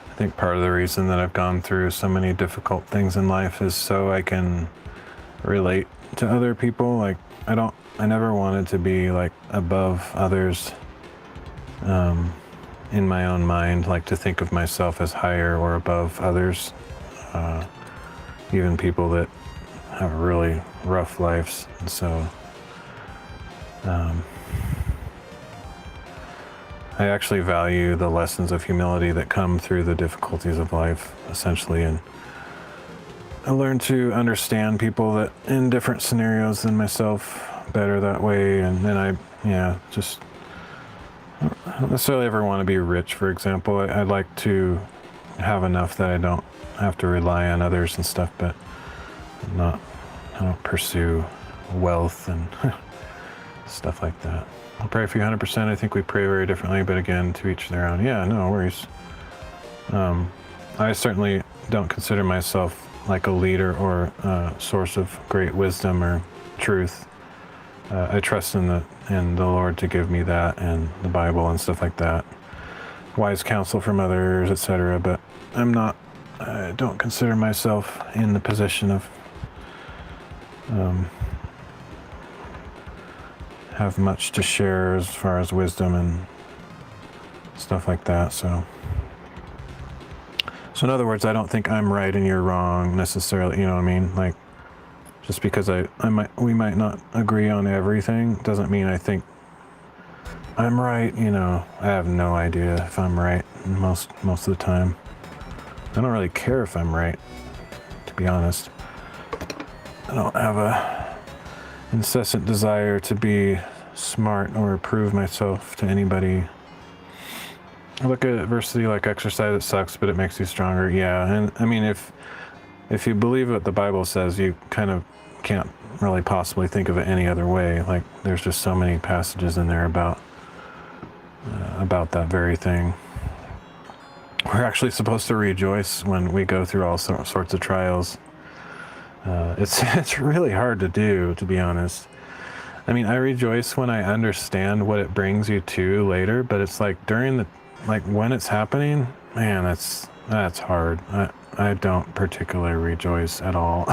I think part of the reason that I've gone through so many difficult things in life is so I can relate to other people. Like, I never wanted to be like above others in my own mind, like to think of myself as higher or above others, even people that have really rough lives. And so I actually value the lessons of humility that come through the difficulties of life, essentially, and I learned to understand people that in different scenarios than myself better that way. And then I don't necessarily ever want to be rich, for example. I'd like to have enough that I don't have to rely on others and stuff, but I don't pursue wealth and stuff like that. I'll pray for you 100%. I think we pray very differently, but again, to each their own. Yeah, no worries. I certainly don't consider myself like a leader or a source of great wisdom or truth. I trust in the Lord to give me that, and the Bible and stuff like that. Wise counsel from others, etc. But I don't consider myself in the position of have much to share as far as wisdom and stuff like that. So in other words, I don't think I'm right and you're wrong necessarily. You know what I mean? Like, just because we might not agree on everything doesn't mean I think I'm right. I have no idea if I'm right most of the time. I don't really care if I'm right, to be honest. I don't have a incessant desire to be smart or prove myself to anybody. I look at adversity like exercise. It sucks, but it makes you stronger. Yeah, and I mean, if you believe what the Bible says, you kind of can't really possibly think of it any other way. Like, there's just so many passages in there about that very thing. We're actually supposed to rejoice when we go through all sorts of trials. It's really hard to do, to be honest. I mean, I rejoice when I understand what it brings you to later, but it's like during the, like when it's happening, man, that's hard. I don't particularly rejoice at all.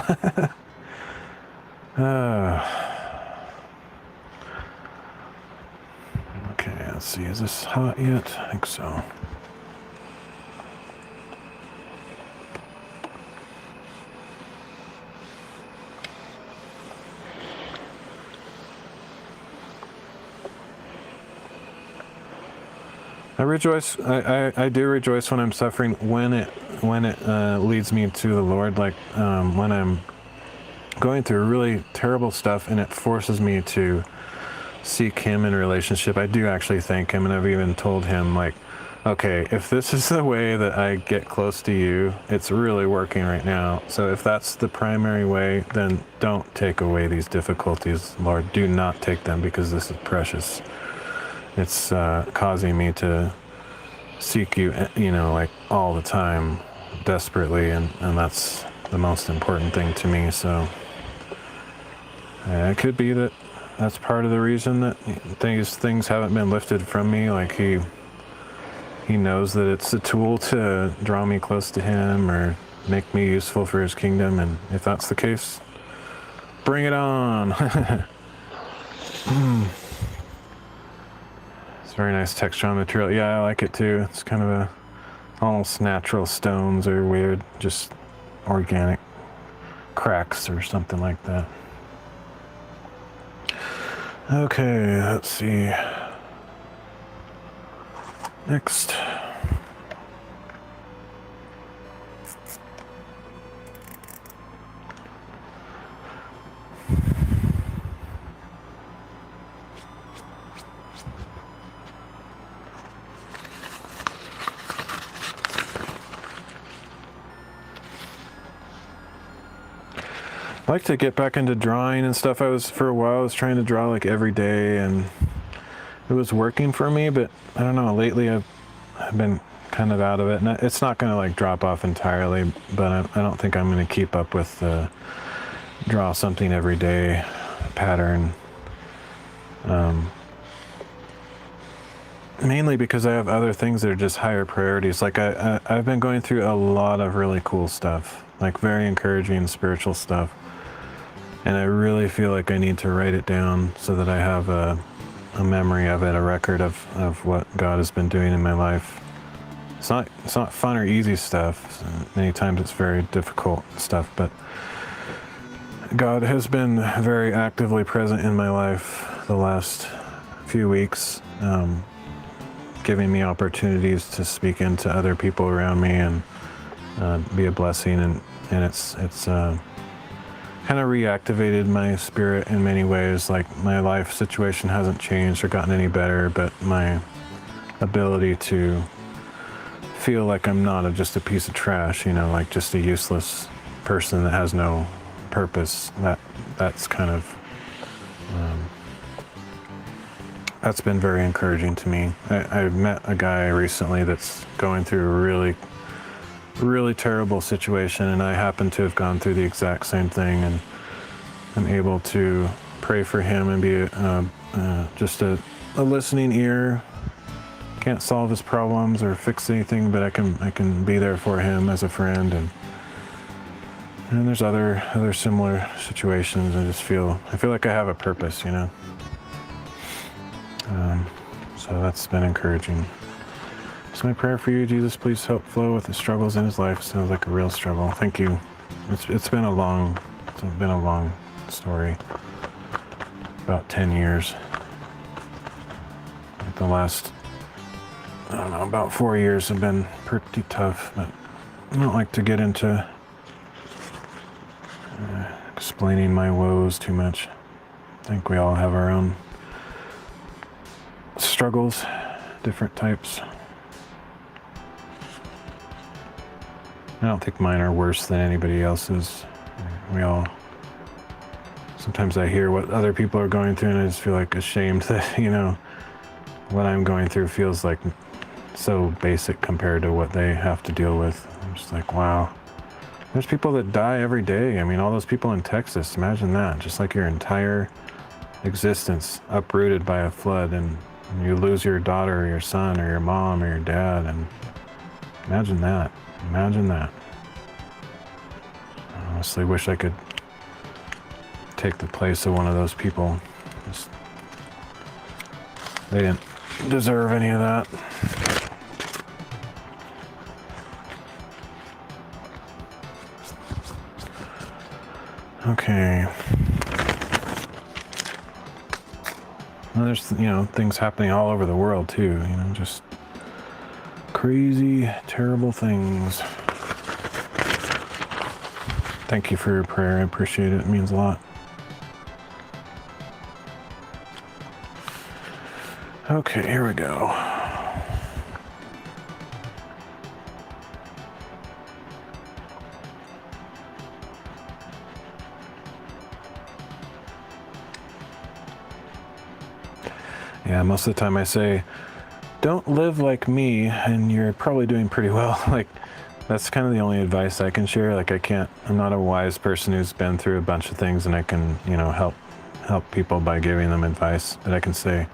Okay, let's see, is this hot yet? I think so. I do rejoice when I'm suffering, when it leads me to the Lord, like when I'm going through really terrible stuff and it forces me to seek him in relationship. I do actually thank him, and I've even told him, like, okay, if this is the way that I get close to you, it's really working right now. So if that's the primary way, then don't take away these difficulties, Lord. Do not take them, because this is precious. It's causing me to seek you, like all the time, desperately, and that's the most important thing to me. So it could be that that's part of the reason that these things haven't been lifted from me. Like he knows that it's a tool to draw me close to him or make me useful for his kingdom. And if that's the case, bring it on. It's very nice texture on the material. Yeah, I like it too. It's kind of a almost natural stones or weird, just organic cracks or something like that. Okay, let's see. Next. I like to get back into drawing and stuff. For a while, I was trying to draw like every day, and it was working for me, but I don't know, lately I've been kind of out of it. And it's not going to like drop off entirely, but I don't think I'm going to keep up with the draw something every day pattern. Mainly because I have other things that are just higher priorities. Like I've been going through a lot of really cool stuff, like very encouraging spiritual stuff. And I really feel like I need to write it down so that I have a memory of it, a record of what God has been doing in my life. It's not fun or easy stuff. Many times it's very difficult stuff, but God has been very actively present in my life the last few weeks, giving me opportunities to speak into other people around me and be a blessing, and it's kind of reactivated my spirit in many ways. Like my life situation hasn't changed or gotten any better, but my ability to feel like I'm not just a piece of trash, like just a useless person that has no purpose. That's kind of that's been very encouraging to me. I met a guy recently that's going through a really, really terrible situation, and I happen to have gone through the exact same thing, and I'm able to pray for him and be just a listening ear. Can't solve his problems or fix anything, but I can be there for him as a friend, and there's other similar situations. I feel like I have a purpose, so that's been encouraging. So my prayer for you, Jesus, please help flow with the struggles in his life. Sounds like a real struggle. Thank you. It's been a long story. About 10 years. Like the last, I don't know, about 4 years have been pretty tough, but I don't like to get into explaining my woes too much. I think we all have our own struggles, different types. I don't think mine are worse than anybody else's. Sometimes I hear what other people are going through and I just feel like ashamed that, what I'm going through feels like so basic compared to what they have to deal with. I'm just like, wow. There's people that die every day. I mean, all those people in Texas, imagine that. Just like your entire existence uprooted by a flood, and you lose your daughter or your son or your mom or your dad, and imagine that. Imagine that. I honestly wish I could take the place of one of those people. They didn't deserve any of that. Okay. Well, there's, things happening all over the world too, just crazy, terrible things. Thank you for your prayer. I appreciate it. It means a lot. Okay, here we go. Yeah, most of the time I say, don't live like me, and you're probably doing pretty well. Like, that's kind of the only advice I can share. Like, I'm not a wise person who's been through a bunch of things, and I can, help people by giving them advice. But I can say,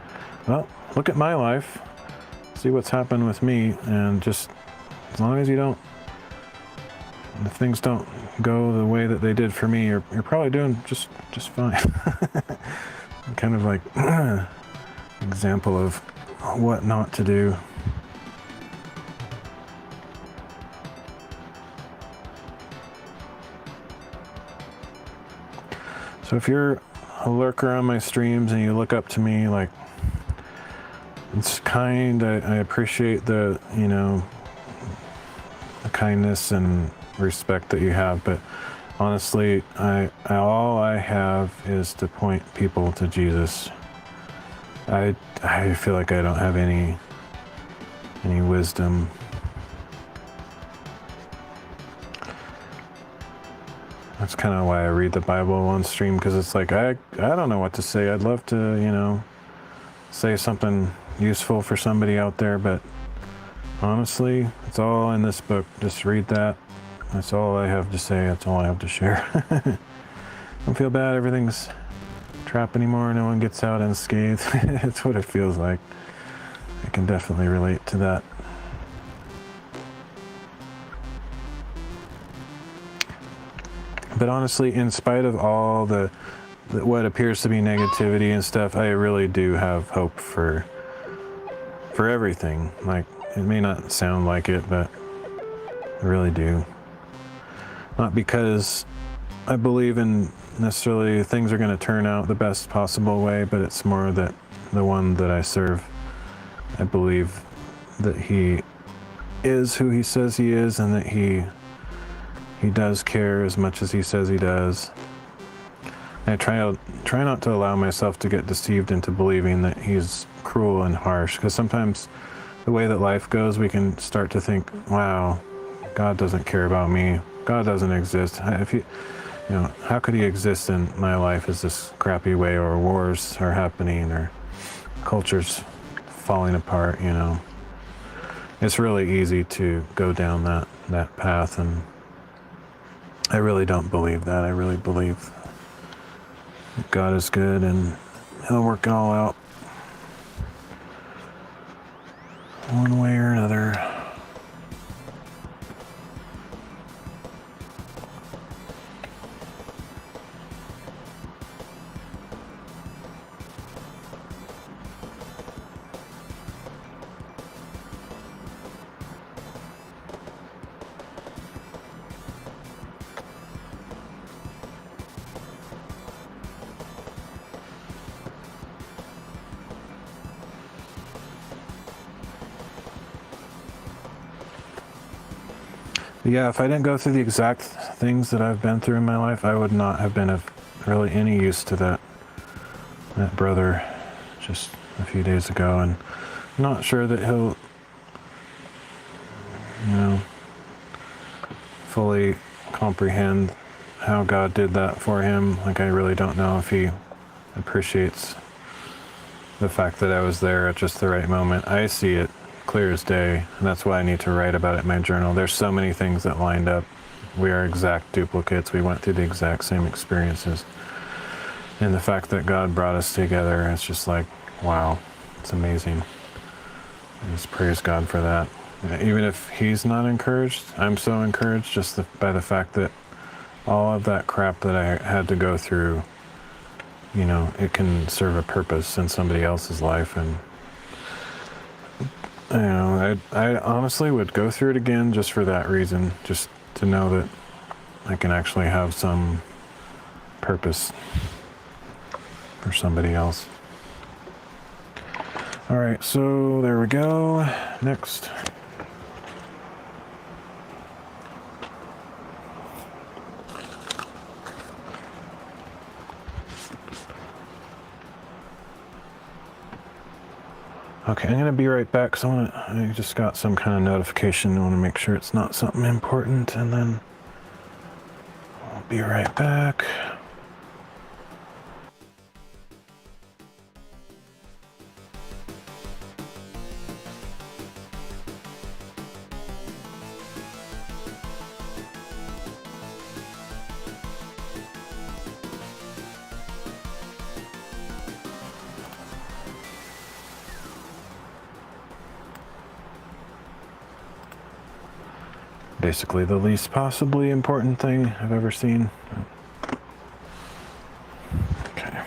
well, look at my life, see what's happened with me, and just as long as if things don't go the way that they did for me, you're probably doing just fine. Kind of like example of what not to do. So if you're a lurker on my streams and you look up to me, like, it's kind. I appreciate the kindness and respect that you have, but honestly, all I have is to point people to Jesus. I feel like I don't have any wisdom. That's kind of why I read the Bible on stream, because it's like I don't know what to say. I'd love to say something useful for somebody out there, but honestly, it's all in this book. Just read that. That's all I have to say. That's all I have to share. Don't feel bad. Everything's trap anymore. No one gets out unscathed. That's what it feels like. I can definitely relate to that. But honestly, in spite of all the what appears to be negativity and stuff, I really do have hope for everything. Like, it may not sound like it, but I really do. Not because I believe in necessarily things are going to turn out the best possible way, but it's more that the one that I serve, I believe that he is who he says he is, and that he does care as much as he says he does. I try not to allow myself to get deceived into believing that he's cruel and harsh, because sometimes the way that life goes, we can start to think, wow, God doesn't care about me. God doesn't exist. If he, how could he exist in my life as this crappy way, or wars are happening, or culture's falling apart, It's really easy to go down that path, and I really don't believe that. I really believe that God is good, and he'll work it all out one way or another. Yeah, if I didn't go through the exact things that I've been through in my life, I would not have been of really any use to that brother just a few days ago. And I'm not sure that he'll, fully comprehend how God did that for him. Like, I really don't know if he appreciates the fact that I was there at just the right moment. I see it clear as day, and that's why I need to write about it in my journal. There's so many things that lined up. We are exact duplicates. We went through the exact same experiences. And the fact that God brought us together, it's just like, wow, it's amazing. I just praise God for that. Even if he's not encouraged, I'm so encouraged just by the fact that all of that crap that I had to go through, you know, it can serve a purpose in somebody else's life. And, you know, I honestly would go through it again just for that reason, just to know that I can actually have some purpose for somebody else. All right, so there we go. Next. Okay, I'm gonna be right back because I just got some kind of notification. I want to make sure it's not something important, and then I'll be right back. Basically the least possibly important thing I've ever seen. Okay.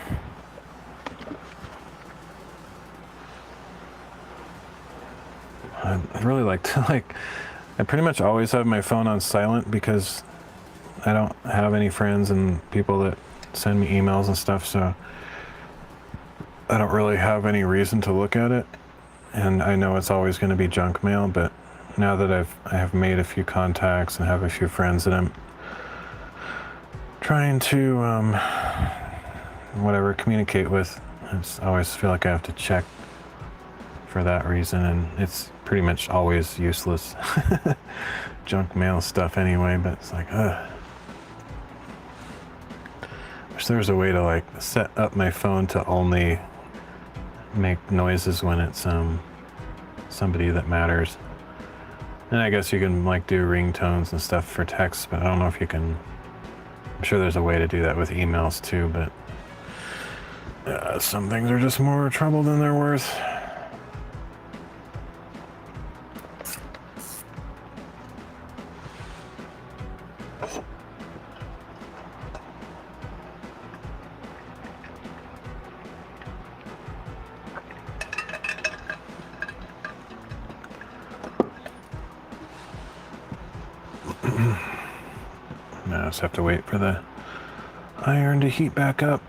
I'd really like to, I pretty much always have my phone on silent because I don't have any friends and people that send me emails and stuff, so I don't really have any reason to look at it. And I know it's always going to be junk mail, but now that I have made a few contacts and have a few friends that I'm trying to communicate with, I always feel like I have to check for that reason, and it's pretty much always useless junk mail stuff anyway. But it's like, wish there was a way to set up my phone to only make noises when it's somebody that matters. And I guess you can do ringtones and stuff for text, but I don't know if you can. I'm sure there's a way to do that with emails too, but some things are just more trouble than they're worth. Now I just have to wait for the iron to heat back up.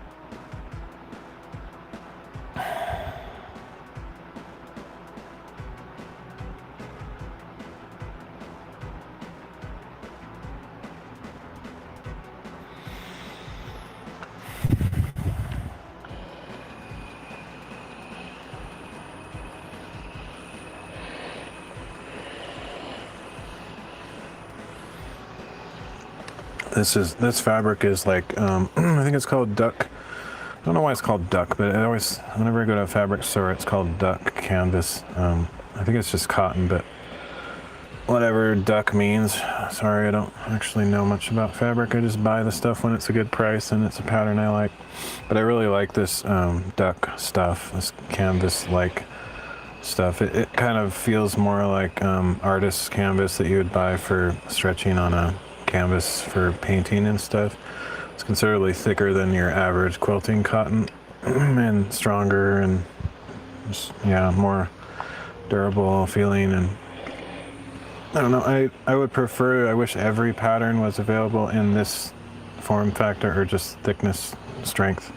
This fabric is I think it's called duck. I don't know why it's called duck, but whenever I go to a fabric store, it's called duck canvas. I think it's just cotton, but whatever duck means. Sorry, I don't actually know much about fabric. I just buy the stuff when it's a good price and it's a pattern I like. But I really like this duck stuff, this canvas-like stuff. It kind of feels more like artist's canvas that you would buy for stretching on a canvas for painting and stuff. It's considerably thicker than your average quilting cotton and stronger and just, more durable feeling. And I don't know, I wish every pattern was available in this form factor or just thickness strength.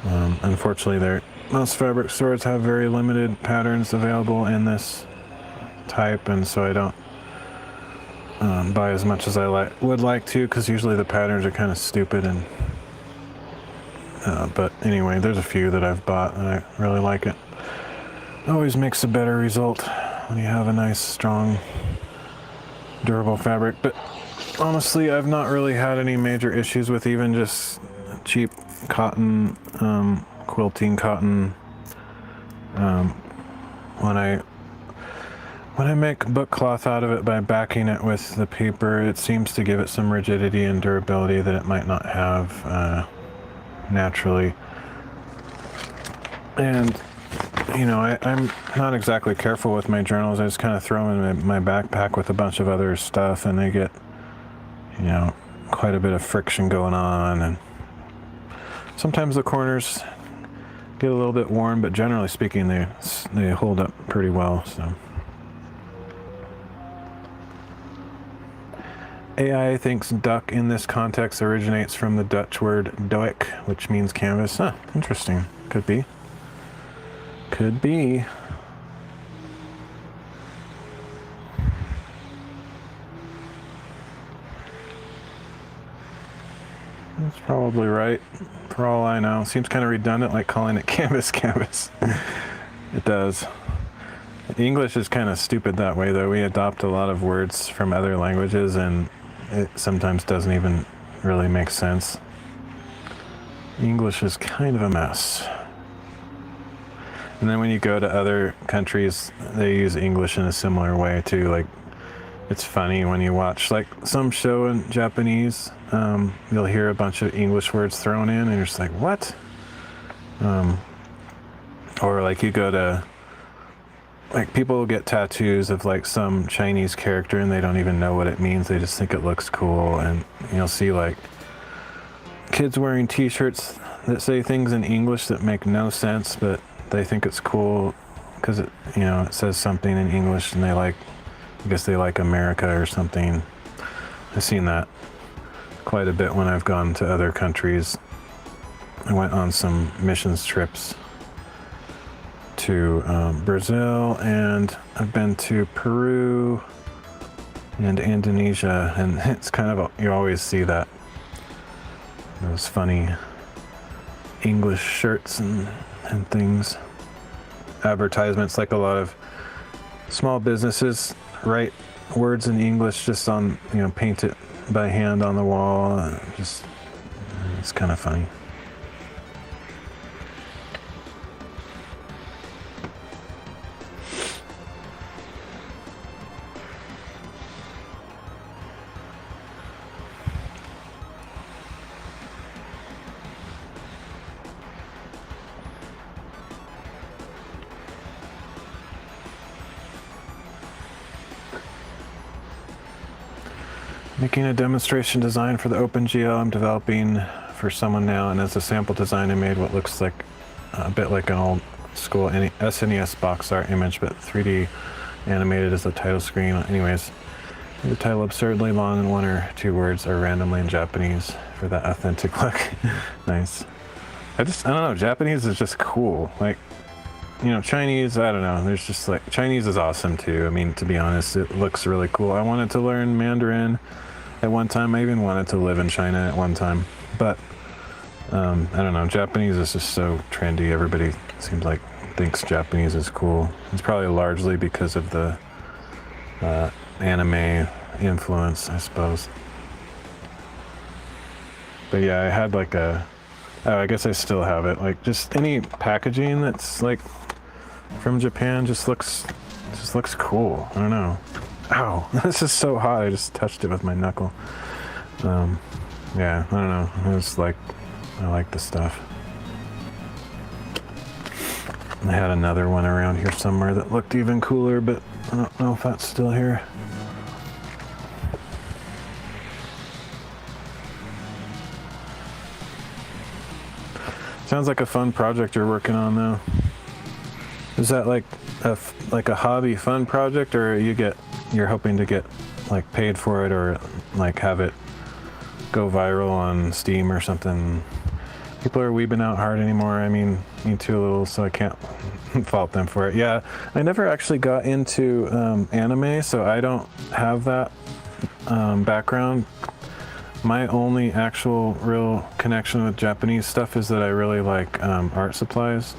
Unfortunately, most fabric stores have very limited patterns available in this type, and so I don't buy as much as I would like to, because usually the patterns are kind of stupid. And but anyway, there's a few that I've bought and I really like it. Always makes a better result when you have a nice, strong, durable fabric. But honestly, I've not really had any major issues with even just cheap cotton, quilting cotton. When I make book cloth out of it by backing it with the paper, it seems to give it some rigidity and durability that it might not have naturally. And, you know, I'm not exactly careful with my journals. I just kind of throw them in my backpack with a bunch of other stuff, and they get, you know, quite a bit of friction going on. And sometimes the corners get a little bit worn, but generally speaking, they hold up pretty well. So AI thinks duck in this context originates from the Dutch word doek, which means canvas. Huh, interesting. Could be. Could be. That's probably right, for all I know. Seems kind of redundant, like calling it canvas. It does. English is kind of stupid that way, though. We adopt a lot of words from other languages, and it sometimes doesn't even really make sense. English is kind of a mess. And then when you go to other countries, they use English in a similar way too. Like, it's funny when you watch like some show in Japanese, you'll hear a bunch of English words thrown in, and you're just like, what? Or like you go to, like, people will get tattoos of like some Chinese character and they don't even know what it means. They just think it looks cool. And you'll see like kids wearing t-shirts that say things in English that make no sense, but they think it's cool because it, you know, it says something in English, and they like, I guess they like America or something. I've seen that quite a bit when I've gone to other countries. I went on some missions trips to Brazil, and I've been to Peru and Indonesia, and it's kind of, you always see that, those funny English shirts and things, advertisements. Like a lot of small businesses write words in English just on, you know, paint it by hand on the wall. Just, it's kind of funny. Making a demonstration design for the OpenGL I'm developing for someone now, and as a sample design I made what looks like a bit like an old school SNES box art image, but 3D animated as the title screen. Anyways, the title absurdly long and one or two words are randomly in Japanese for that authentic look. Nice. I don't know, Japanese is just cool. Like, you know, Chinese, I don't know, there's just like, Chinese is awesome too. I mean, to be honest, it looks really cool. I wanted to learn Mandarin at one time. I even wanted to live in China at one time, but I don't know, Japanese is just so trendy. Everybody seems like thinks Japanese is cool. It's probably largely because of the anime influence, I suppose. But yeah, I had like I guess I still have it, like just any packaging that's like from Japan just looks cool. I don't know. Ow, this is so hot. I just touched it with my knuckle. Yeah, I don't know. It's like, I like the stuff. I had another one around here somewhere that looked even cooler, but I don't know if that's still here. Sounds like a fun project you're working on, though. Is that like a hobby fun project, or you're hoping to get like paid for it, or like have it go viral on Steam or something? People are weebing out hard anymore. I mean, me too a little, so I can't fault them for it. Yeah, I never actually got into anime, so I don't have that background. My only actual real connection with Japanese stuff is that I really like art supplies,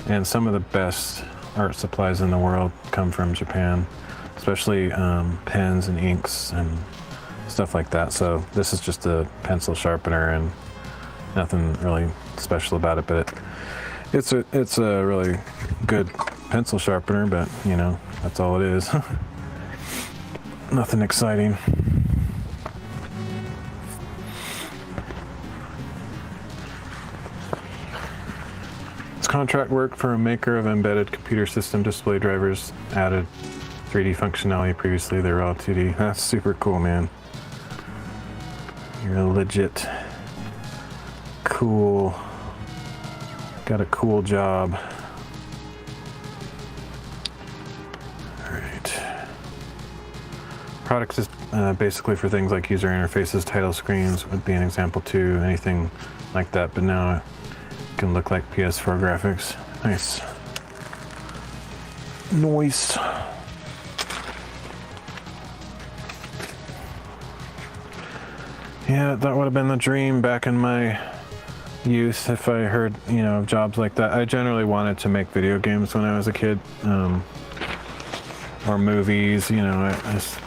and some of the best art supplies in the world come from Japan, especially pens and inks and stuff like that. So this is just a pencil sharpener and nothing really special about it, but it's a really good pencil sharpener, but you know, that's all it is. Nothing exciting. contract work for a maker of embedded computer system display drivers. Added 3D functionality. Previously they were all 2D. That's super cool, man. You're a legit cool, got a cool job. Alright. Products is basically for things like user interfaces, title screens would be an example too, anything like that, but now it can look like PS4 graphics. Nice. Nice. Yeah, that would have been the dream back in my youth if I heard, you know, jobs like that. I generally wanted to make video games when I was a kid, or movies, you know, I just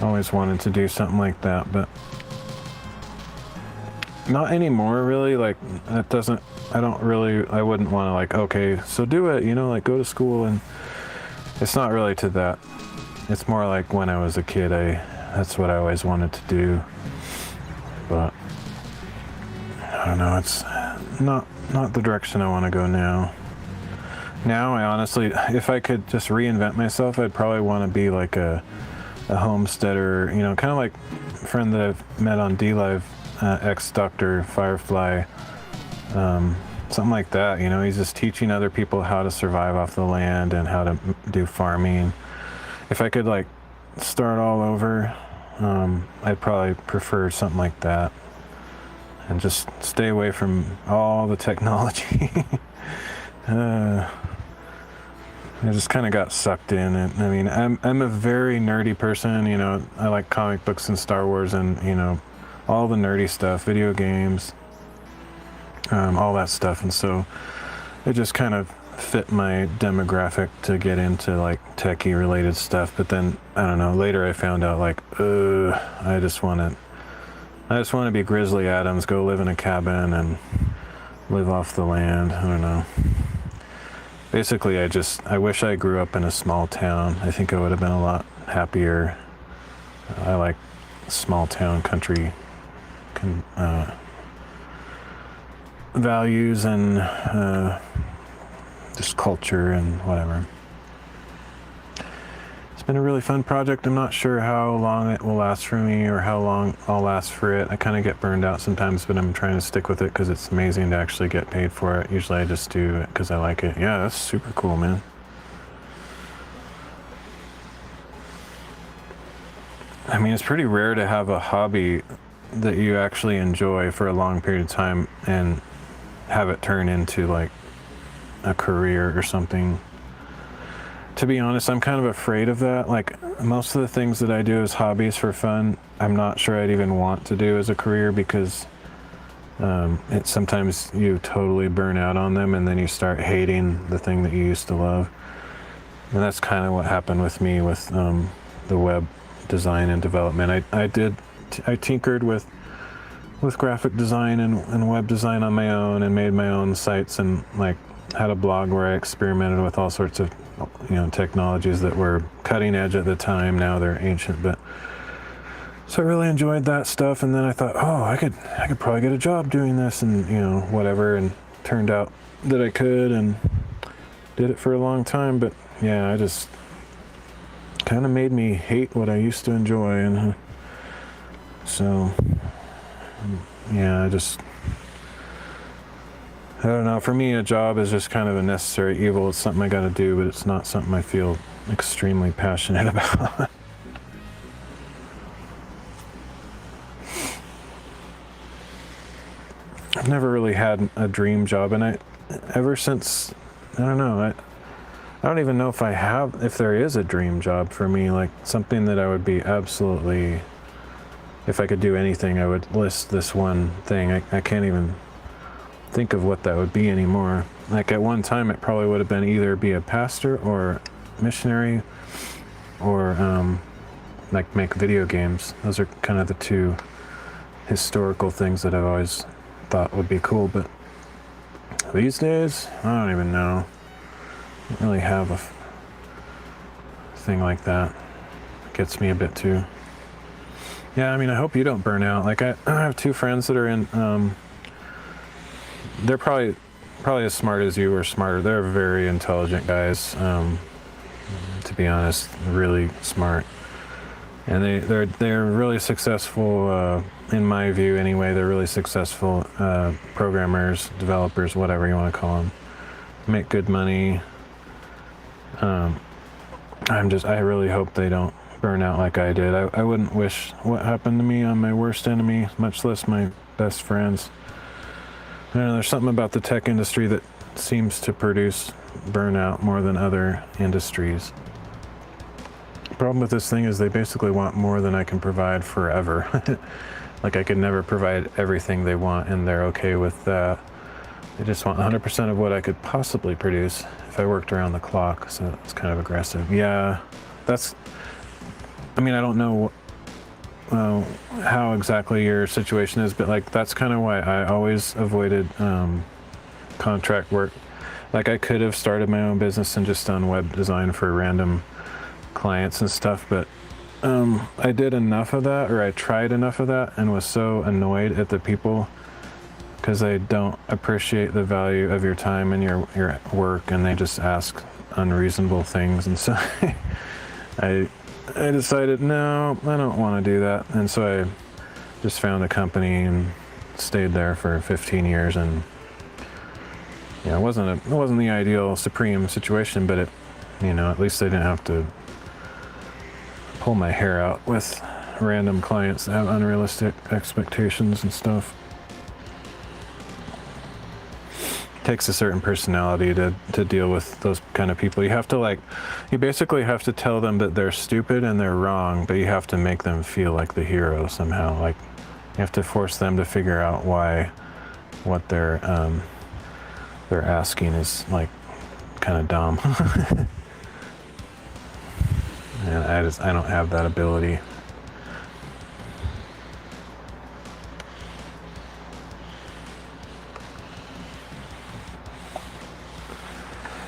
always wanted to do something like that, but not anymore, really. Like, that doesn't, I wouldn't want to, like, okay, so do it, you know, like, go to school, and it's not really to that. It's more like when I was a kid, that's what I always wanted to do. But I don't know, it's not the direction I want to go now. Now I honestly, if I could just reinvent myself, I'd probably want to be like a homesteader, you know, kind of like a friend that I've met on D-Live, ex-Dr. Firefly, something like that, you know. He's just teaching other people how to survive off the land and how to do farming. If I could like start all over, I'd probably prefer something like that and just stay away from all the technology. I just kind of got sucked in, and I mean, I'm a very nerdy person, you know. I like comic books and Star Wars and, you know, all the nerdy stuff, video games, all that stuff, and so it just kind of fit my demographic to get into like techie related stuff. But then I don't know, later I found out like I just want to be Grizzly Adams, go live in a cabin and live off the land. I don't know, basically I wish I grew up in a small town. I think I would have been a lot happier. I like small town country values and just culture and whatever. It's been a really fun project. I'm not sure how long it will last for me or how long I'll last for it. I kind of get burned out sometimes, but I'm trying to stick with it because it's amazing to actually get paid for it. Usually I just do it because I like it. Yeah, that's super cool, man. I mean, it's pretty rare to have a hobby that you actually enjoy for a long period of time and have it turn into like a career or something. To be honest, I'm kind of afraid of that. Like, most of the things that I do as hobbies for fun, I'm not sure I'd even want to do as a career, because sometimes you totally burn out on them and then you start hating the thing that you used to love. And that's kind of what happened with me with the web design and development. I tinkered with graphic design and web design on my own and made my own sites and like had a blog where I experimented with all sorts of, you know, technologies that were cutting edge at the time. Now they're ancient, but so I really enjoyed that stuff. And then I thought, oh, I could probably get a job doing this, and, you know, whatever. And turned out that I could, and did it for a long time. But yeah, I just kind of made me hate what I used to enjoy. And so yeah, I don't know, for me a job is just kind of a necessary evil. It's something I gotta do, but it's not something I feel extremely passionate about. I've never really had a dream job, and ever since, I don't know, I don't even know if there is a dream job for me, like something that I would be absolutely, if I could do anything, I would list this one thing. I can't even think of what that would be anymore. Like, at one time it probably would have been either be a pastor or missionary or like make video games. Those are kind of the two historical things that I've always thought would be cool, but these days I don't even know. I don't really have a thing like that. It gets me a bit too. Yeah, I mean, I hope you don't burn out. Like, I have two friends that are in they're probably probably as smart as you or smarter. They're very intelligent guys, to be honest, really smart. And they're really successful, in my view anyway. They're really successful programmers, developers, whatever you want to call them. Make good money. I really hope they don't burn out like I did. I wouldn't wish what happened to me on my worst enemy, much less my best friends. I don't know, there's something about the tech industry that seems to produce burnout more than other industries. The problem with this thing is they basically want more than I can provide forever. Like I could never provide everything they want, and they're okay with that. They just want 100% of what I could possibly produce if I worked around the clock, so it's kind of aggressive. Yeah, I mean, I don't know how exactly your situation is, but like that's kind of why I always avoided contract work. Like I could have started my own business and just done web design for random clients and stuff, but I did enough of that, or I tried enough of that, and was so annoyed at the people because they don't appreciate the value of your time and your work, and they just ask unreasonable things. And so I decided, no, I don't want to do that. And so I just found a company and stayed there for 15 years. And yeah, it wasn't the ideal supreme situation, but at least I didn't have to pull my hair out with random clients that have unrealistic expectations and stuff. Takes a certain personality to deal with those kind of people. You basically have to tell them that they're stupid and they're wrong, but you have to make them feel like the hero somehow. Like you have to force them to figure out why what they're asking is like kind of dumb. And I don't have that ability.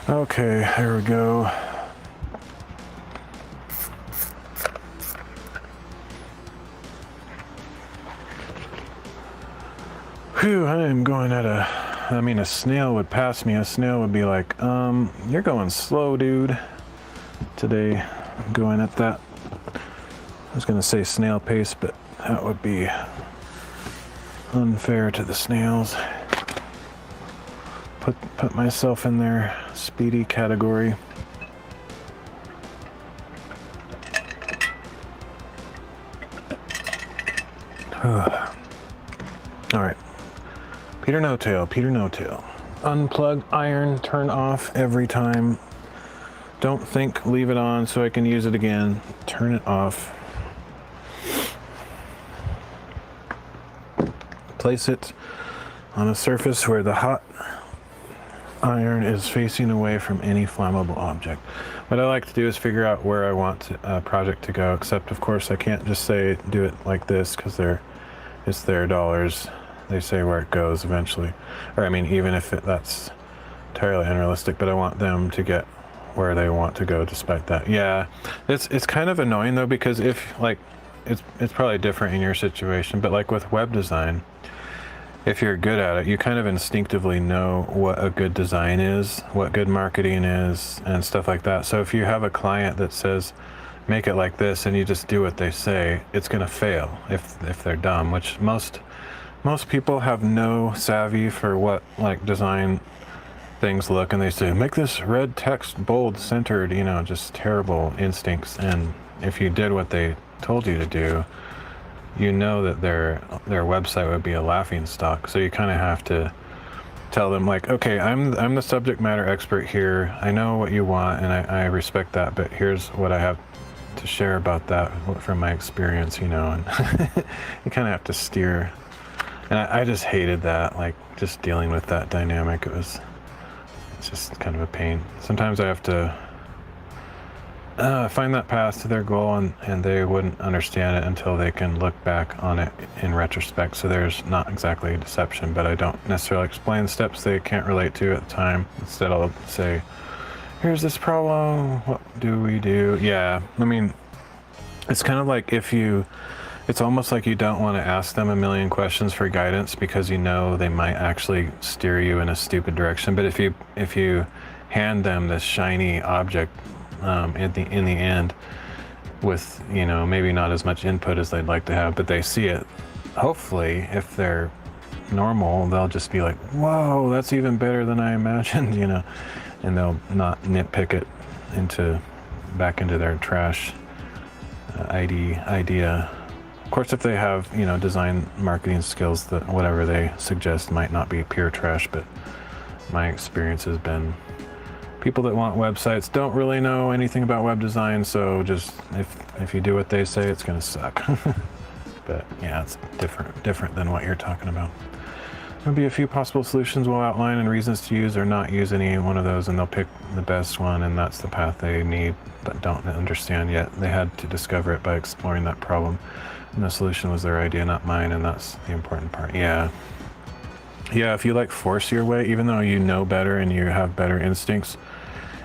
Okay, here we go. Whew, I am going at a snail would pass me. A snail would be like, you're going slow, dude. Today, I'm going at that. I was gonna say snail pace, but that would be unfair to the snails. Put myself in their speedy category. All right, Peter No Tail. Unplug iron, turn off every time. Don't think, leave it on so I can use it again. Turn it off. Place it on a surface where the hot iron is facing away from any flammable object. What I like to do is figure out where I want a project to go, except of course I can't just say do it like this, because it's their dollars. They say where it goes eventually. Or I mean, even if that's entirely unrealistic, but I want them to get where they want to go despite that. Yeah, it's kind of annoying though, because if like, it's probably different in your situation, but like with web design, if you're good at it, you kind of instinctively know what a good design is, what good marketing is, and stuff like that. So if you have a client that says, make it like this, and you just do what they say, it's gonna fail if they're dumb, which most people have no savvy for what like design things look, and they say, make this red text bold centered, just terrible instincts. And if you did what they told you to do, that their website would be a laughing stock. So you kind of have to tell them like, okay, I'm the subject matter expert here. I know what you want, and I respect that, but here's what I have to share about that from my experience, and you kind of have to steer. And I just hated that, like just dealing with that dynamic. It's just kind of a pain. Sometimes I have to find that path to their goal, and they wouldn't understand it until they can look back on it in retrospect. So there's not exactly a deception, but I don't necessarily explain steps they can't relate to at the time. Instead, I'll say, here's this problem, what do we do? Yeah, I mean, it's kind of like if you it's almost like you don't want to ask them a million questions for guidance because you know they might actually steer you in a stupid direction. But if you hand them this shiny object in the end with, you know, maybe not as much input as they'd like to have, but they see it, hopefully if they're normal, they'll just be like, whoa, that's even better than I imagined, you know, and they'll not nitpick it back into their trash idea. Of course, if they have, you know, design marketing skills, that whatever they suggest might not be pure trash, but my experience has been people that want websites don't really know anything about web design, so just if you do what they say, it's going to suck. But yeah, it's different than what you're talking about. There'll be a few possible solutions we'll outline and reasons to use or not use any one of those, and they'll pick the best one, and that's the path they need but don't understand yet. They had to discover it by exploring that problem, and the solution was their idea, not mine, and that's the important part. Yeah, if you like force your way, even though you know better and you have better instincts,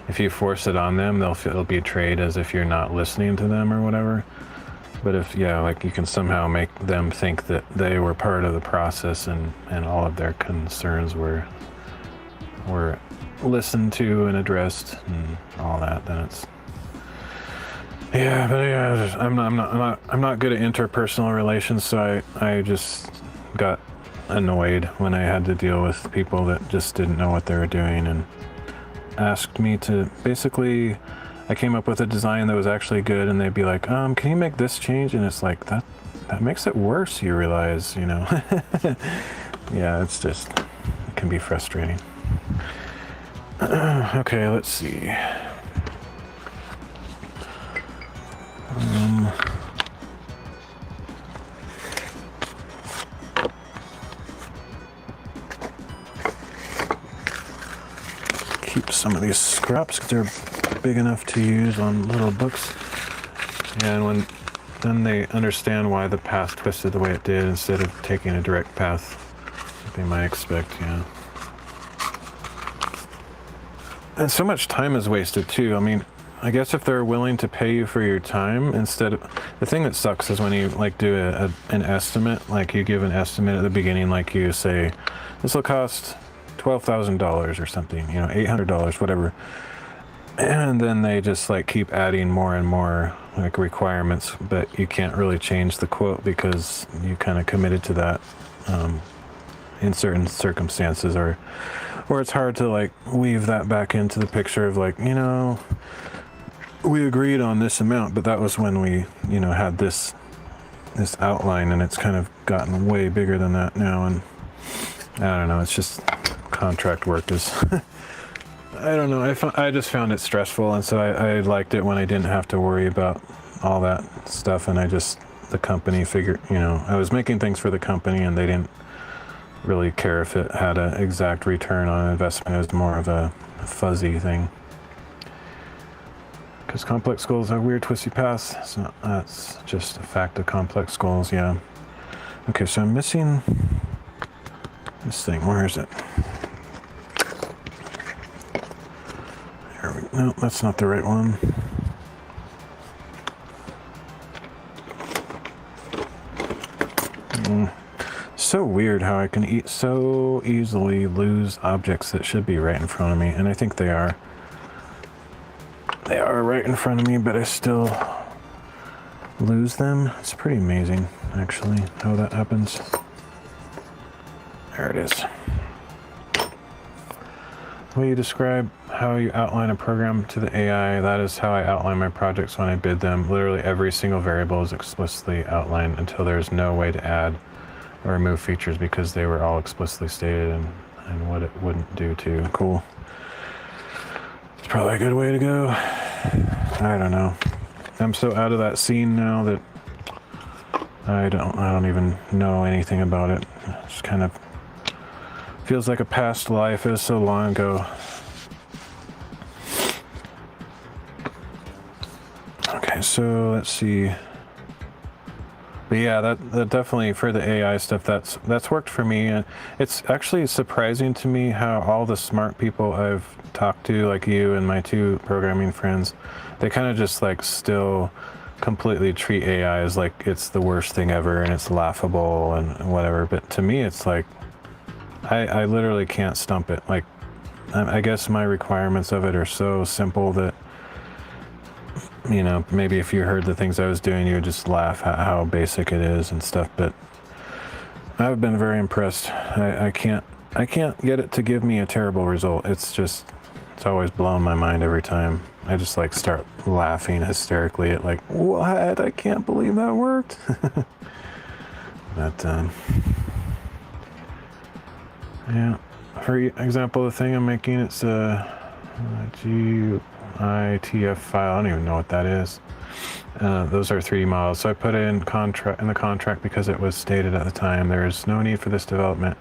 if you force it on them, they'll feel betrayed as if you're not listening to them or whatever. But if, yeah, like you can somehow make them think that they were part of the process and all of their concerns were listened to and addressed and all that, then it's, yeah, but yeah, I'm not good at interpersonal relations, so I just got annoyed when I had to deal with people that just didn't know what they were doing and asked me to basically, I came up with a design that was actually good, and they'd be like, can you make this change? And it's like, that makes it worse, you realize, you know. Yeah, it's just, it can be frustrating. Okay, let's see. Keep some of these scraps because they're big enough to use on little books, and then they understand why the path twisted the way it did instead of taking a direct path that they might expect. Yeah, and so much time is wasted too. I mean, I guess if they're willing to pay you for your time instead of, the thing that sucks is when you like do an estimate, like you give an estimate at the beginning, like you say this will cost $12,000 or something, you know, $800, whatever. And then they just like keep adding more and more like requirements, but you can't really change the quote because you kind of committed to that in certain circumstances, or it's hard to like weave that back into the picture of like, you know, we agreed on this amount, but that was when we, you know, had this outline, and it's kind of gotten way bigger than that now, and I don't know, it's just contract work is I don't know, I just found it stressful, and so I liked it when I didn't have to worry about all that stuff, and the company figured, you know, I was making things for the company, and they didn't really care if it had an exact return on investment. It was more of a fuzzy thing. Because complex goals have weird twisty paths. That's just a fact of complex goals, yeah. Okay, so I'm missing this thing. Where is it? No, that's not the right one. So weird how I can so easily lose objects that should be right in front of me, and I think they are. They are right in front of me, but I still lose them. It's pretty amazing, actually, how that happens. There it is. Will you describe how you outline a program to the AI? That is how I outline my projects when I bid them. Literally every single variable is explicitly outlined until there's no way to add or remove features because they were all explicitly stated and what it wouldn't do to. Cool. It's probably a good way to go. I don't know. I'm so out of that scene now that I don't even know anything about it. It's kind of feels like a past life. It was so long ago. Okay, so let's see. But yeah, that definitely for the AI stuff, that's worked for me. And it's actually surprising to me how all the smart people I've talked to, like you and my two programming friends, they kind of just like still completely treat AI as like it's the worst thing ever and it's laughable and whatever. But to me, it's like, I literally can't stump it. Like, I guess my requirements of it are so simple that, you know, maybe if you heard the things I was doing, you would just laugh at how basic it is and stuff. But I've been very impressed. I can't get it to give me a terrible result. It's always blown my mind every time. I just like start laughing hysterically at like, what? I can't believe that worked. But yeah, for example, the thing I'm making, it's a GITF file. I don't even know what that is. Those are 3D models. So I put it in the contract because it was stated at the time there is no need for this development.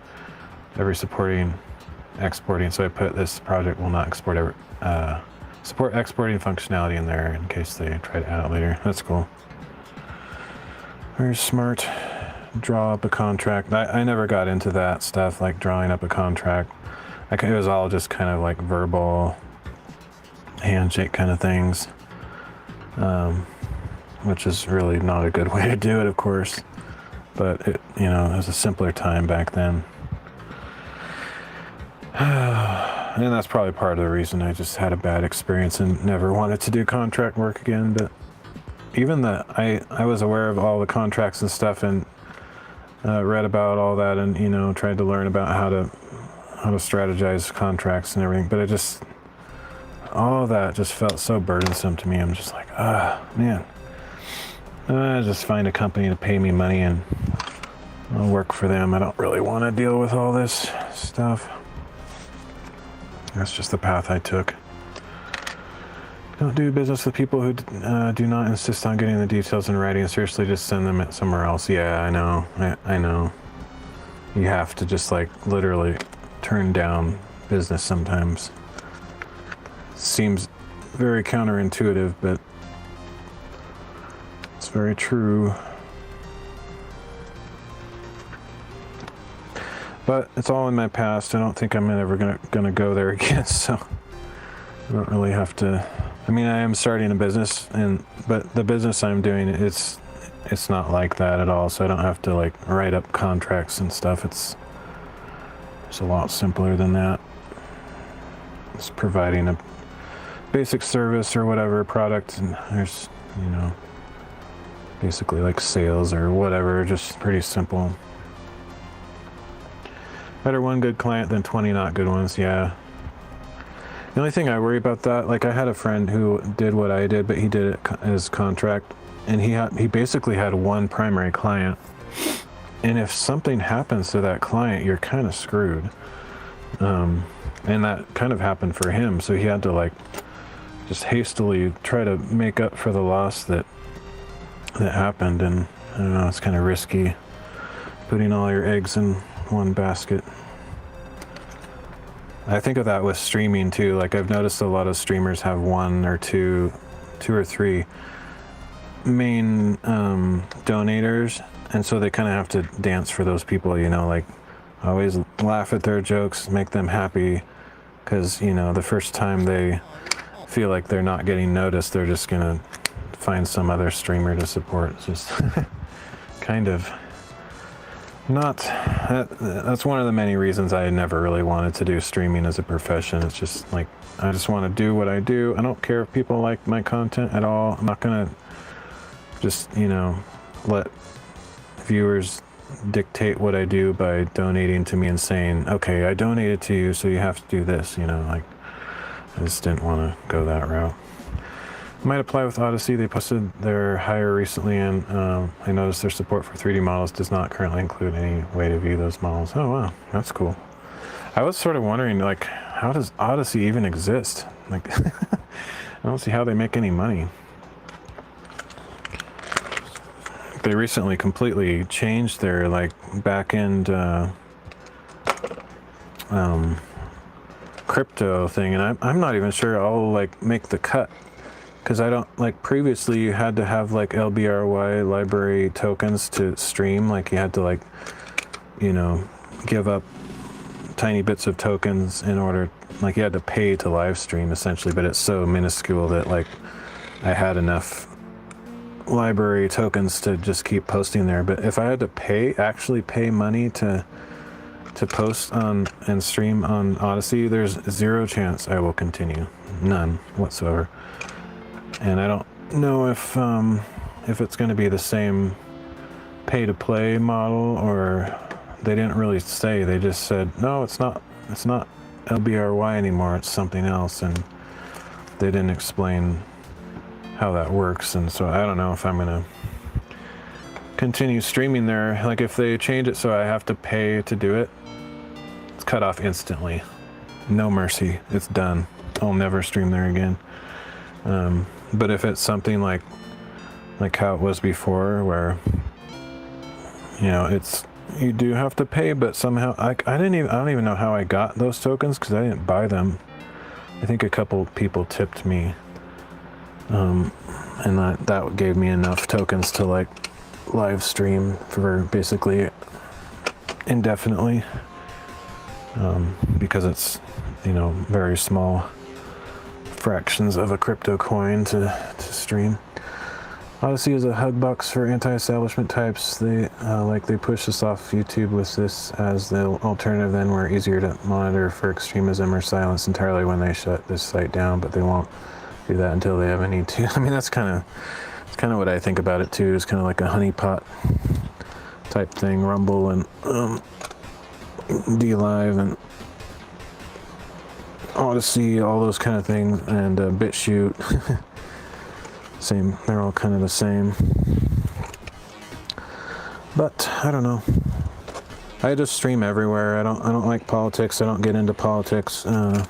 Every exporting. So I put this project will not export support exporting functionality in there in case they try to add it later. That's cool. Very smart. Draw up a contract. I never got into that stuff, like drawing up a contract. It was all just kind of like verbal handshake kind of things, which is really not a good way to do it, of course. But it was a simpler time back then. And that's probably part of the reason I just had a bad experience and never wanted to do contract work again. But even that, I was aware of all the contracts and stuff and read about all that and, tried to learn about how to strategize contracts and everything. But all of that just felt so burdensome to me. I'm just like, man, I just find a company to pay me money and I'll work for them. I don't really want to deal with all this stuff. That's just the path I took. Don't do business with people who do not insist on getting the details in writing. Seriously, just send them it somewhere else. Yeah, I know. I know. You have to just like literally turn down business sometimes. Seems very counterintuitive, but it's very true. But it's all in my past. I don't think I'm ever gonna go there again. So I don't really have to. I mean, I am starting a business, but the business I'm doing, it's not like that at all. So I don't have to like write up contracts and stuff. It's a lot simpler than that. It's providing a basic service or whatever product, and there's basically like sales or whatever. Just pretty simple. Better one good client than 20 not good ones, yeah. The only thing I worry about that, like I had a friend who did what I did, but he did it as contract, and he basically had one primary client. And if something happens to that client, you're kind of screwed. And that kind of happened for him, so he had to like just hastily try to make up for the loss that happened, and I don't know, it's kind of risky putting all your eggs in one basket. I think of that with streaming too. Like I've noticed a lot of streamers have one or two or three main donators, and so they kind of have to dance for those people, like always laugh at their jokes, make them happy, because the first time they feel like they're not getting noticed, they're just gonna find some other streamer to support. It's just kind of not, that's one of the many reasons I never really wanted to do streaming as a profession. It's just like, I just want to do what I do. I don't care if people like my content at all. I'm not gonna just, let viewers dictate what I do by donating to me and saying, okay, I donated to you, so you have to do this, like, I just didn't want to go that route. Might apply with Odyssey. They posted their hire recently, and I noticed their support for 3D models does not currently include any way to view those models. Oh wow, that's cool. I was sort of wondering, like, how does Odyssey even exist? Like, I don't see how they make any money. They recently completely changed their like back-end crypto thing, and I'm not even sure I'll like make the cut. Because I don't, like, previously you had to have like LBRY library tokens to stream. Like you had to like, give up tiny bits of tokens in order, like you had to pay to live stream essentially, but it's so minuscule that like I had enough library tokens to just keep posting there. But if I had to actually pay money to post on and stream on Odyssey, there's zero chance I will continue. None whatsoever. And I don't know if it's going to be the same pay-to-play model, or they didn't really say. They just said, no, it's not LBRY anymore, it's something else, and they didn't explain how that works. And so I don't know if I'm going to continue streaming there. Like, if they change it so I have to pay to do it, it's cut off instantly. No mercy. It's done. I'll never stream there again. But if it's something like how it was before, where, you know, you do have to pay, but somehow I don't even know how I got those tokens, because I didn't buy them. I think a couple people tipped me, and that gave me enough tokens to like live stream for basically indefinitely, because it's, you know, very small fractions of a crypto coin to stream. Odyssey is a hug box for anti-establishment types. They push us off YouTube with this as the alternative. Then we're easier to monitor for extremism or silence entirely when they shut this site down, but they won't do that until they have a need to. I mean, that's kind of what I think about it too. It's kind of like a honeypot type thing. Rumble and DLive and Odyssey, all those kind of things, and BitChute. Same, they're all kind of the same. But I don't know. I just stream everywhere. I don't like politics. I don't get into politics. So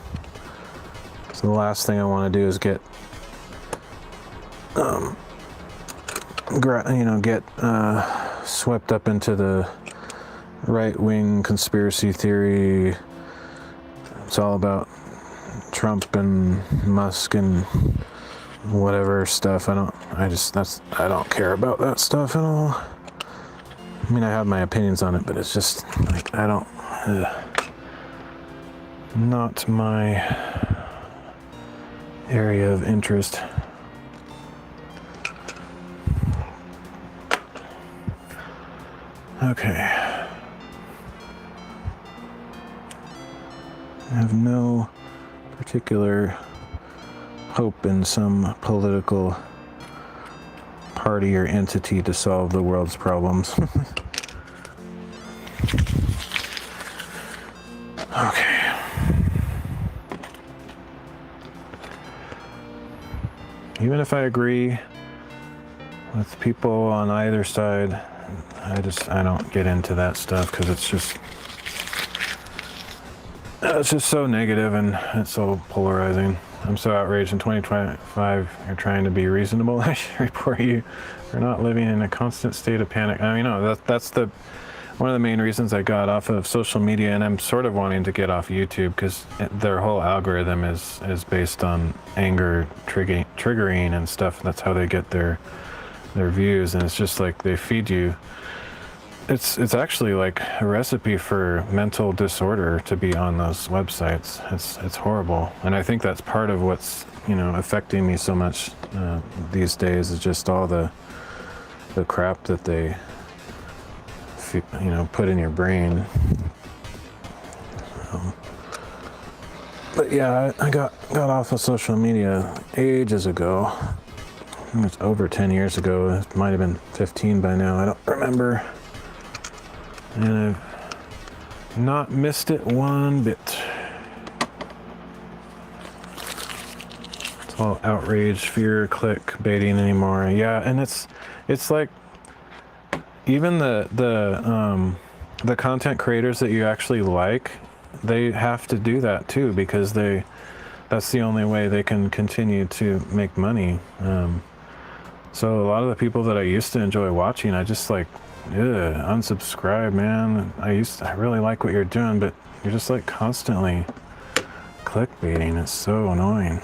the last thing I want to do is get swept up into the right-wing conspiracy theory. It's all about Trump and Musk and whatever stuff. I don't care about that stuff at all. I mean, I have my opinions on it, but it's just like, not my area of interest. Okay. I have no particular hope in some political party or entity to solve the world's problems. Okay. Even if I agree with people on either side, I don't get into that stuff, because it's just so negative and it's so polarizing. I'm so outraged. In 2025, you're trying to be reasonable. I should report you for not living in a constant state of panic. I mean, no, that's one of the main reasons I got off of social media, and I'm sort of wanting to get off YouTube, because their whole algorithm is based on anger triggering and stuff. That's how they get their views, and it's just like they feed you. It's actually like a recipe for mental disorder to be on those websites. It's horrible, and I think that's part of what's, you know, affecting me so much these days, is just all the crap that they, you know, put in your brain. But yeah, I got off of social media ages ago. I think it's over 10 years ago. It might have been 15 by now. I don't remember. And I've not missed it one bit. It's all outrage, fear, clickbaiting anymore. Yeah, and it's like, even the content creators that you actually like, they have to do that too, because that's the only way they can continue to make money. So a lot of the people that I used to enjoy watching, I just like, unsubscribe, man. I really like what you're doing, but you're just like constantly clickbaiting. It's so annoying.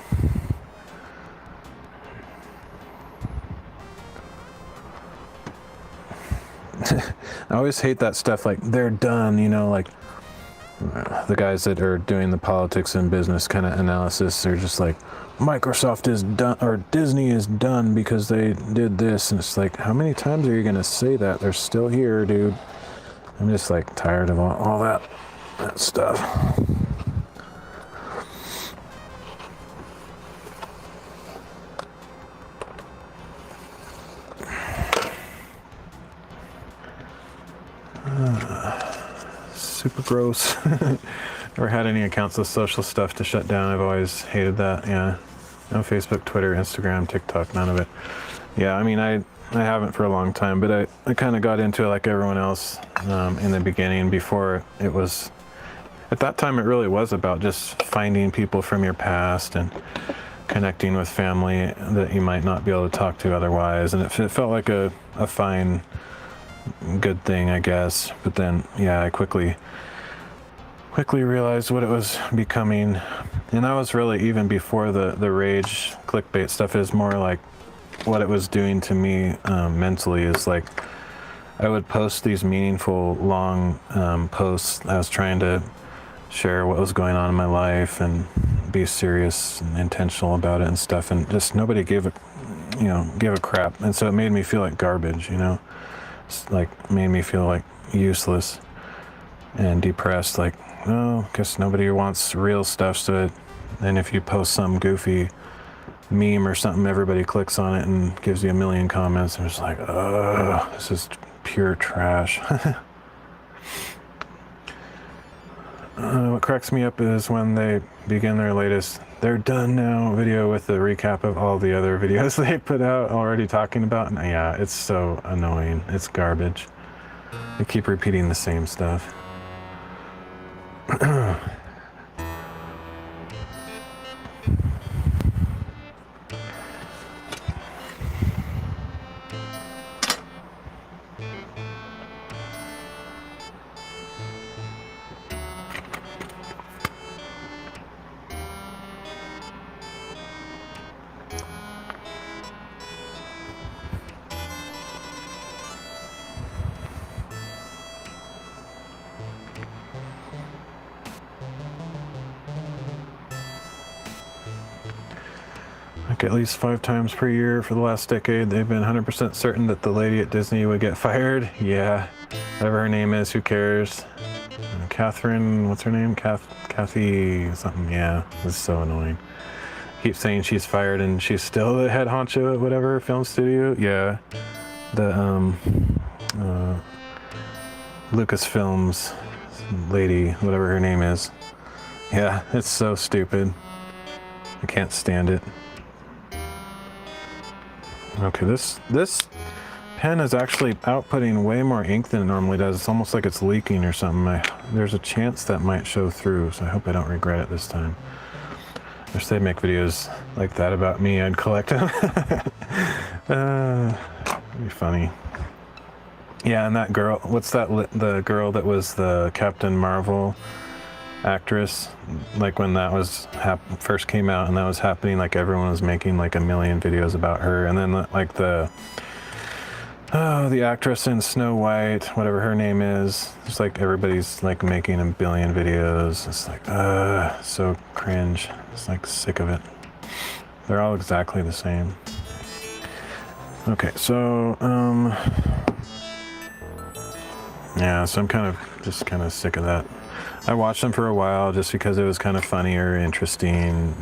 I always hate that stuff, like, they're done, you know, like the guys that are doing the politics and business kind of analysis, they're just like, Microsoft is done, or Disney is done because they did this. And it's like, how many times are you going to say that? They're still here, dude. I'm just like tired of all that stuff. Super gross. Never had any accounts of social stuff to shut down. I've always hated that. Yeah, no Facebook, Twitter, Instagram, TikTok, none of it. Yeah, I mean, I haven't for a long time, but I kind of got into it like everyone else in the beginning. Before it was, at that time, it really was about just finding people from your past and connecting with family that you might not be able to talk to otherwise. And it felt like a fine, good thing, I guess. But then, yeah, I quickly realized what it was becoming. And that was really even before the rage clickbait stuff. Is more like what it was doing to me mentally. Is like I would post these meaningful long posts. I was trying to share what was going on in my life and be serious and intentional about it and stuff, and just nobody gave a crap. And so it made me feel like garbage, It's like made me feel like useless and depressed. Like, oh, guess nobody wants real stuff. So then if you post some goofy meme or something, everybody clicks on it and gives you a million comments. And it's like, oh, this is pure trash. What cracks me up is when they begin their latest "they're done now" video with the recap of all the other videos they put out already talking about. And yeah, it's so annoying. It's garbage. They keep repeating the same stuff. Like at least 5 times per year for the last decade, they've been 100% certain that the lady at Disney would get fired. Yeah, whatever her name is, who cares? Catherine, what's her name? Kathy something. Yeah, this is so annoying. Keep saying she's fired and she's still the head honcho at whatever film studio. Yeah, the Lucasfilms lady, whatever her name is. Yeah, it's so stupid. I can't stand it. Okay, this pen is actually outputting way more ink than it normally does. It's almost like it's leaking or something. There's a chance that might show through, so I hope I don't regret it this time. If they make videos like that about me, I'd collect them. It'd be funny. Yeah, and that girl, what's that, the girl that was the Captain Marvel actress, like when that was first came out and that was happening, like everyone was making like a million videos about her. And then like the actress in Snow White, whatever her name is, it's like everybody's like making a billion videos. It's like so cringe. It's like sick of it. They're all exactly the same. Okay, so yeah, so I'm kind of sick of that. I watched them for a while just because it was kind of funny or interesting,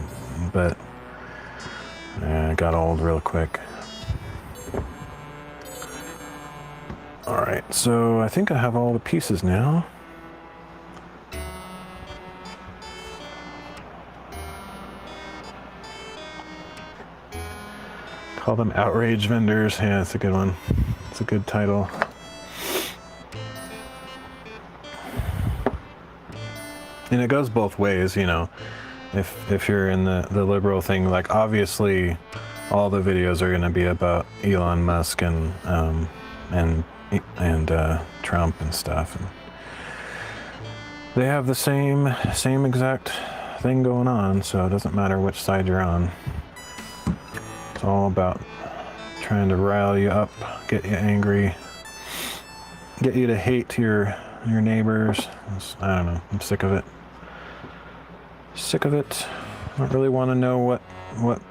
but it got old real quick. All right, so I think I have all the pieces now. Call them outrage vendors. Yeah, it's a good one. It's a good title. And it goes both ways, if you're in the liberal thing, like obviously all the videos are going to be about Elon Musk and Trump and stuff. And they have the same exact thing going on, so it doesn't matter which side you're on. It's all about trying to rile you up, get you angry, get you to hate your your neighbors. I don't know. I'm sick of it. Sick of it. I don't really want to know what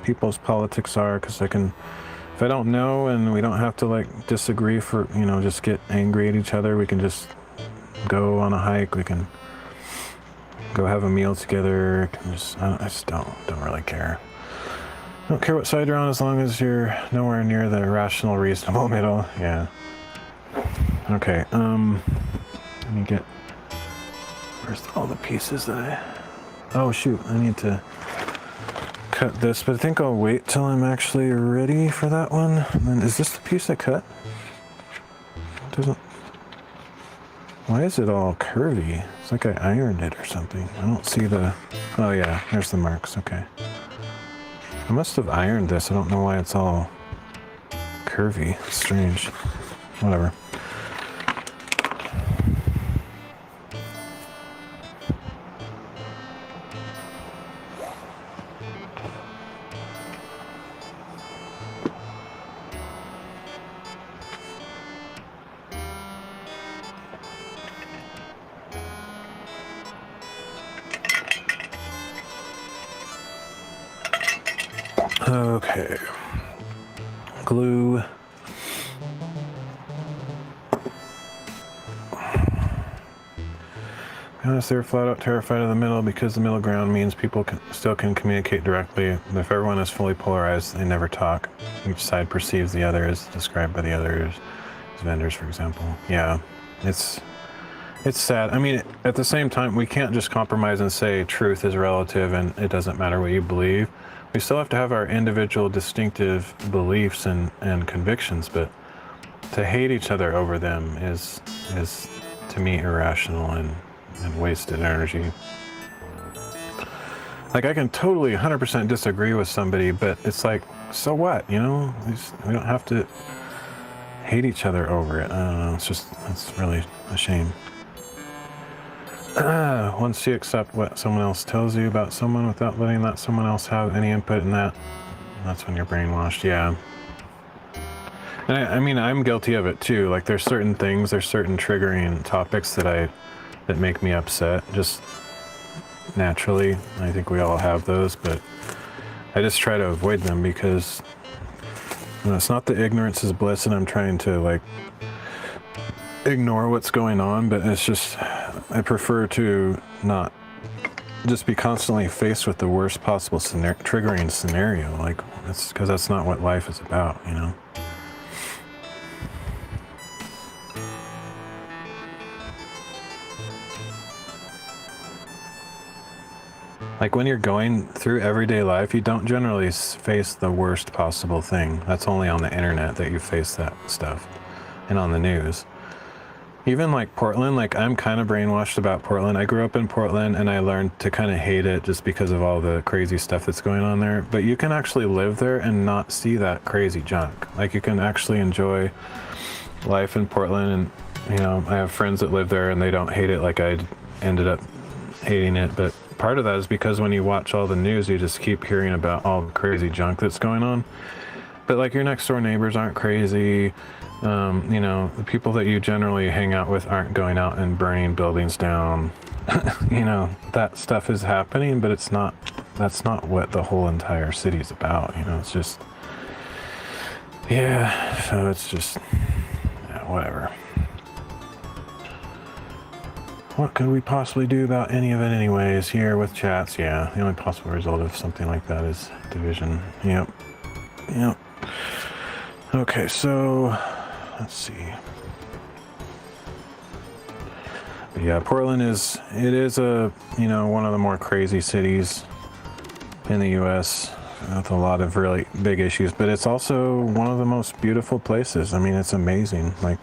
people's politics are, because if I don't know and we don't have to like disagree for, just get angry at each other, we can just go on a hike, we can go have a meal together. I just don't really care. I don't care what side you're on, as long as you're nowhere near the rational, reasonable middle. Yeah. Okay, let me get, where's all the pieces that oh shoot, I need to cut this, but I think I'll wait till I'm actually ready for that one. And then, is this the piece I cut? Why is it all curvy? It's like I ironed it or something. I don't see oh yeah, there's the marks, okay. I must have ironed this, I don't know why it's all curvy. It's strange. Whatever. Okay. Glue. Honestly, they're flat out terrified of the middle, because the middle ground means people still can communicate directly. If everyone is fully polarized, they never talk. Each side perceives the other as described by the others, as vendors, for example. Yeah, it's sad. I mean, at the same time, we can't just compromise and say truth is relative and it doesn't matter what you believe. We still have to have our individual distinctive beliefs and convictions, but to hate each other over them is to me irrational and wasted energy. Like, I can totally 100% disagree with somebody, but it's like, so what, we don't have to hate each other over it. I don't know, it's really a shame. Once you accept what someone else tells you about someone without letting that someone else have any input in that, that's when you're brainwashed. Yeah. And I mean, I'm guilty of it too. Like, there's certain triggering topics that make me upset, just naturally. I think we all have those, but I just try to avoid them, because it's not that ignorance is bliss and I'm trying to like ignore what's going on, but it's just, I prefer to not just be constantly faced with the worst possible triggering scenario. Like, that's because that's not what life is about, Like, when you're going through everyday life, you don't generally face the worst possible thing. That's only on the internet that you face that stuff, and on the news. Even like Portland, like, I'm kind of brainwashed about Portland. I grew up in Portland and I learned to kind of hate it just because of all the crazy stuff that's going on there. But you can actually live there and not see that crazy junk. Like, you can actually enjoy life in Portland, and I have friends that live there and they don't hate it like I ended up hating it. But part of that is because when you watch all the news, you just keep hearing about all the crazy junk that's going on. But like, your next door neighbors aren't crazy. The people that you generally hang out with aren't going out and burning buildings down. That stuff is happening, but that's not what the whole entire city's about. It's just, yeah, so it's just, yeah, whatever. What could we possibly do about any of it anyways here with chats? Yeah, the only possible result of something like that is division. Yep. Okay, so let's see. But yeah, Portland is a, one of the more crazy cities in the US with a lot of really big issues, but it's also one of the most beautiful places. I mean, it's amazing. Like,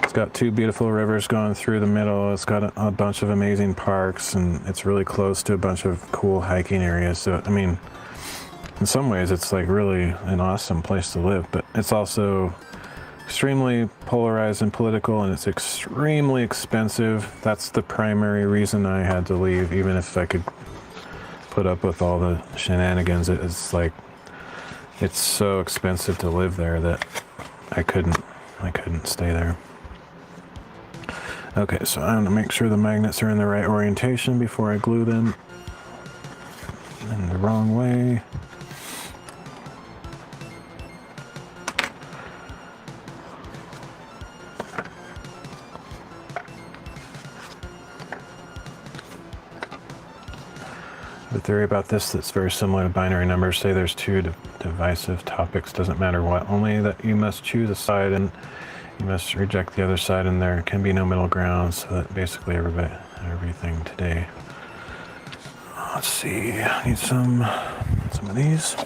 it's got 2 beautiful rivers going through the middle. It's got a bunch of amazing parks, and it's really close to a bunch of cool hiking areas. So, I mean, in some ways, it's like really an awesome place to live, but it's also extremely polarized and political, and it's extremely expensive. That's the primary reason I had to leave, even if I could put up with all the shenanigans. It's like, it's so expensive to live there that I couldn't stay there. Okay, so I'm going to make sure the magnets are in the right orientation before I glue them in the wrong way. The theory about this that's very similar to binary numbers. Say there's two divisive topics, doesn't matter what, only that you must choose a side and you must reject the other side, and there can be no middle ground, so that basically everything today. Let's see, I need some of these.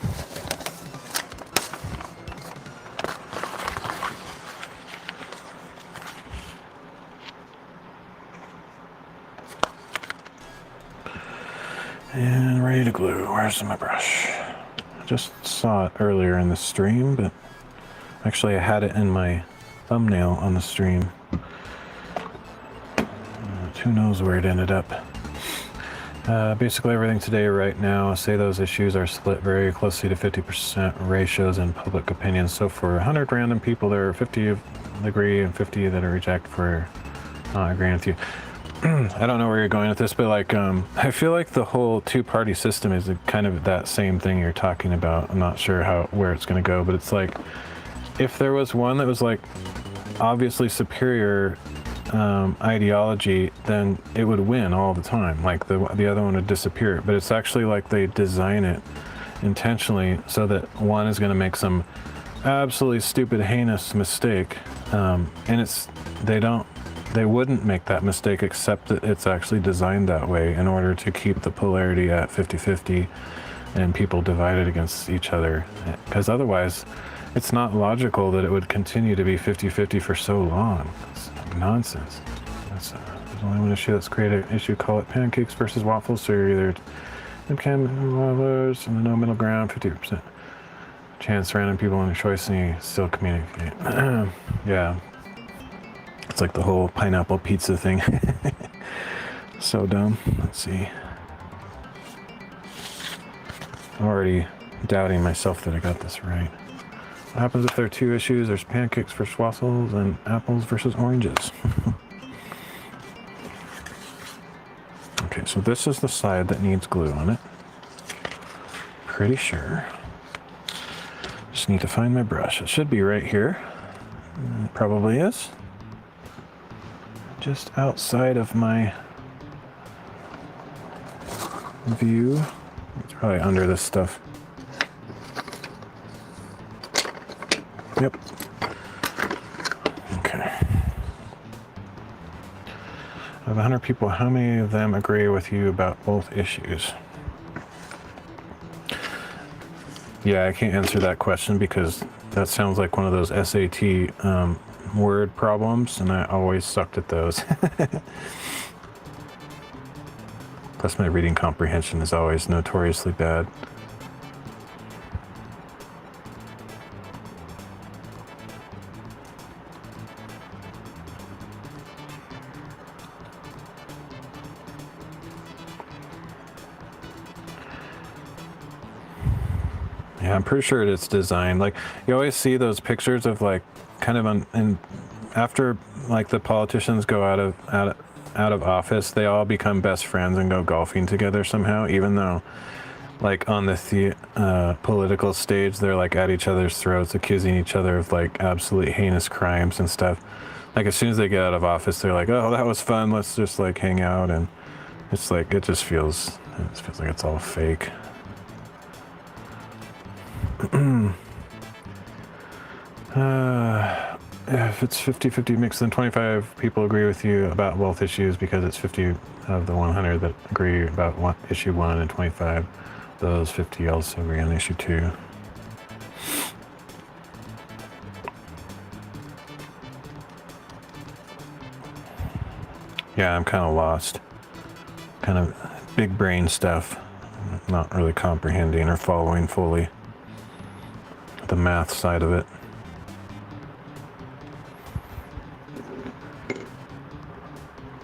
And ready to glue. Where's my brush? I just saw it earlier in the stream, but actually I had it in my thumbnail on the stream. Who knows where it ended up. Basically everything today right now, say those issues are split very closely to 50% ratios in public opinion. So for 100 random people, there are 50 that agree and 50 that are reject for not agreeing with you. I don't know where you're going with this, but like, I feel like the whole two-party system is kind of that same thing you're talking about. I'm not sure where it's going to go, but it's like, if there was one that was like obviously superior ideology, then it would win all the time. Like the other one would disappear. But it's actually like they design it intentionally so that one is going to make some absolutely stupid, heinous mistake, and they wouldn't make that mistake, except that it's actually designed that way in order to keep the polarity at 50-50 and people divided against each other. Because otherwise, it's not logical that it would continue to be 50-50 for so long. It's nonsense. There's only one issue that's created an issue, call it pancakes versus waffles. So you're either waffles and no middle ground, 50% chance random people in a choice, and you still communicate. Yeah. It's like the whole pineapple pizza thing. So dumb. Let's see. I'm already doubting myself that I got this right. What happens if there are two issues? There's pancakes versus waffles and apples versus oranges. Okay, so this is the side that needs glue on it. Pretty sure. Just need to find my brush. It should be right here. It probably is. Just outside of my view. It's probably under this stuff. Yep. Okay. Of 100 people, how many of them agree with you about both issues? Yeah, I can't answer that question because that sounds like one of those SAT word problems, and I always sucked at those. Plus my reading comprehension is always notoriously bad. Yeah, I'm pretty sure it's designed. Like, you always see those pictures of like kind of after like the politicians go out of office, they all become best friends and go golfing together somehow, even though like on the political stage they're like at each other's throats, accusing each other of like absolutely heinous crimes and stuff. Like as soon as they get out of office, they're like, oh, that was fun, let's just like hang out. And it's like it feels like it's all fake. If it's 50-50 mix, then 25 people agree with you about both issues because it's 50 of the 100 that agree about issue 1, and 25 those 50 also agree on issue 2. Yeah, I'm kind of lost. Kind of big brain stuff. Not really comprehending or following fully the math side of it.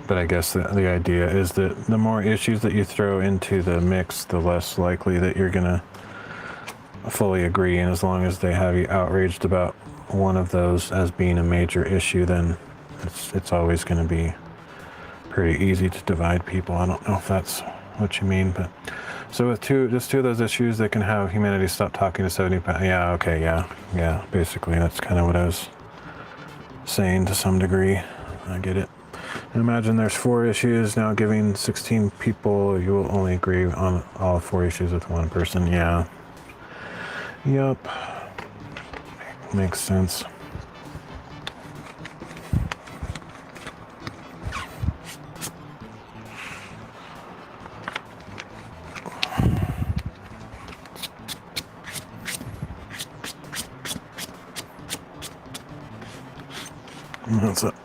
But I guess the idea is that the more issues that you throw into the mix, the less likely that you're gonna fully agree. And as long as they have you outraged about one of those as being a major issue, then it's always gonna be pretty easy to divide people. I don't know if that's what you mean, but so with just two of those issues, they can have humanity stop talking to 70. Yeah, okay, yeah. Basically, that's kind of what I was saying to some degree. I get it. Imagine there's 4 issues now, giving 16 people. You will only agree on all 4 issues with 1 person. Yeah. Yup. Makes sense.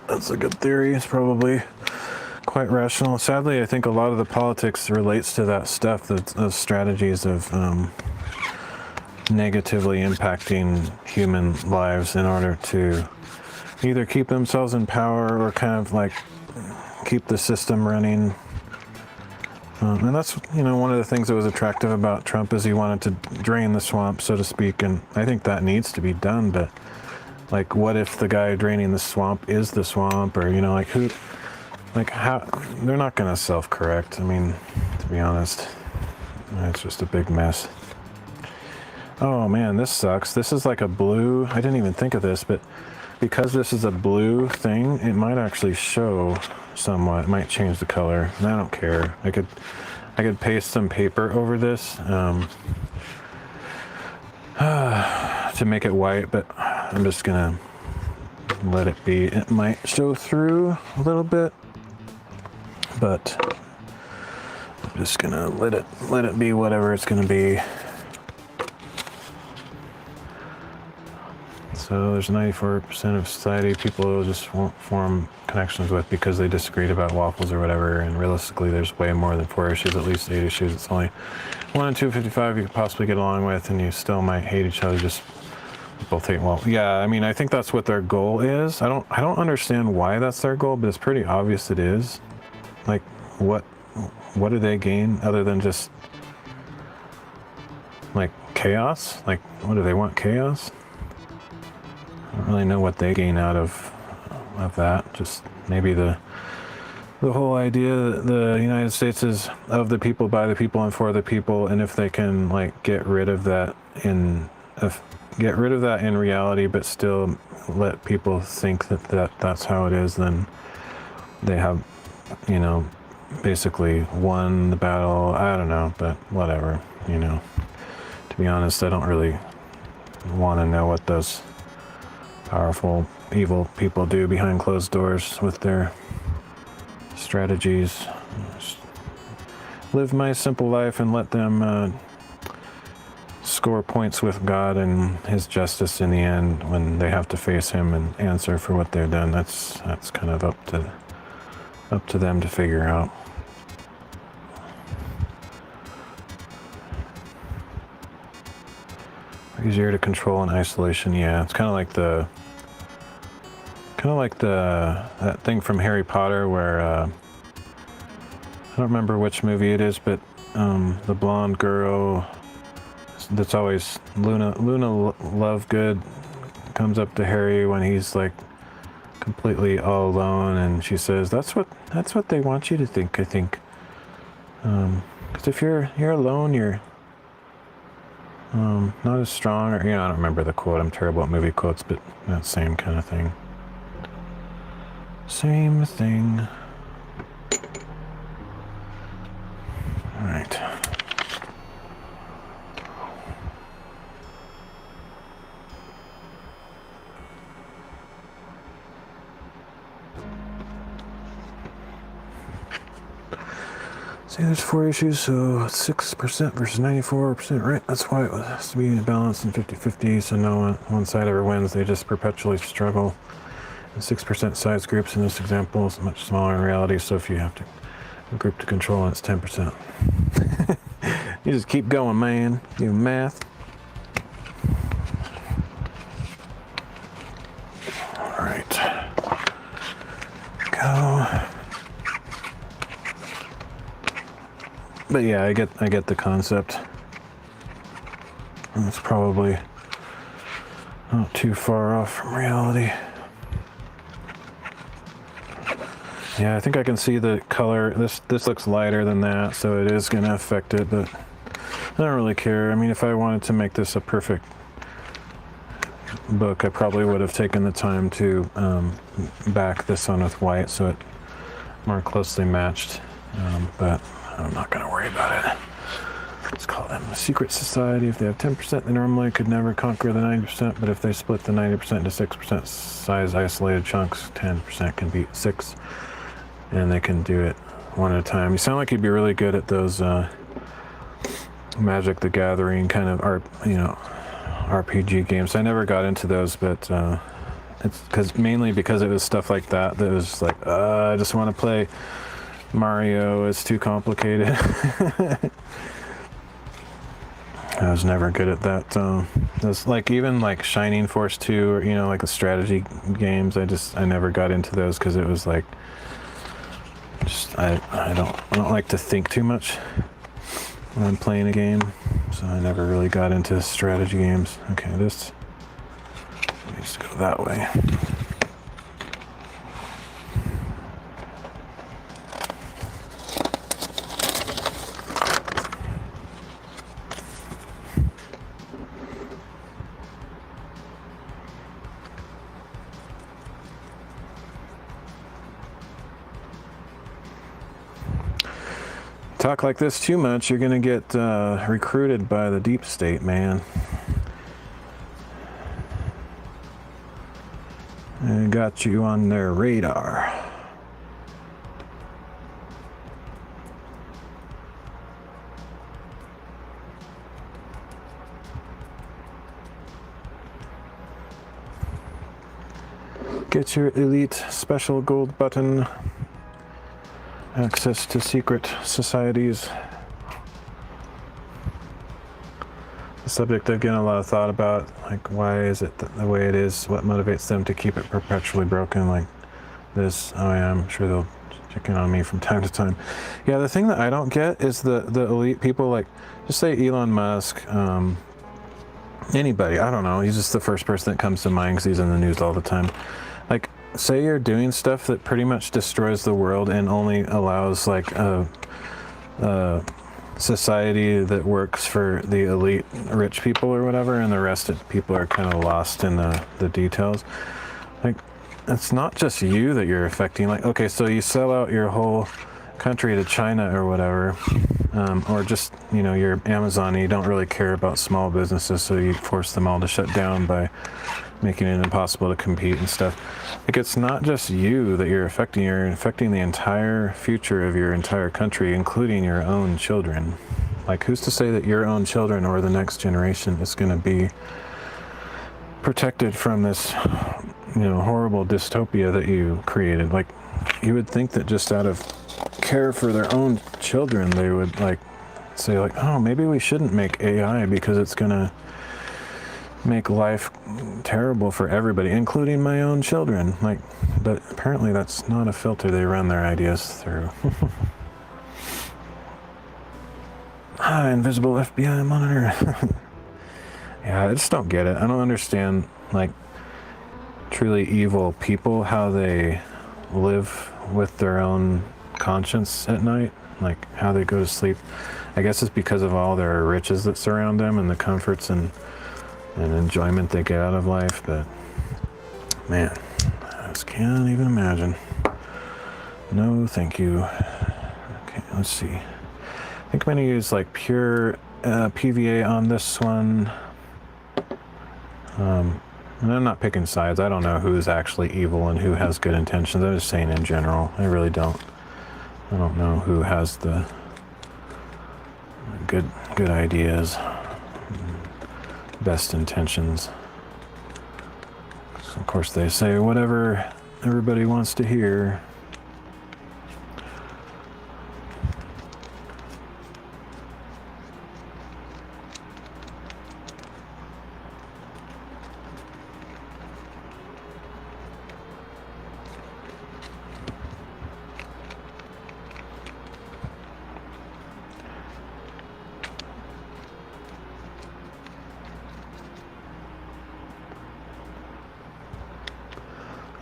That's a good theory. It's probably quite rational. Sadly, I think a lot of the politics relates to that stuff, those strategies of negatively impacting human lives in order to either keep themselves in power or kind of like keep the system running. And that's, one of the things that was attractive about Trump is he wanted to drain the swamp, so to speak. And I think that needs to be done, but like, what if the guy draining the swamp is the swamp, or, how, they're not going to self-correct. I mean, to be honest, it's just a big mess. Oh man, this sucks. This is like a blue, I didn't even think of this, but because this is a blue thing, it might actually show somewhat. It might change the color, and I don't care. I could paste some paper over this to make it white, but I'm just gonna let it be. It might show through a little bit, but I'm just gonna let it be whatever it's gonna be. So there's 94% of society people just won't form connections with because they disagreed about waffles or whatever, and realistically there's way more than 4 issues, at least 8 issues. It's only 1 in 255 you could possibly get along with, and you still might hate each other. Just both hate. Well, yeah, I mean, I think that's what their goal is. I don't understand why that's their goal, but it's pretty obvious it is. Like, what do they gain other than just like chaos? Like, what do they want? Chaos? I don't really know what they gain out of that. Just maybe the whole idea that the United States is of the people, by the people, and for the people, and if they can like get rid of that in reality, but still let people think that's how it is, then they have, basically won the battle. I don't know, but whatever. To be honest, I don't really want to know what those powerful, evil people do behind closed doors with their strategies. Just live my simple life and let them score points with God and His justice in the end when they have to face Him and answer for what they've done. That's kind of up to them to figure out. Easier to control in isolation. Yeah, it's kind of like that thing from Harry Potter where I don't remember which movie it is, but the blonde girl that's always Luna Lovegood comes up to Harry when he's like completely all alone, and she says, "That's what they want you to think. I think, because if you're alone, you're not as strong." Or I don't remember the quote. I'm terrible at movie quotes, but that same kind of thing. Same thing. All right. See, there's 4 issues, so 6% versus 94%, right? That's why it has to be balanced in 50-50, so no one side ever wins. They just perpetually struggle. And 6% size groups in this example is much smaller in reality, so if you have to group to control, it's 10%. You just keep going, man. You math. All right. Go. But yeah, I get the concept. And it's probably not too far off from reality. Yeah, I think I can see the color. This looks lighter than that, so it is going to affect it, but I don't really care. I mean, if I wanted to make this a perfect book, I probably would have taken the time to back this one with white so it more closely matched, but I'm not going to worry about it. Let's call them a secret society. If they have 10%, they normally could never conquer the 90%, but if they split the 90% into 6% size isolated chunks, 10% can beat 6, and they can do it one at a time. You sound like you'd be really good at those Magic the Gathering kind of RPG games. I never got into those, but it's mainly because it was stuff like that that was like, I just want to play Mario. It's too complicated. I was never good at that. It's like even like Shining Force 2 or like the strategy games. I never got into those because it was like I don't like to think too much when I'm playing a game, so I never really got into strategy games. Okay, this needs to go that way. Talk like this too much, you're gonna get recruited by the deep state, man. And got you on their radar. Get your elite special gold button. Access to secret societies. The subject I've given a lot of thought about, like why is it the way it is? What motivates them to keep it perpetually broken like this? Oh yeah, I'm sure they'll check in on me from time to time. Yeah, the thing that I don't get is the elite people, like just say Elon Musk, anybody, I don't know, he's just the first person that comes to mind because he's in the news all the time. Like, say you're doing stuff that pretty much destroys the world and only allows like a society that works for the elite rich people or whatever, and the rest of people are kind of lost in the details. Like, it's not just you that you're affecting. Like, okay, so you sell out your whole country to China or whatever, or just, you're Amazon and you don't really care about small businesses, so you force them all to shut down by making it impossible to compete and stuff. Like, it's not just you that you're affecting the entire future of your entire country, including your own children. Like, who's to say that your own children or the next generation is going to be protected from this, horrible dystopia that you created? Like, you would think that just out of care for their own children, they would like say like, oh, maybe we shouldn't make AI because it's going to make life terrible for everybody, including my own children. Like, but apparently that's not a filter they run their ideas through. Invisible FBI monitor. Yeah, I just don't get it. I don't understand, like, truly evil people, how they live with their own conscience at night, like how they go to sleep. I guess it's because of all their riches that surround them and the comforts and enjoyment they get out of life, but man, I just can't even imagine. No, thank you. Okay, let's see. I think I'm gonna use like pure PVA on this one. And I'm not picking sides. I don't know who's actually evil and who has good intentions. I'm just saying in general. I really don't. I don't know who has the good ideas. Best intentions. So of course they say whatever everybody wants to hear.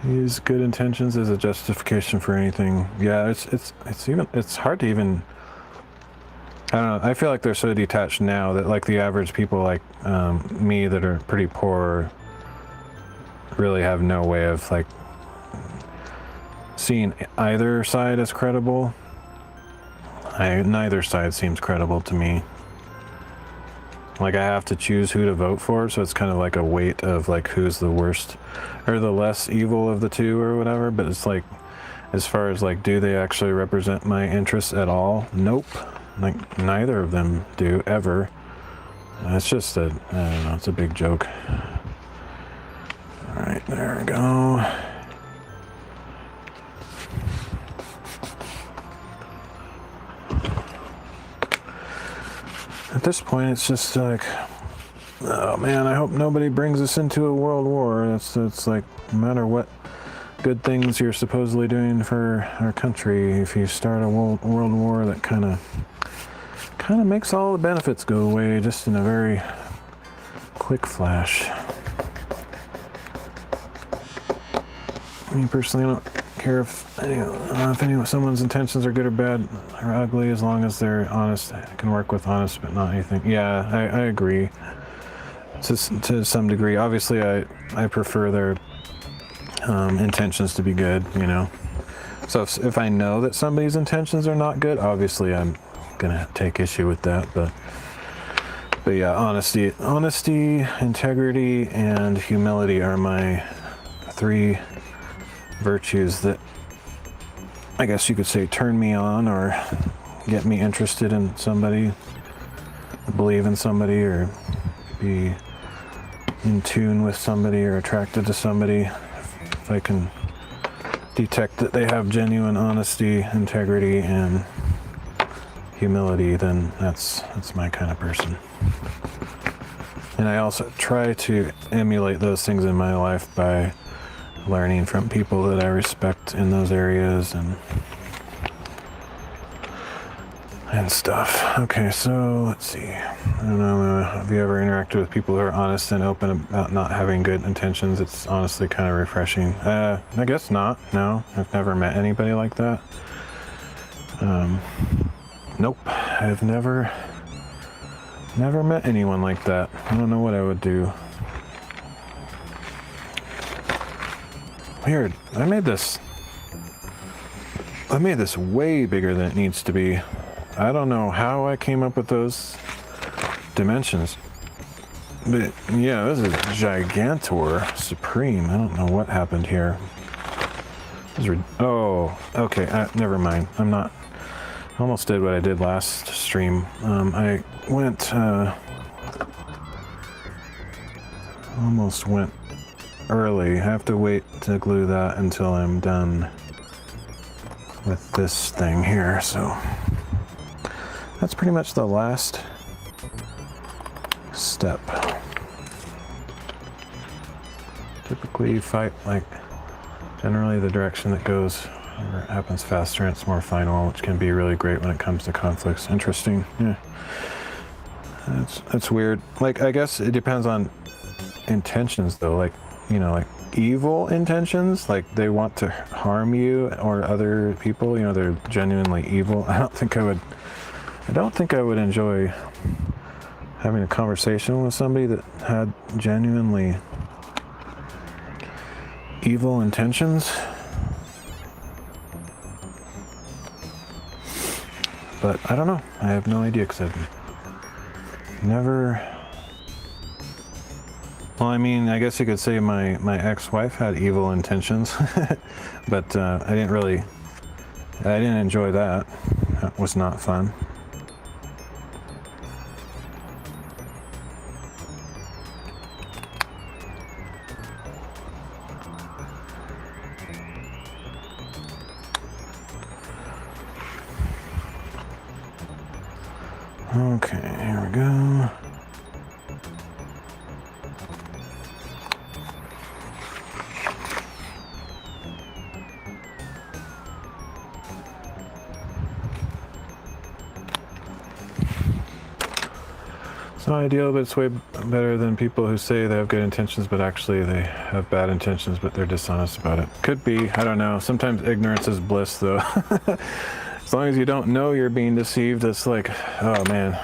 use good intentions as a justification for anything. Yeah, it's hard to even. I don't know. I feel like they're so detached now that like the average people like me that are pretty poor really have no way of like seeing either side as credible. Neither side seems credible to me. Like I have to choose who to vote for, so it's kind of like a weight of like who's the worst or the less evil of the two or whatever. But it's like, as far as like, do they actually represent my interests at all? Nope. Like neither of them do ever. It's just I don't know, it's a big joke. All right, there we go. At this point, it's just like, oh man, I hope nobody brings us into a world war. It's like, no matter what good things you're supposedly doing for our country, if you start a world war, that kind of makes all the benefits go away just in a very quick flash. Me personally, I don't care if someone's intentions are good or bad or ugly, as long as they're honest. I can work with honest, but not anything. Yeah, I agree to some degree. Obviously, I prefer their intentions to be good, you know. So if I know that somebody's intentions are not good, obviously I'm gonna take issue with that. But yeah, honesty, integrity, and humility are my 3 virtues that I guess you could say turn me on or get me interested in somebody, believe in somebody, or be in tune with somebody or attracted to somebody. If I can detect that they have genuine honesty, integrity, and humility, then that's my kind of person. And I also try to emulate those things in my life by learning from people that I respect in those areas and stuff. Okay, so let's see. I don't know, have you ever interacted with people who are honest and open about not having good intentions? It's honestly kind of refreshing. I guess not. No, I've never met anybody like that. Nope, I've never met anyone like that. I don't know what I would do. Weird. I made this way bigger than it needs to be. I don't know how I came up with those dimensions. But yeah, this is Gigantor Supreme. I don't know what happened here. Oh, okay. Never mind. I almost did what I did last stream. Almost went early. I have to wait to glue that until I'm done with this thing here. So that's pretty much the last step. Typically you fight like generally the direction that goes or happens faster and it's more final, which can be really great when it comes to conflicts. Interesting. Yeah. That's weird. Like, I guess it depends on intentions though. Like, you know, like evil intentions, like they want to harm you or other people, you know, they're genuinely evil. I don't think I would enjoy having a conversation with somebody that had genuinely evil intentions. But I don't know. I have no idea because I've never... Well, I mean, I guess you could say my ex-wife had evil intentions, but I didn't enjoy that. That was not fun. Okay, here we go. It's not ideal, but it's way better than people who say they have good intentions, but actually they have bad intentions, but they're dishonest about it. Could be, I don't know. Sometimes ignorance is bliss, though. As long as you don't know you're being deceived, it's like, oh man.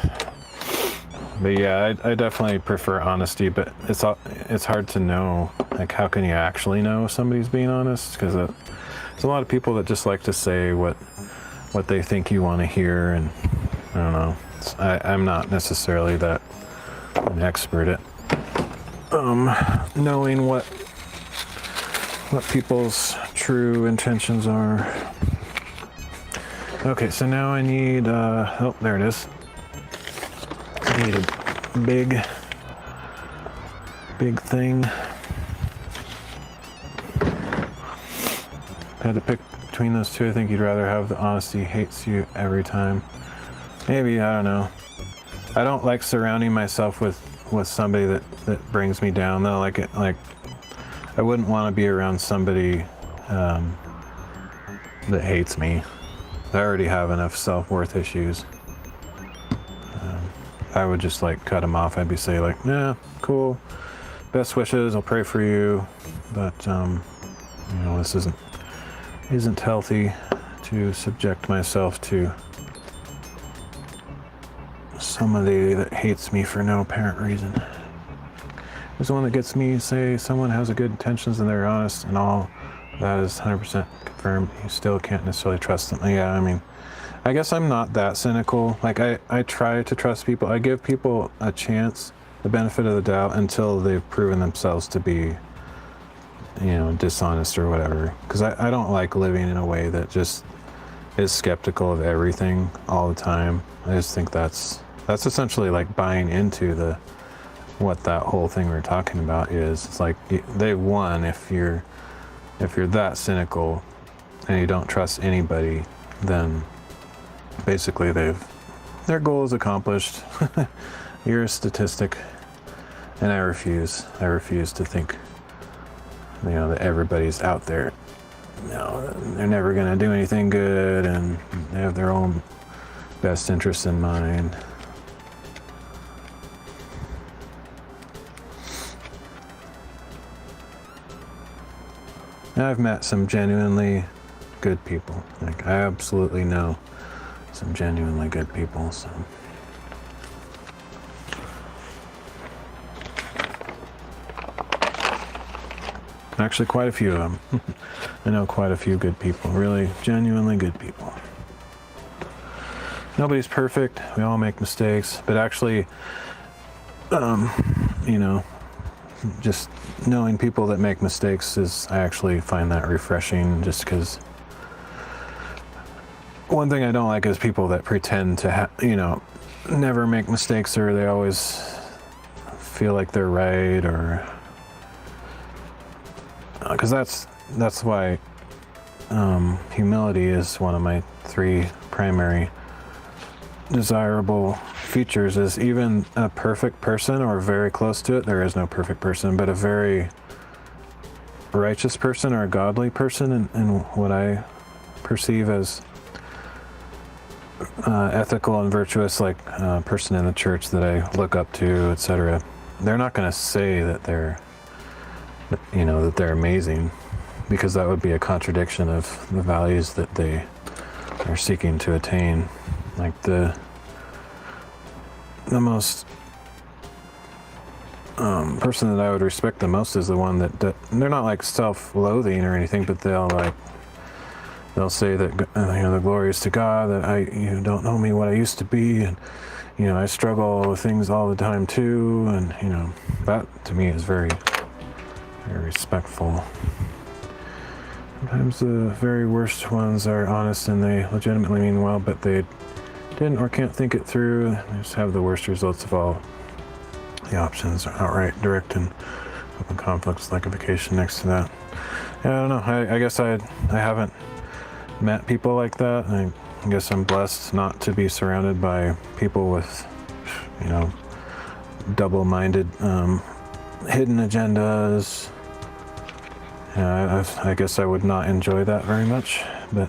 But yeah, I definitely prefer honesty, but it's hard to know. Like, how can you actually know if somebody's being honest? Because there's a lot of people that just like to say what they think you want to hear, and I don't know. I'm not necessarily that an expert at knowing what people's true intentions are. Okay, so now I need, oh, there it is. I need a big thing. Had to pick between those two. I think you'd rather have the honesty hates you every time. Maybe, I don't know. I don't like surrounding myself with somebody that brings me down, though. Like I wouldn't want to be around somebody that hates me. I already have enough self-worth issues. I would just like cut them off. I'd be say like, yeah, cool, best wishes, I'll pray for you, but you know, this isn't healthy to subject myself to somebody that hates me for no apparent reason. There's the one that gets me, say someone has a good intentions and they're honest and all, that is 100% confirmed. You still can't necessarily trust them. Yeah, I mean, I guess I'm not that cynical. Like I try to trust people. I give people a chance, the benefit of the doubt, until they've proven themselves to be, you know, dishonest or whatever. Because I don't like living in a way that just is skeptical of everything all the time. I just think that's essentially like buying into what that whole thing we're talking about is. It's like they've won if you're that cynical and you don't trust anybody, then basically their goal is accomplished. You're a statistic, and I refuse to think, you know, that everybody's out there. No, they're never gonna do anything good, and they have their own best interests in mind. And I've met some genuinely good people. Like, I absolutely know some genuinely good people, so. Actually, quite a few of them. I know quite a few good people, really genuinely good people. Nobody's perfect, we all make mistakes, but actually, you know, just knowing people that make mistakes I actually find that refreshing, just because one thing I don't like is people that pretend to you know, never make mistakes, or they always feel like they're right, or because that's why humility is one of my 3 primary desirable features. Is even a perfect person, or very close to it, there is no perfect person, but a very righteous person or a godly person, in what I perceive as ethical and virtuous, like a person in the church that I look up to, etc. They're not going to say that they're, you know, that they're amazing, because that would be a contradiction of the values that they are seeking to attain. Like the most person that I would respect the most is the one that they're not like self-loathing or anything, but they'll say that, you know, the glory is to God, that you don't know me what I used to be, and, you know, I struggle with things all the time too, and, you know, that to me is very, very respectful. Sometimes the very worst ones are honest and they legitimately mean well, but they didn't or can't think it through. They just have the worst results of all the options, outright, direct, and open conflicts, like a vacation next to that. Yeah, I don't know. I guess I haven't met people like that. I guess I'm blessed not to be surrounded by people with, you know, double-minded, hidden agendas. I guess I would not enjoy that very much, but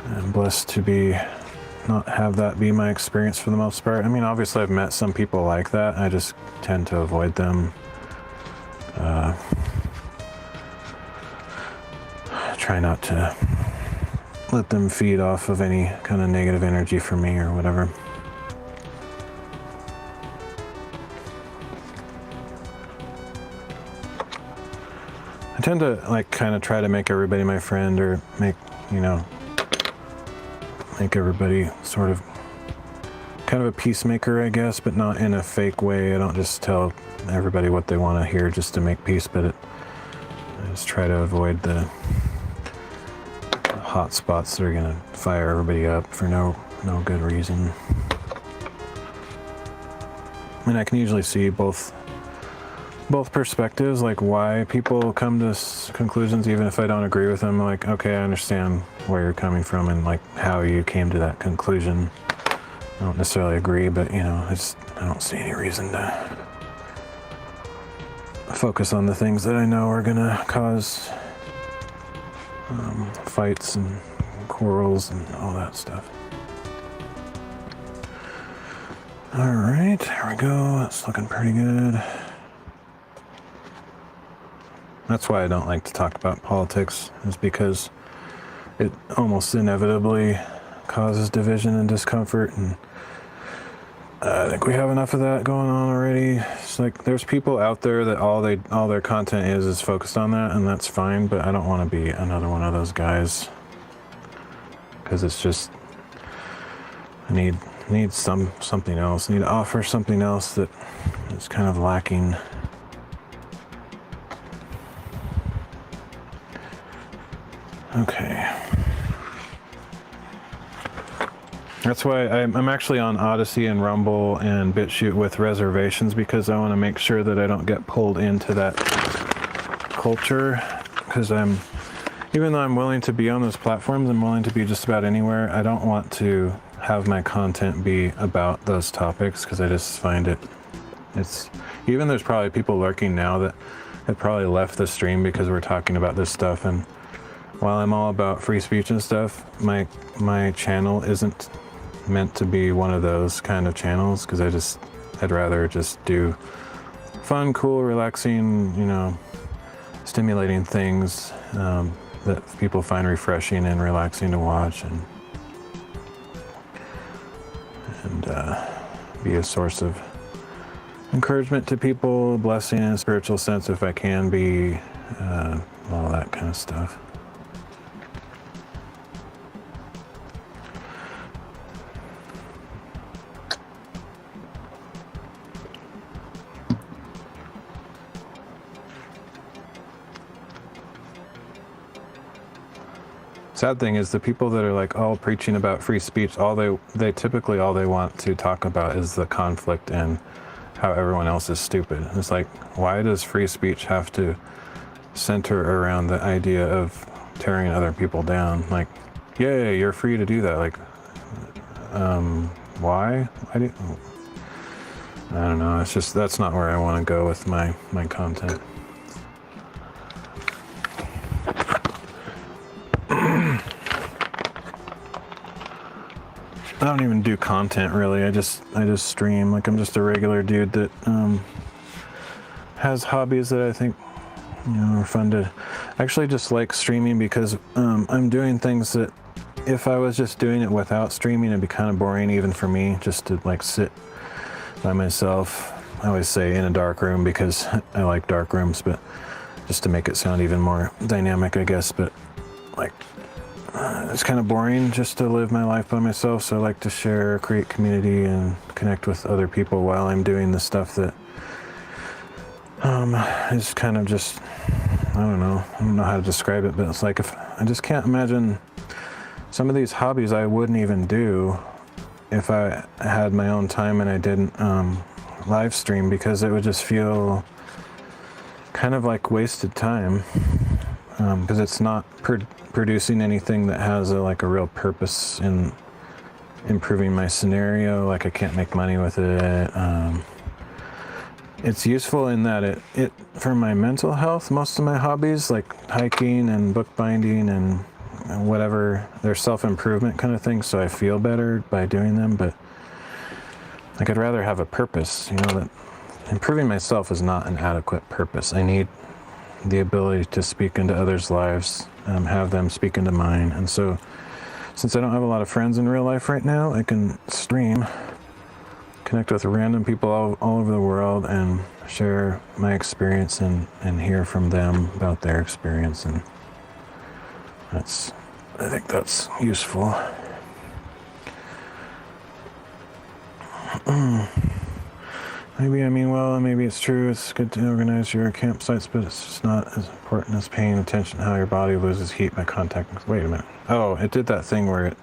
I'm blessed to be not have that be my experience for the most part. I mean, obviously I've met some people like that. I just tend to avoid them. Try not to let them feed off of any kind of negative energy for me or whatever. I tend to like kind of try to make everybody my friend, or make everybody sort of kind of a peacemaker, I guess, but not in a fake way. I don't just tell everybody what they want to hear just to make peace, but I just try to avoid the hot spots that are gonna fire everybody up for no good reason. I mean, I can usually see both perspectives, like why people come to conclusions, even if I don't agree with them. Like, okay, I understand where you're coming from and like how you came to that conclusion. I don't necessarily agree, but I don't see any reason to focus on the things that I know are gonna cause fights and quarrels and all that stuff. All right, here we go. That's looking pretty good. That's why I don't like to talk about politics, is because it almost inevitably causes division and discomfort, and I think we have enough of that going on already. It's like there's people out there that all their content is focused on that, and that's fine, but I don't want to be another one of those guys, because it's just I need something else. I need to offer something else that is kind of lacking. Okay. That's why I'm actually on Odyssey and Rumble and BitChute with reservations, because I want to make sure that I don't get pulled into that culture. Because even though I'm willing to be on those platforms, I'm willing to be just about anywhere. I don't want to have my content be about those topics, because I just find even there's probably people lurking now that have probably left the stream because we're talking about this stuff. And while I'm all about free speech and stuff, my channel isn't meant to be one of those kind of channels, because I'd rather just do fun, cool, relaxing, stimulating things that people find refreshing and relaxing to watch, and be a source of encouragement to people, blessing in a spiritual sense if I can be, all that kind of stuff. Sad thing is, the people that are like all preaching about free speech, they typically want to talk about is the conflict and how everyone else is stupid. It's like, why does free speech have to center around the idea of tearing other people down? Like, yeah, you're free to do that. Like, why? I don't know. It's just, that's not where I want to go with my content. I don't even do content really. I just stream. Like, I'm just a regular dude that has hobbies that I think are fun to. I actually just like streaming because I'm doing things that if I was just doing it without streaming, it'd be kind of boring even for me, just to like sit by myself. I always say in a dark room because I like dark rooms, but just to make it sound even more dynamic, I guess. But like, it's kind of boring just to live my life by myself, so I like to share, create community, and connect with other people while I'm doing the stuff that is kind of just, I don't know how to describe it, but it's like, if I just can't imagine some of these hobbies I wouldn't even do if I had my own time and I didn't live stream, because it would just feel kind of like wasted time, because it's not producing anything that has a real purpose in improving my scenario. Like, I can't make money with it. It's useful in that it for my mental health, most of my hobbies like hiking and bookbinding and whatever, they're self-improvement kind of things, so I feel better by doing them, but like I'd rather have a purpose, that improving myself is not an adequate purpose. I need the ability to speak into others' lives, have them speak into mine. And so since I don't have a lot of friends in real life right now, I can stream, connect with random people all over the world and share my experience and hear from them about their experience. And I think that's useful. Maybe it's true. It's good to organize your campsites, but it's just not as important as paying attention to how your body loses heat by contact. Wait a minute. Oh, it did that thing where it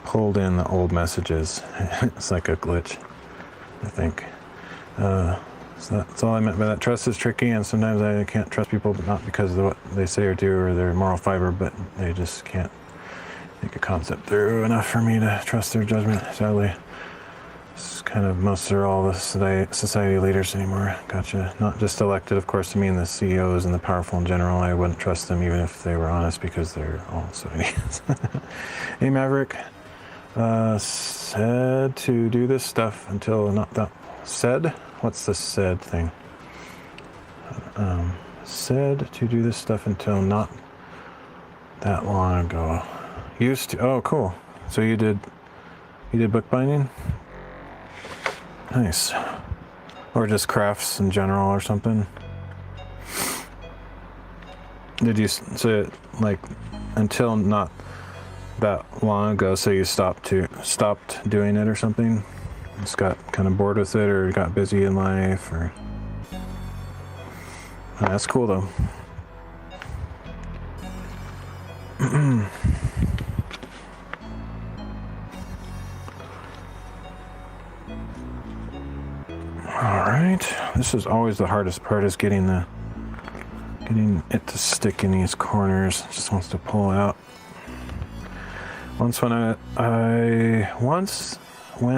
pulled in the old messages. It's like a glitch, I think. So that's all I meant by that. Trust is tricky, and sometimes I can't trust people, but not because of what they say or do or their moral fiber, but they just can't think a concept through enough for me to trust their judgment, sadly. It's kind of most are all the society leaders anymore. Gotcha. Not just elected, of course, I mean the CEOs and the powerful in general. I wouldn't trust them even if they were honest because they're all so idiots. Hey, Maverick. Said to do this stuff until not that... Said? What's the said thing? Said to do this stuff until not that long ago. Used to... Oh, cool. So you did bookbinding? Nice. Or just crafts in general or something? Did you say it like until not that long ago, so you stopped doing it or something? Just got kind of bored with it or got busy in life or... Oh, that's cool though. Alright, this is always the hardest part, is getting it to stick in these corners. It just wants to pull out. Once when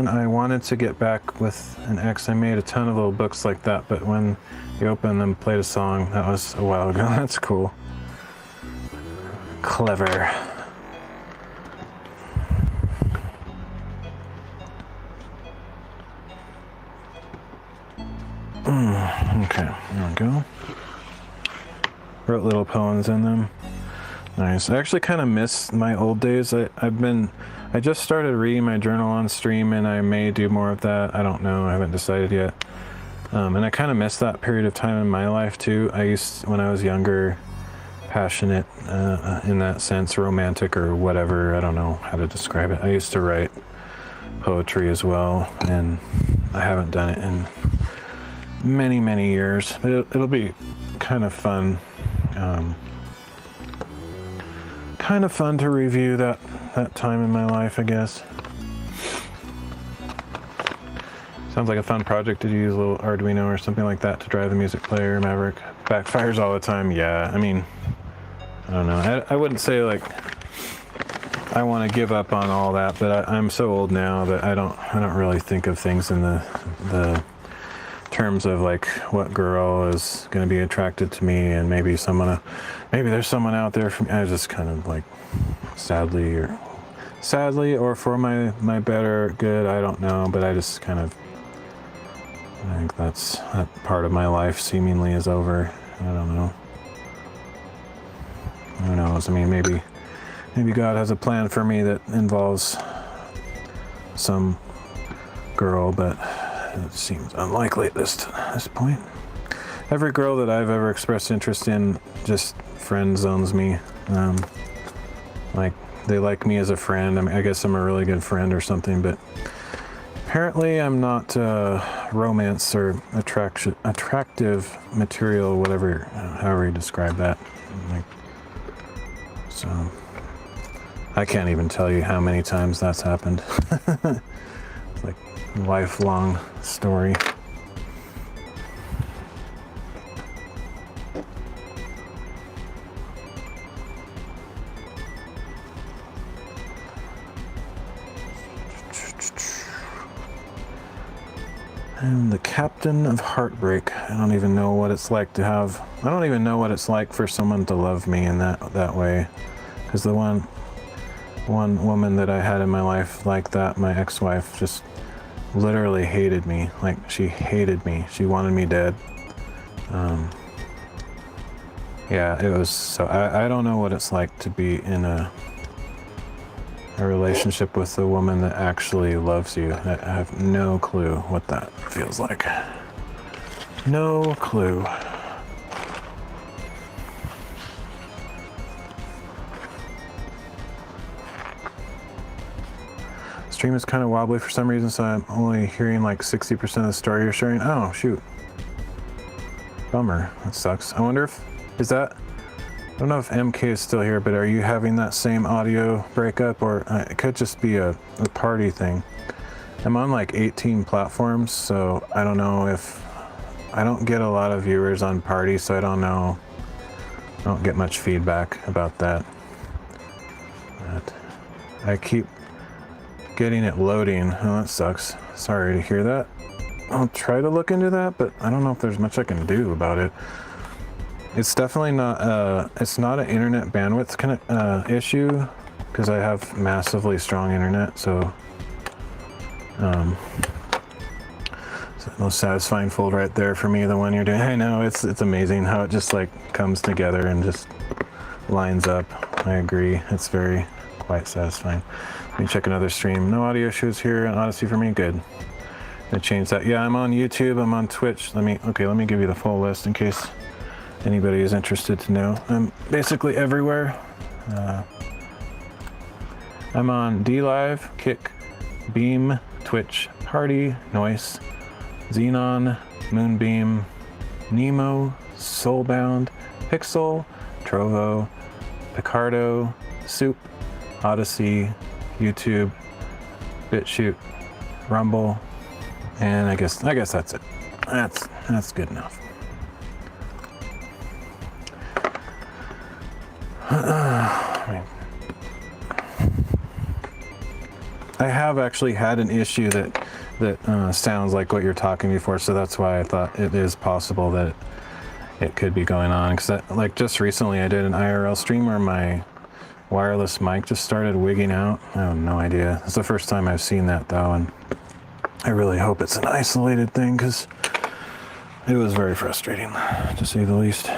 I wanted to get back with an ex, I made a ton of little books like that, but when you opened them, played a song, that was a while ago. That's cool. Clever. Okay, there we go. Wrote little poems in them. Nice. I actually kind of miss my old days. I just started reading my journal on stream, and I may do more of that. I don't know. I haven't decided yet. And I kind of miss that period of time in my life too. When I was younger, passionate in that sense, romantic or whatever. I don't know how to describe it. I used to write poetry as well, and I haven't done it in many, many years. But it'll be kind of fun. Kind of fun to review that time in my life, I guess. Sounds like a fun project. Did you use a little Arduino or something like that to drive the music player, Maverick? Backfires all the time. Yeah, I mean, I don't know. I wouldn't say like I want to give up on all that, but I'm so old now that I don't really think of things in the terms of like what girl is going to be attracted to me, and maybe there's someone out there for me. I just kind of like sadly or for my better good, I don't know, but I just kind of, I think that part of my life seemingly is over. I don't know. Who knows? I mean, maybe God has a plan for me that involves some girl, but it seems unlikely at this point. Every girl that I've ever expressed interest in just friend zones me. Like they like me as a friend. I mean, I guess I'm a really good friend or something, but apparently I'm not romance or attractive material, whatever, however you describe that. Like, so I can't even tell you how many times that's happened. It's like a lifelong story. And the captain of heartbreak. I don't even know what it's like for someone to love me in that way. Because the one woman that I had in my life like that, my ex-wife, just literally hated me. Like, she hated me. She wanted me dead. Yeah, it was so... I don't know what it's like to be in a relationship with a woman that actually loves you. I have no clue what that feels like. No clue. Stream is kind of wobbly for some reason, so I'm only hearing like 60% of the story you're sharing. Oh, shoot. Bummer. That sucks. I wonder if... Is that... I don't know if MK is still here, but are you having that same audio breakup, or it could just be a party thing. I'm on like 18 platforms, so I don't know if... I don't get a lot of viewers on party, so I don't know. I don't get much feedback about that. But I keep getting it loading. Oh, that sucks. Sorry to hear that. I'll try to look into that, but I don't know if there's much I can do about it. It's definitely not, it's not an internet bandwidth kind of issue, because I have massively strong internet, so, so the most satisfying fold right there for me, the one you're doing. I know, it's amazing how it just like comes together and just lines up. I agree, it's very quite satisfying. Let me check another stream. No audio issues here on Odyssey for me, good. Gonna change that. Yeah, I'm on YouTube, I'm on Twitch. Let me give you the full list in case anybody is interested to know. I'm basically everywhere. I'm on DLive, Kick, Beam, Twitch, Party, Noise, Xenon, Moonbeam, Nemo, Soulbound, Pixel, Trovo, Picardo, Soup, Odyssey, YouTube, BitChute, Rumble, and I guess that's it. That's good enough. I have actually had an issue that sounds like what you're talking before, so that's why I thought it is possible that it could be going on. Because like just recently I did an IRL stream where my wireless mic just started wigging out. I have no idea. It's the first time I've seen that though, and I really hope it's an isolated thing because it was very frustrating, to say the least.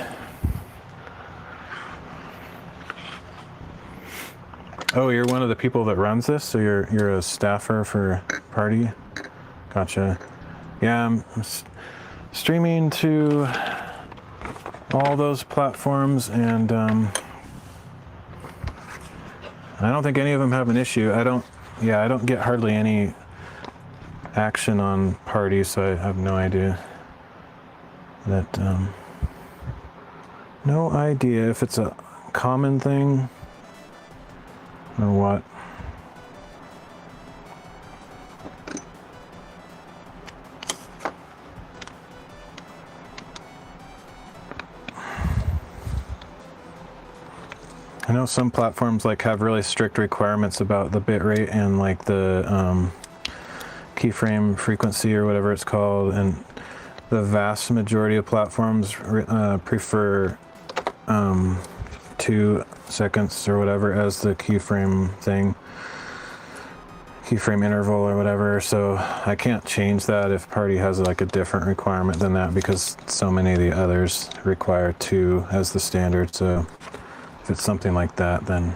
Oh, you're one of the people that runs this, so you're a staffer for Party? Gotcha. Yeah, I'm streaming to all those platforms, and I don't think any of them have an issue. I don't get hardly any action on Party, so I have no idea that, no idea if it's a common thing or what. I know some platforms like have really strict requirements about the bitrate and like the keyframe frequency or whatever it's called, and the vast majority of platforms prefer 2 seconds or whatever as the keyframe interval or whatever. So I can't change that if Party has like a different requirement than that, because so many of the others require 2 as the standard. So if it's something like that, then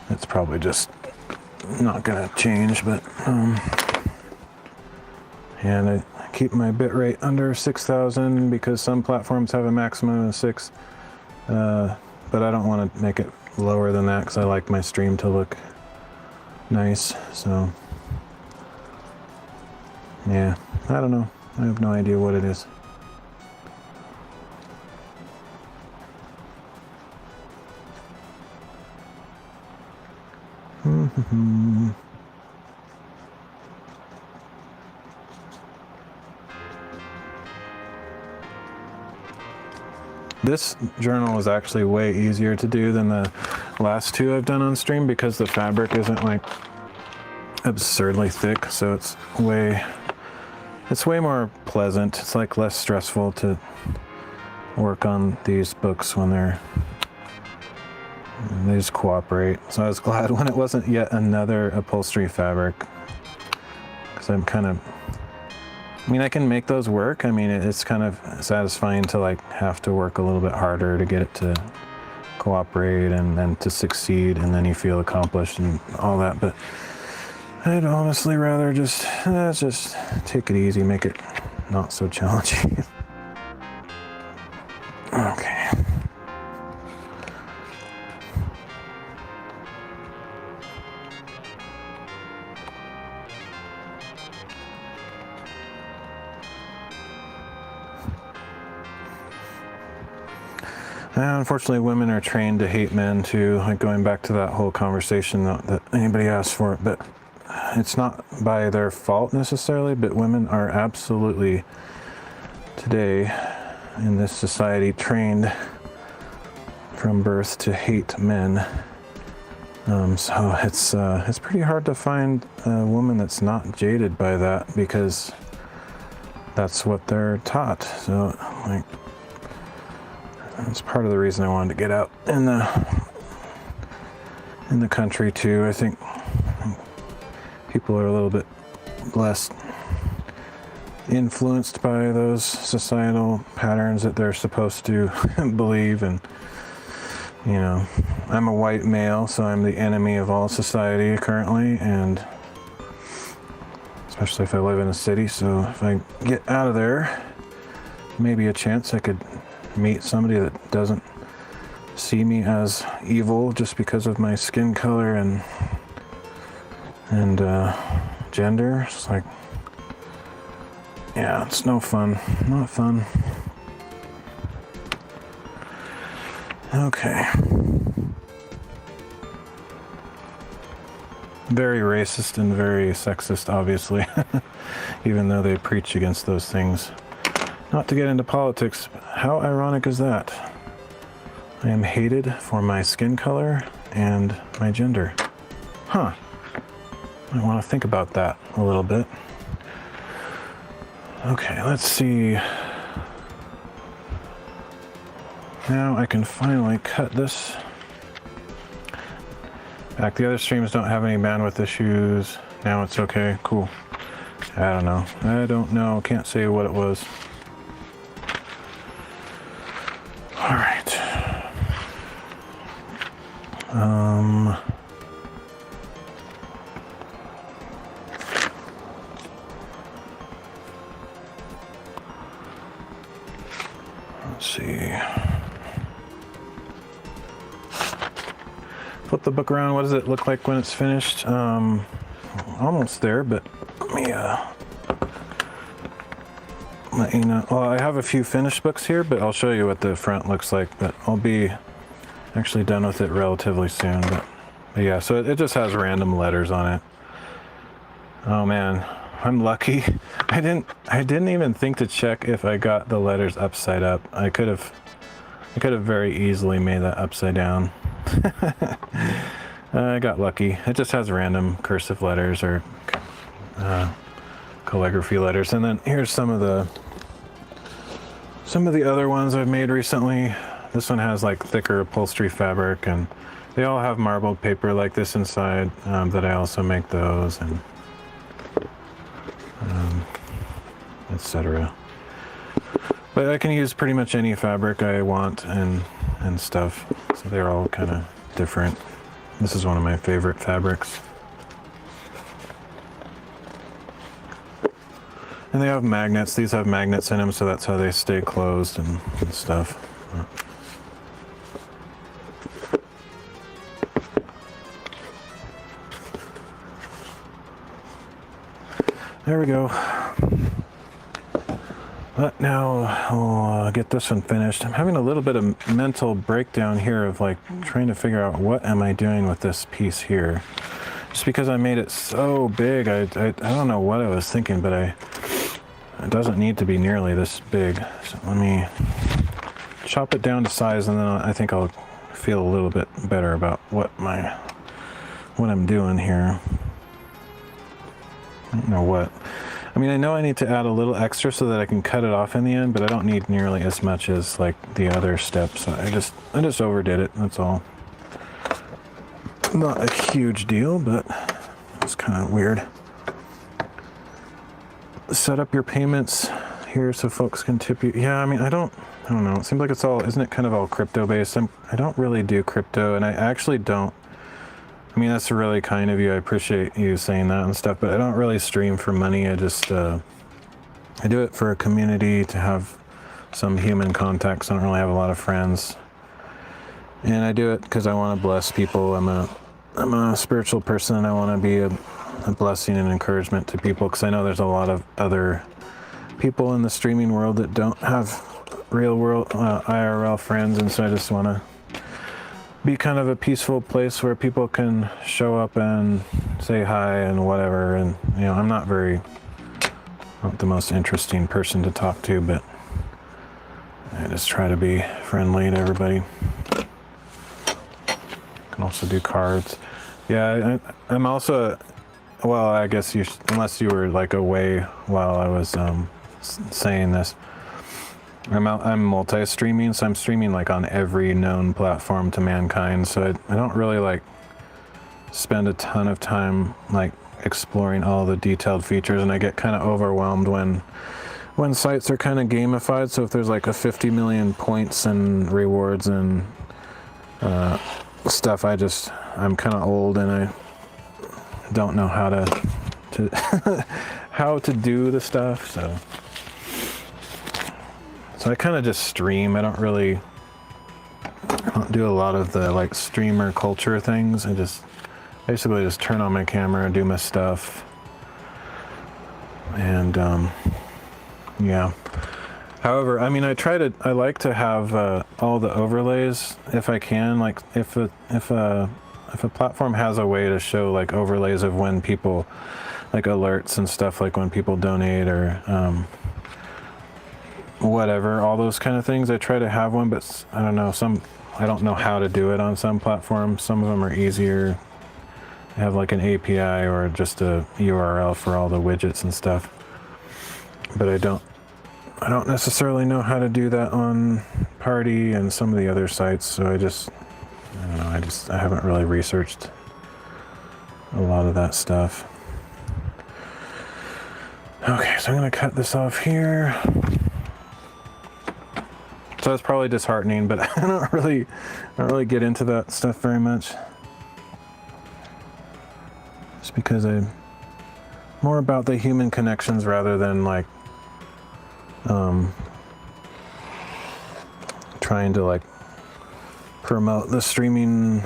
it's probably just not gonna change. But and I keep my bitrate under 6,000 because some platforms have a maximum of 6. But I don't want to make it lower than that because I like my stream to look nice. So yeah, I don't know. I have no idea what it is. This journal is actually way easier to do than the last 2 I've done on stream because the fabric isn't like absurdly thick, so it's way more pleasant. It's like less stressful to work on these books when And they just cooperate. So I was glad when it wasn't yet another upholstery fabric, because I'm kind of, I mean, I can make those work. I mean, it's kind of satisfying to like have to work a little bit harder to get it to cooperate and then to succeed, and then you feel accomplished and all that. But I'd honestly rather just take it easy, make it not so challenging. Okay. Unfortunately, women are trained to hate men too, like going back to that whole conversation that anybody asked for, but it's not by their fault necessarily, but women are absolutely today in this society trained from birth to hate men. So it's pretty hard to find a woman that's not jaded by that, because that's what they're taught. So like, that's part of the reason I wanted to get out in the country too. I think people are a little bit less influenced by those societal patterns that they're supposed to believe. And you know, I'm a white male, so I'm the enemy of all society currently, and especially if I live in a city. So if I get out of there, maybe a chance I could meet somebody that doesn't see me as evil just because of my skin color and gender. It's like, yeah, it's no fun. Not fun. Okay. Very racist and very sexist, obviously, even though they preach against those things. Not to get into politics, how ironic is that? I am hated for my skin color and my gender. Huh. I want to think about that a little bit. Okay, let's see. Now I can finally cut this. Back, the other streams don't have any bandwidth issues. Now it's okay, cool. I don't know, can't say what it was. All right. Let's see. Flip the book around. What does it look like when it's finished? Almost there, but let me let you know. Well, I have a few finished books here, but I'll show you what the front looks like. But I'll be actually done with it relatively soon. But yeah, so it just has random letters on it. Oh man, I'm lucky. I didn't even think to check if I got the letters upside up. I could have very easily made that upside down. I got lucky. It just has random cursive letters or calligraphy letters. And then here's some of the other ones I've made recently. This one has like thicker upholstery fabric, and they all have marbled paper like this inside, that I also make those, and etc. But I can use pretty much any fabric I want and stuff. So they're all kind of different. This is one of my favorite fabrics. And they have magnets. These have magnets in them, so that's how they stay closed and stuff. There we go. But now I'll get this one finished. I'm having a little bit of mental breakdown here of like trying to figure out what am I doing with this piece here. Just because I made it so big, I don't know what I was thinking, but it doesn't need to be nearly this big. So let me chop it down to size, and then I think I'll feel a little bit better about what I'm doing here. I don't know what. I mean, I know I need to add a little extra so that I can cut it off in the end, but I don't need nearly as much as like the other steps. I just overdid it, that's all. not a huge deal, but it's kind of weird. Set up your payments here so folks can tip you. Yeah, I mean, I don't know. It seems like it's all, isn't it kind of all crypto based? I don't really do crypto, and I actually don't. I mean, that's really kind of you. I appreciate you saying that and stuff, but I don't really stream for money. I just, I do it for a community, to have some human contacts. I don't really have a lot of friends. And I do it because I want to bless people. I'm a spiritual person, and I want to be a blessing and encouragement to people, because I know there's a lot of other people in the streaming world that don't have real world IRL friends, and so I just want to be kind of a peaceful place where people can show up and say hi and whatever. And you know, I'm not the most interesting person to talk to, but I just try to be friendly to everybody. Can also do cards. Yeah, I'm also, well, I guess unless you were like away while I was saying this, I'm multi-streaming, so I'm streaming like on every known platform to mankind. So I don't really like spend a ton of time like exploring all the detailed features, and I get kind of overwhelmed when sites are kind of gamified. So if there's like a 50 million points and rewards and stuff, I'm kind of old, and I don't know how to how to do the stuff. So I kind of just stream. I don't do a lot of the like streamer culture things. I just basically just turn on my camera, do my stuff, and yeah. However, I mean, I like to have all the overlays if I can. Like if a platform has a way to show like overlays of when people, like alerts and stuff, like when people donate or whatever, all those kind of things, I try to have one, but I don't know, I don't know how to do it on some platforms. Some of them are easier. They have like an API or just a URL for all the widgets and stuff. But I don't necessarily know how to do that on Party and some of the other sites, so I don't know, I haven't really researched a lot of that stuff. Okay, so I'm gonna cut this off here. So it's probably disheartening, but I don't really get into that stuff very much. Just because I'm more about the human connections rather than like trying to like promote the streaming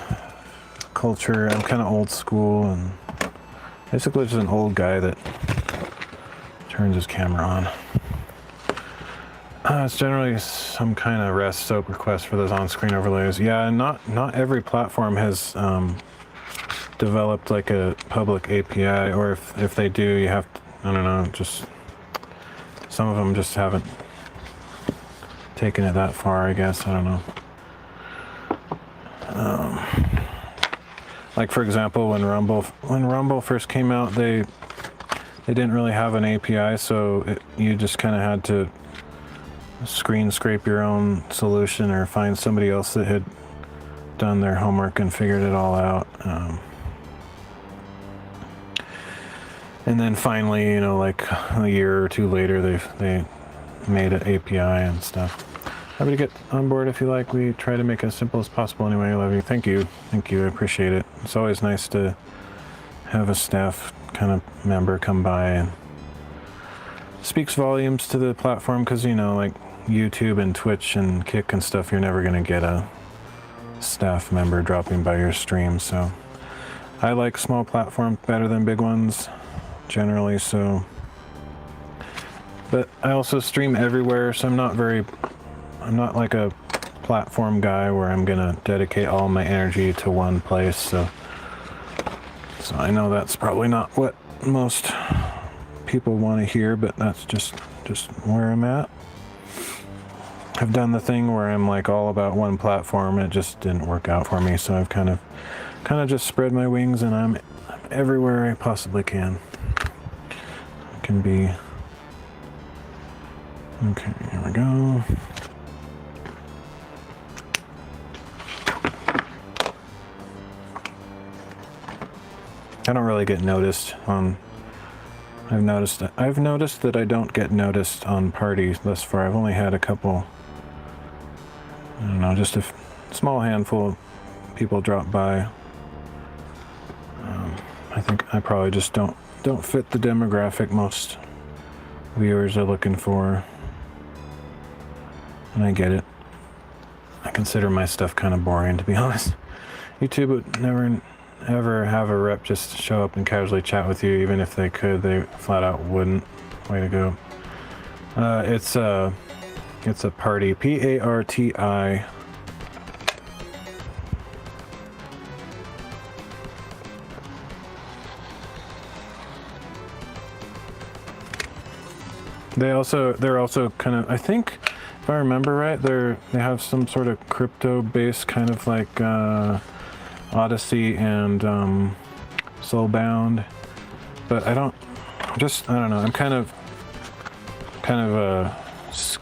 culture. I'm kind of old school and basically just an old guy that turns his camera on. It's generally some kind of REST SOAP request for those on-screen overlays. Yeah, not every platform has developed like a public API, or if they do, you have to, I don't know, just some of them just haven't taken it that far, I guess. I don't know. Like for example, when Rumble first came out, they didn't really have an API, so you just kind of had to screen scrape your own solution or find somebody else that had done their homework and figured it all out. And then finally, you know, like a year or two later, they made an API and stuff. Happy to get on board if you like. We try to make it as simple as possible anyway. I love you. Thank you. I appreciate it. It's always nice to have a staff kind of member come by, and speaks volumes to the platform, because, you know, like YouTube and Twitch and Kick and stuff, you're never going to get a staff member dropping by your stream. So I like small platforms better than big ones generally. So, but I also stream everywhere, so I'm not like a platform guy where I'm gonna dedicate all my energy to one place. So I know that's probably not what most people want to hear, but that's just where I'm at. I've done the thing where I'm like all about one platform, and it just didn't work out for me. So I've kind of just spread my wings, and I'm everywhere I possibly can. I can be. Okay, here we go. I don't really get noticed on. I've noticed that I don't get noticed on parties thus far. I've only had a couple. I don't know, just a small handful of people drop by. I think I probably just don't fit the demographic most viewers are looking for. And I get it. I consider my stuff kind of boring, to be honest. YouTube would never ever have a rep just show up and casually chat with you. Even if they could, they flat out wouldn't. Way to go. It's a party. P-A-R-T-I. They're also kind of, I think, if I remember right, they have some sort of crypto-based kind of like Odyssey and Soulbound, but I don't know. I'm kind of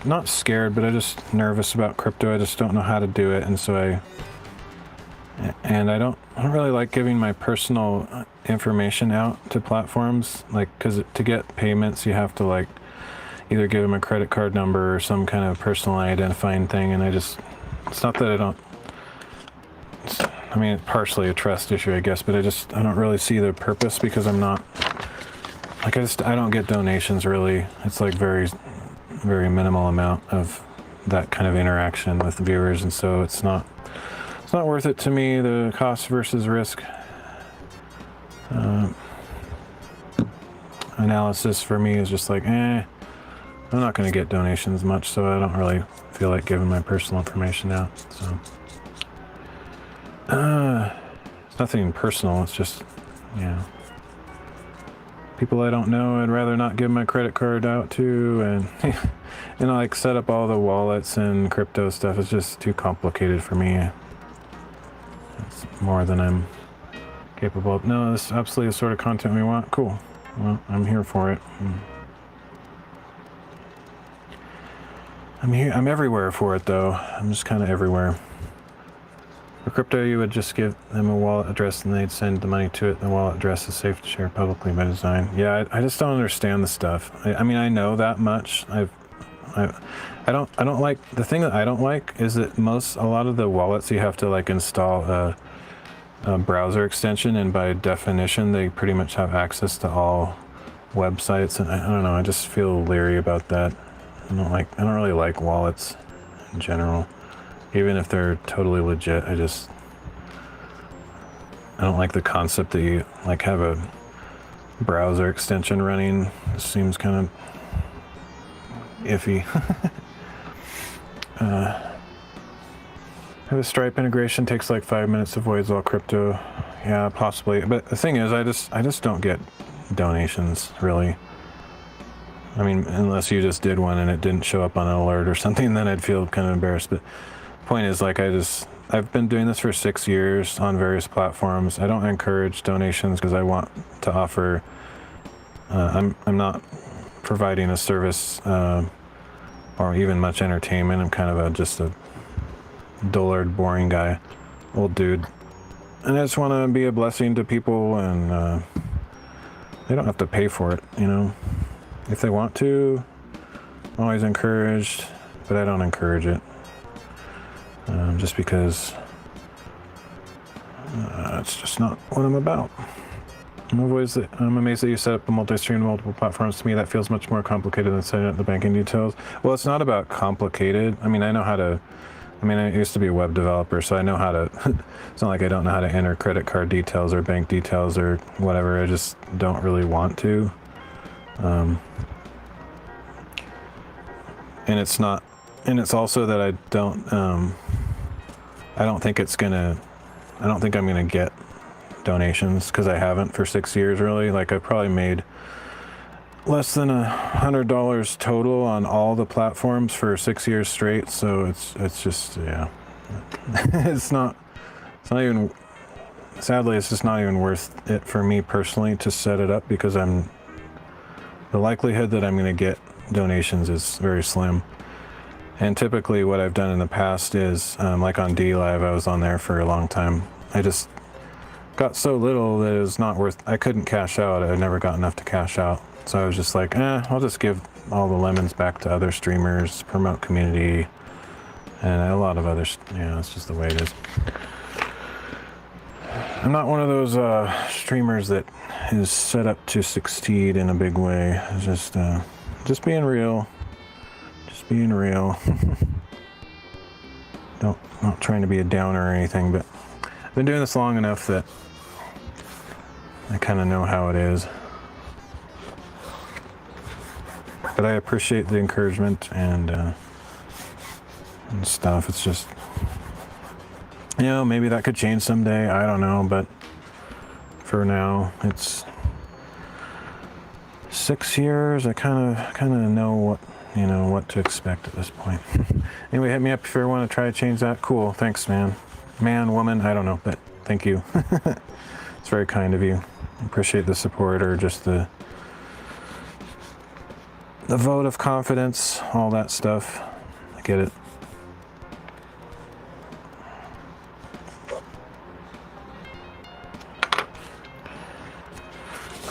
not scared, but I just nervous about crypto. I just don't know how to do it, and so I don't really like giving my personal information out to platforms, like, because to get payments you have to like either give them a credit card number or some kind of personal identifying thing, and it's not that I don't. I mean, it's partially a trust issue, I guess, but I don't really see the purpose, because I'm not, like, I don't get donations really. It's like very, very minimal amount of that kind of interaction with viewers, and so it's not worth it to me, the cost versus risk analysis for me is just like, I'm not going to get donations much, so I don't really feel like giving my personal information out. So it's nothing personal. It's just, people I don't know, I'd rather not give my credit card out to, and like set up all the wallets and crypto stuff. It's just too complicated for me. It's more than I'm capable of. No, this is absolutely the sort of content we want. Cool. Well, I'm here for it. I'm everywhere for it, though. I'm just kind of everywhere. For crypto, you would just give them a wallet address and they'd send the money to it. The wallet address is safe to share publicly by design. Yeah, I just don't understand the stuff. I mean, I know that much. I don't like, the thing that I don't like is that a lot of the wallets you have to like install a browser extension, and by definition, they pretty much have access to all websites. And I don't know, I just feel leery about that. I don't really like wallets in general, even if they're totally legit. I don't like the concept that you like have a browser extension running. It seems kind of iffy. Have a Stripe integration, takes like 5 minutes, avoids all crypto. Yeah, possibly. But the thing is, I just don't get donations really. I mean, unless you just did one and it didn't show up on an alert or something, then I'd feel kind of embarrassed. But the point is, like, I've been doing this for 6 years on various platforms. I don't encourage donations because I want to offer, I'm not providing a service or even much entertainment. I'm kind of just a dullard, boring guy, old dude. And I just want to be a blessing to people, and they don't have to pay for it, you know. If they want to, I'm always encouraged, but I don't encourage it. Just because it's just not what I'm about. I'm amazed that you set up a multi-stream multiple platforms. To me, that feels much more complicated than setting up the banking details. Well, it's not about complicated. I mean, I used to be a web developer, so I know how to, it's not like I don't know how to enter credit card details or bank details or whatever. I just don't really want to. And it's also that I don't think I'm gonna get donations, because I haven't for 6 years really. Like, I've probably made less than $100 total on all the platforms for 6 years straight. So it's just, yeah, it's not even, sadly, it's just not even worth it for me personally to set it up, because the likelihood that I'm going to get donations is very slim. And typically what I've done in the past is, like on DLive, I was on there for a long time. got so little that it was not worth, I couldn't cash out. I never got enough to cash out. So I was just like, I'll just give all the lemons back to other streamers, promote community, and a lot of others. Yeah, it's just the way it is. I'm not one of those streamers that is set up to succeed in a big way. It's just being real. Just being real. Not trying to be a downer or anything, but I've been doing this long enough that I kind of know how it is. But I appreciate the encouragement and stuff. It's just, maybe that could change someday. I don't know, but for now, it's 6 years. I kind of know what to expect at this point. Anyway, hit me up if you ever want to try to change that. Cool. Thanks, man. Man, woman, I don't know, but thank you. It's very kind of you. I appreciate the support, or just the vote of confidence, all that stuff. I get it.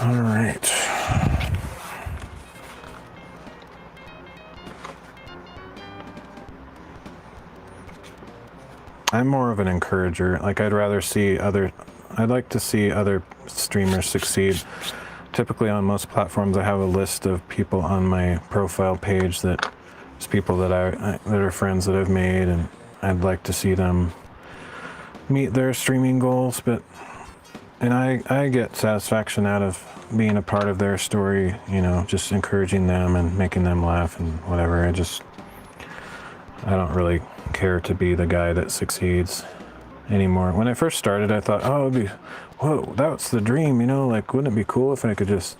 All right. I'm more of an encourager. Like, I'd like to see other streamers succeed. Typically on most platforms, I have a list of people on my profile page that is people that are friends that I've made, and I'd like to see them meet their streaming goals. And I get satisfaction out of being a part of their story, just encouraging them and making them laugh and whatever. I don't really care to be the guy that succeeds anymore. When I first started, I thought, whoa, that's the dream, like, wouldn't it be cool if I could just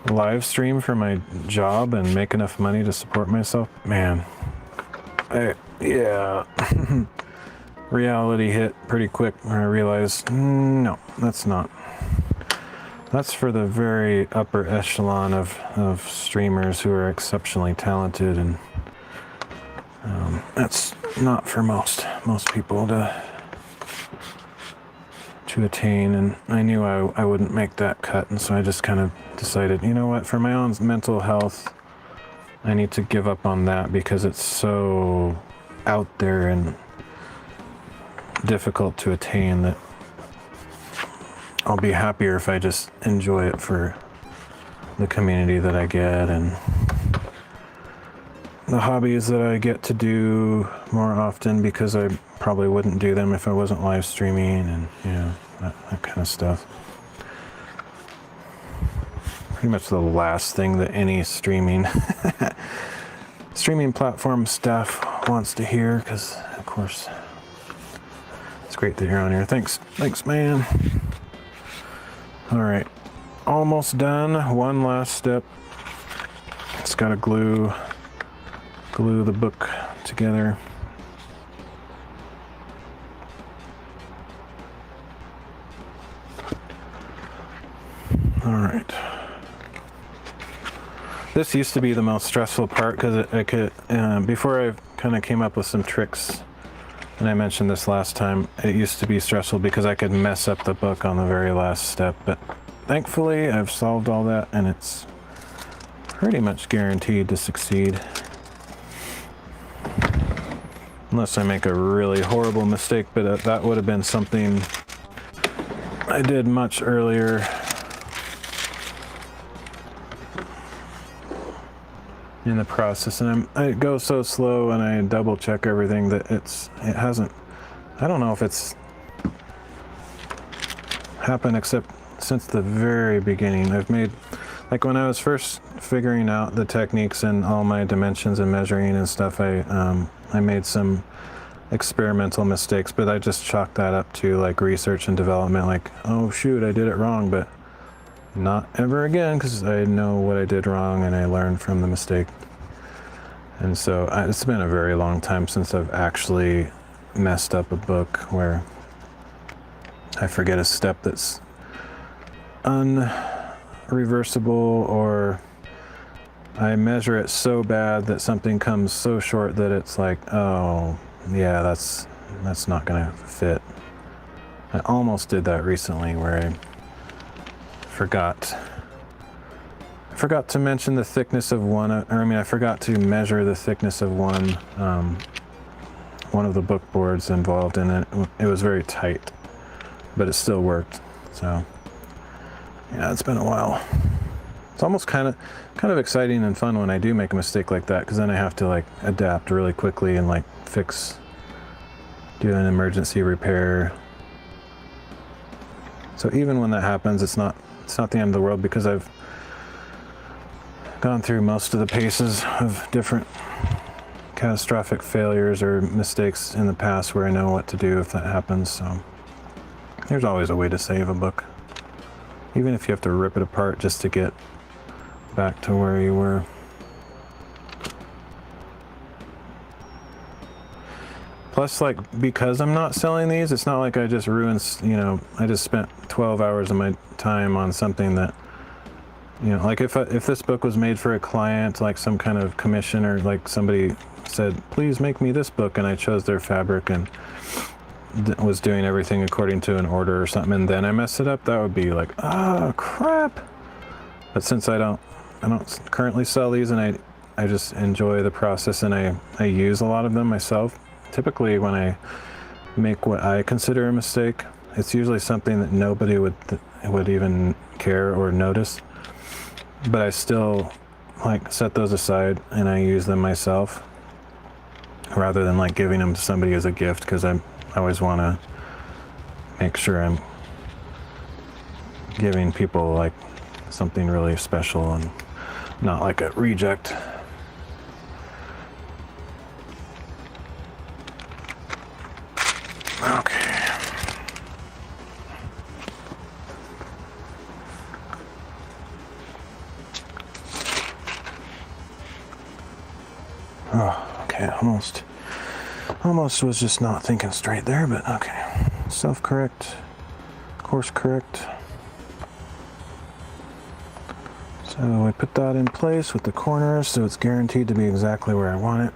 live stream for my job and make enough money to support myself? Man, reality hit pretty quick where I realized, no, that's not. That's for the very upper echelon of streamers who are exceptionally talented, and that's not for most people to attain. And I knew I wouldn't make that cut, and so I just kind of decided, you know what, for my own mental health, I need to give up on that, because it's so out there and difficult to attain that I'll be happier if I just enjoy it for the community that I get and the hobbies that I get to do more often, because I probably wouldn't do them if I wasn't live streaming, and that kind of stuff. Pretty much the last thing that any streaming platform staff wants to hear, because of course it's great that you're on here. Thanks, man. All right, almost done. One last step. It's got to glue the book together. All right. This used to be the most stressful part, because I could, before I kind of came up with some tricks, and I mentioned this last time, it used to be stressful because I could mess up the book on the very last step, but thankfully I've solved all that, and it's pretty much guaranteed to succeed. Unless I make a really horrible mistake, but that would have been something I did much earlier in the process, and I go so slow, and I double check everything that it hasn't. I don't know if it's happened except since the very beginning. I've made, like, when I was first figuring out the techniques and all my dimensions and measuring and stuff, I made some experimental mistakes, but I just chalked that up to like research and development, like, oh shoot, I did it wrong, but not ever again, because I know what I did wrong and I learned from the mistake. And so it's been a very long time since I've actually messed up a book where I forget a step that's unreversible, or I measure it so bad that something comes so short that it's like, oh yeah, that's not gonna fit. I almost did that recently where I forgot to mention the thickness of one, I forgot to measure the thickness of one of the book boards involved in it. It was very tight, but it still worked. So yeah, it's been a while. It's almost kind of exciting and fun when I do make a mistake like that, because then I have to like adapt really quickly and like do an emergency repair. So even when that happens, it's not the end of the world, because I've gone through most of the paces of different catastrophic failures or mistakes in the past where I know what to do if that happens. So there's always a way to save a book, even if you have to rip it apart just to get back to where you were. Plus, like, because I'm not selling these, it's not like I just ruined, I just spent 12 hours of my time on something that, like if this book was made for a client, like some kind of commission, or like somebody said, please make me this book, and I chose their fabric and was doing everything according to an order or something, and then I messed it up, that would be like, oh crap. But since I don't currently sell these, and I just enjoy the process, and I use a lot of them myself. Typically when I make what I consider a mistake, it's usually something that nobody would even care or notice, but I still like set those aside and I use them myself rather than like giving them to somebody as a gift, because I always want to make sure I'm giving people like something really special and not like a reject. Okay. Oh, okay, almost was just not thinking straight there, but okay. Self-correct, course correct. So I put that in place with the corners so it's guaranteed to be exactly where I want it.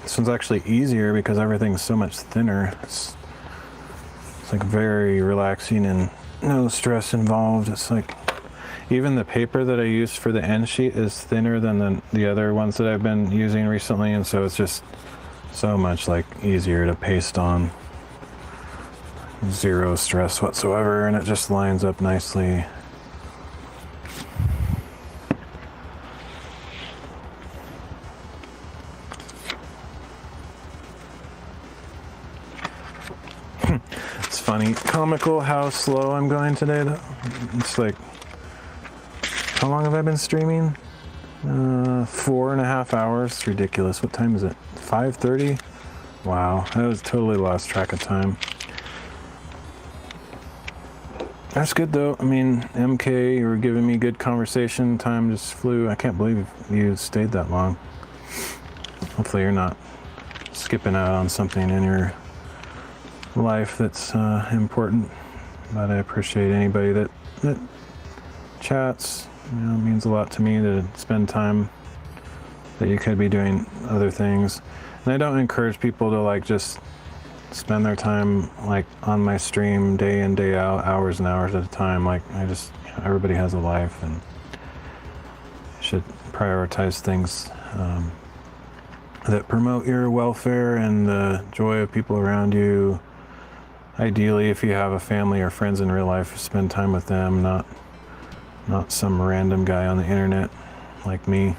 This one's actually easier because everything's so much thinner. It's like very relaxing and no stress involved. It's like even the paper that I used for the end sheet is thinner than the other ones that I've been using recently, and so it's just so much like easier to paste on. Zero stress whatsoever, and it just lines up nicely. It's funny, comical how slow I'm going today though. It's like, how long have I been streaming? 4.5 hours. It's ridiculous. What time is it? 5:30? Wow, I was totally lost track of time. That's good though. I mean, MK, you were giving me good conversation. Time just flew. I can't believe you stayed that long. Hopefully you're not skipping out on something in your life that's important. But I appreciate anybody that chats. It means a lot to me to spend time that you could be doing other things. And I don't encourage people to like just spend their time like on my stream day in, day out, hours and hours at a time. Like everybody has a life, and should prioritize things that promote your welfare and the joy of people around you. Ideally, if you have a family or friends in real life, spend time with them, not some random guy on the internet like me.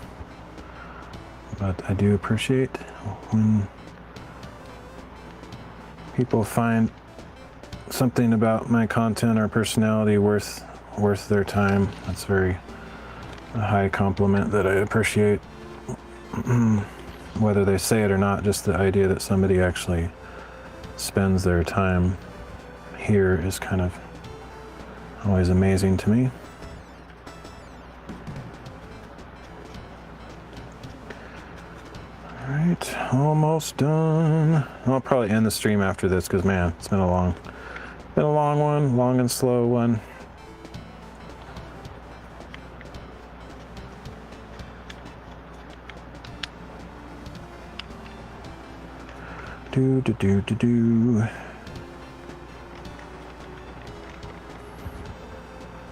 But I do appreciate when people find something about my content or personality worth their time. That's a high compliment that I appreciate. Whether they say it or not, just the idea that somebody actually spends their time here is kind of always amazing to me. Alright, almost done. I'll probably end the stream after this because man, it's been a long one, long and slow one.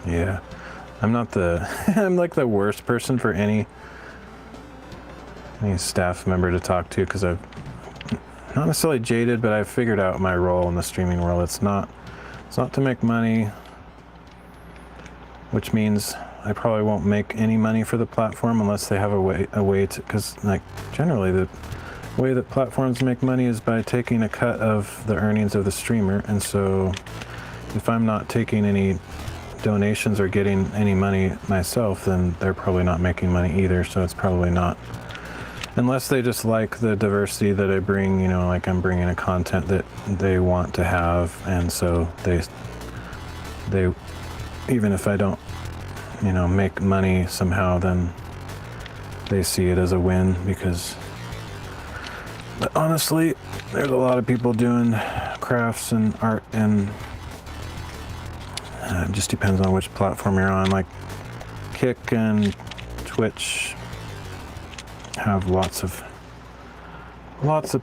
Yeah, I'm not the I'm like the worst person for any staff member to talk to, because I've not necessarily jaded, but I've figured out my role in the streaming world. It's not to make money, which means I probably won't make any money for the platform unless they have a way to, because like generally the way that platforms make money is by taking a cut of the earnings of the streamer. And so if I'm not taking any donations or getting any money myself, then they're probably not making money either. So it's probably not, unless they just like the diversity that I bring, you know, like I'm bringing a content that they want to have. And so they even if I don't, you know, make money somehow, then they see it as a win. But honestly, there's a lot of people doing crafts and art, and it just depends on which platform you're on. Like Kick and Twitch have lots of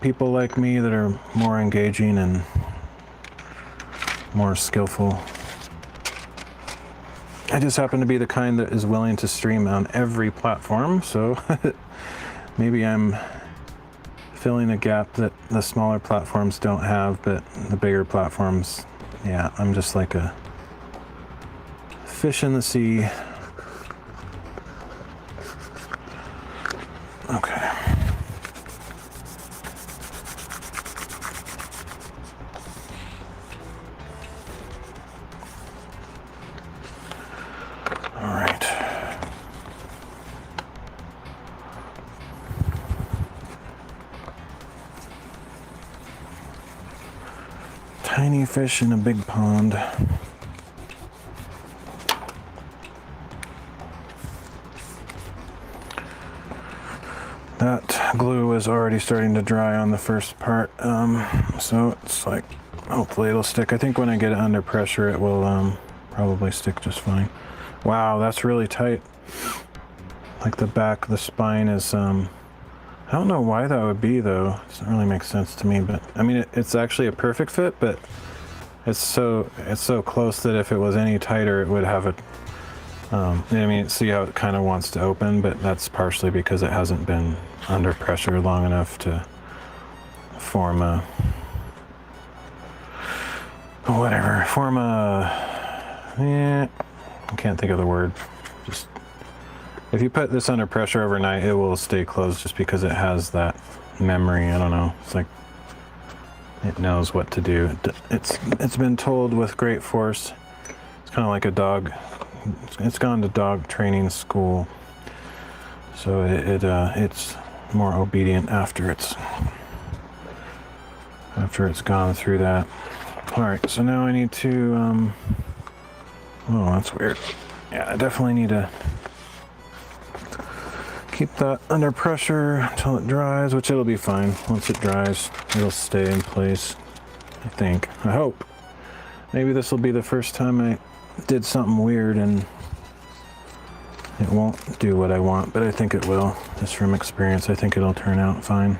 people like me that are more engaging and more skillful. I just happen to be the kind that is willing to stream on every platform, so maybe I'm filling a gap that the smaller platforms don't have, but the bigger platforms, yeah, I'm just like a fish in the sea. Okay. All right. Tiny fish in a big pond. That glue is already starting to dry on the first part, so it's like, hopefully it'll stick. I think when I get it under pressure, it will probably stick just fine. Wow, that's really tight. Like the back, the spine is, I don't know why that would be though. It doesn't really make sense to me, but I mean, it's actually a perfect fit, but it's so close that if it was any tighter, it would have a, I mean, see how it kind of wants to open, but that's partially because it hasn't been under pressure long enough to form a, yeah, I can't think of the word. Just, if you put this under pressure overnight, it will stay closed just because it has that memory. I don't know. It's like, it knows what to do. It's been told with great force. It's kind of like a dog. It's gone to dog training school, so it's more obedient after it's gone through that. All right, so now I need to. Oh, that's weird. Yeah, I definitely need to keep that under pressure until it dries, which it'll be fine. Once it dries, it'll stay in place. I think. I hope. Maybe this will be the first time I did something weird and it won't do what I want, but I think it will. Just from experience, I think it'll turn out fine.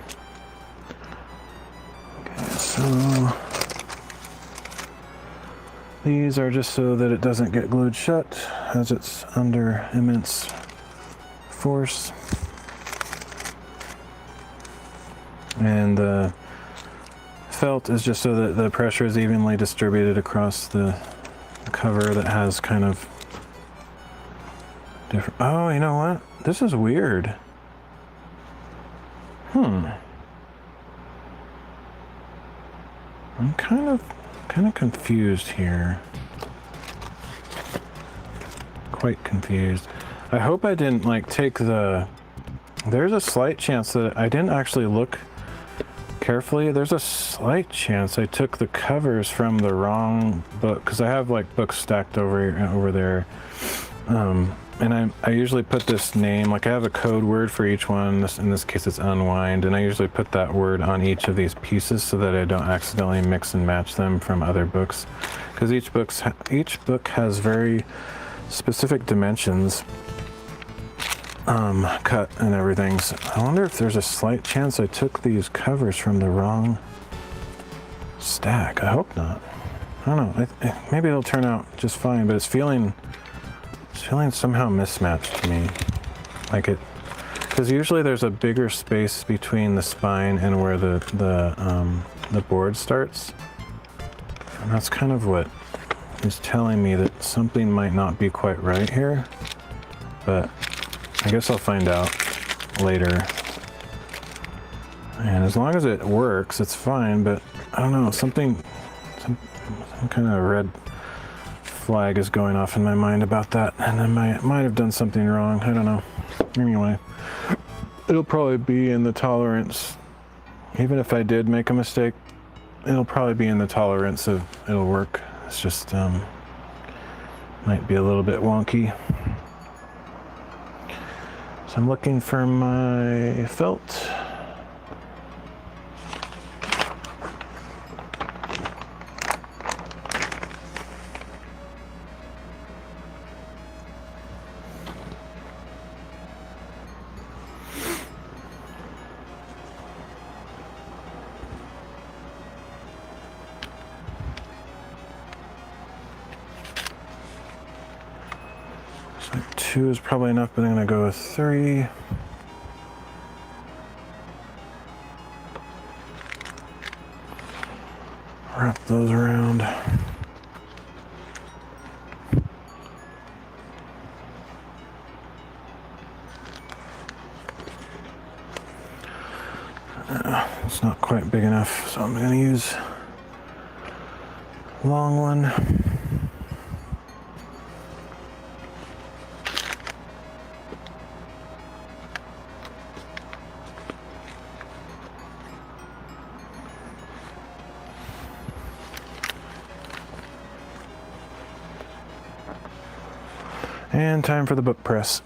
Okay, so these are just so that it doesn't get glued shut as it's under immense force. And the felt is just so that the pressure is evenly distributed across the cover that has kind of different. Oh, you know what? This is weird. I'm kind of confused here. Quite confused. I hope I didn't like take the. There's a slight chance that I didn't actually look carefully. There's a slight chance I took the covers from the wrong book, because I have like books stacked over there, and I usually put this name, like I have a code word for each one. In this case it's unwind, and I usually put that word on each of these pieces so that I don't accidentally mix and match them from other books, because each book has very specific dimensions, cut and everything. So I wonder if there's a slight chance I took these covers from the wrong stack. I hope not. I don't know. Maybe it'll turn out just fine, but it's feeling somehow mismatched to me. Like it, because usually there's a bigger space between the spine and where the board starts. And that's kind of what is telling me that something might not be quite right here. But I guess I'll find out later. And as long as it works, it's fine, but I don't know, some kind of red flag is going off in my mind about that, and I might have done something wrong. I don't know. Anyway, it'll probably be in the tolerance. Even if I did make a mistake, it'll probably be in the tolerance of it'll work. It's just might be a little bit wonky. So I'm looking for my felt. So 2 is probably enough, but I'm gonna go with 3. Wrap those around. It's not quite big enough, so I'm gonna use a long one. And time for the book press.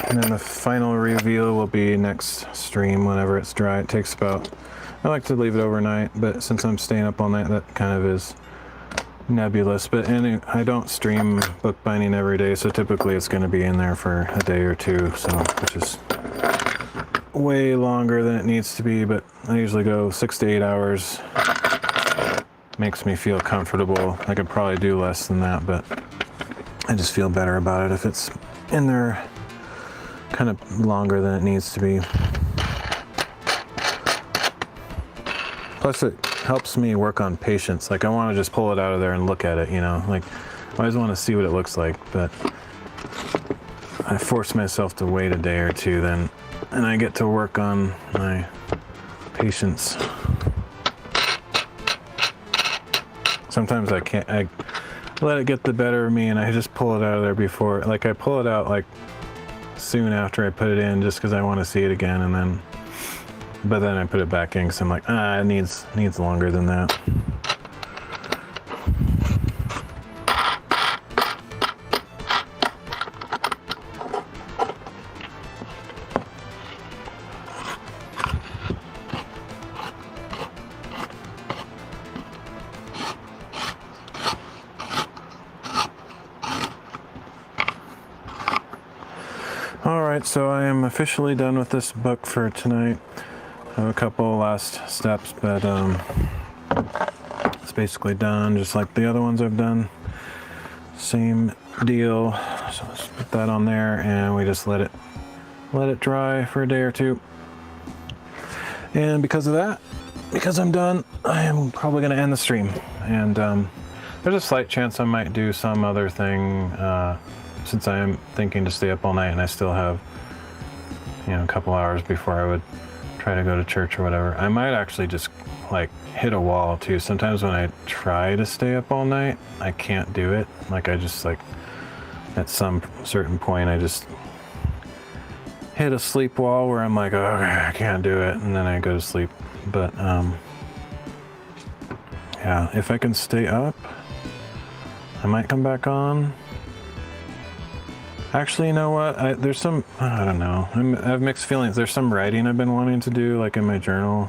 And then the final reveal will be next stream whenever it's dry. It takes about, I like to leave it overnight, but since I'm staying up all night, that kind of is nebulous. But I don't stream bookbinding every day, so typically it's going to be in there for a day or two, so which is way longer than it needs to be, but I usually go 6 to 8 hours. Makes me feel comfortable. I could probably do less than that, but I just feel better about it if it's in there kind of longer than it needs to be. Plus it helps me work on patience. Like I want to just pull it out of there and look at it, you know, like I always want to see what it looks like, but I force myself to wait a day or two then, and I get to work on my patience. Sometimes I can't, I let it get the better of me and I just pull it out of there before, like I pull it out like soon after I put it in just because I want to see it again, and then, but then I put it back in because I'm like, it needs longer than that. Alright, so I am officially done with this book for tonight. I have a couple last steps, but it's basically done, just like the other ones I've done. Same deal. So let's put that on there, and we just let it dry for a day or two. And because of that, because I'm done, I am probably going to end the stream. And there's a slight chance I might do some other thing. Since I am thinking to stay up all night and I still have, you know, a couple hours before I would try to go to church or whatever, I might actually just like hit a wall too. Sometimes when I try to stay up all night, I can't do it. Like I just like, at some certain point, I just hit a sleep wall where I'm like, oh, I can't do it. And then I go to sleep. But yeah, if I can stay up, I might come back on. Actually, you know what? There's some, I don't know. I have mixed feelings. There's some writing I've been wanting to do, like in my journal.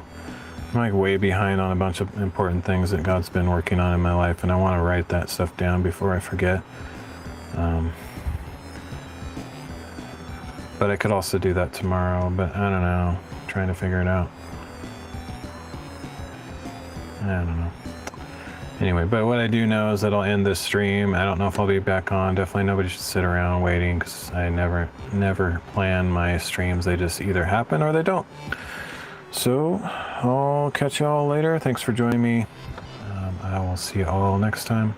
I'm like way behind on a bunch of important things that God's been working on in my life, and I want to write that stuff down before I forget. But I could also do that tomorrow, but I don't know. I'm trying to figure it out. I don't know. Anyway, but what I do know is that I'll end this stream. I don't know if I'll be back on. Definitely nobody should sit around waiting, because I never plan my streams. They just either happen or they don't. So I'll catch you all later. Thanks for joining me. I will see you all next time.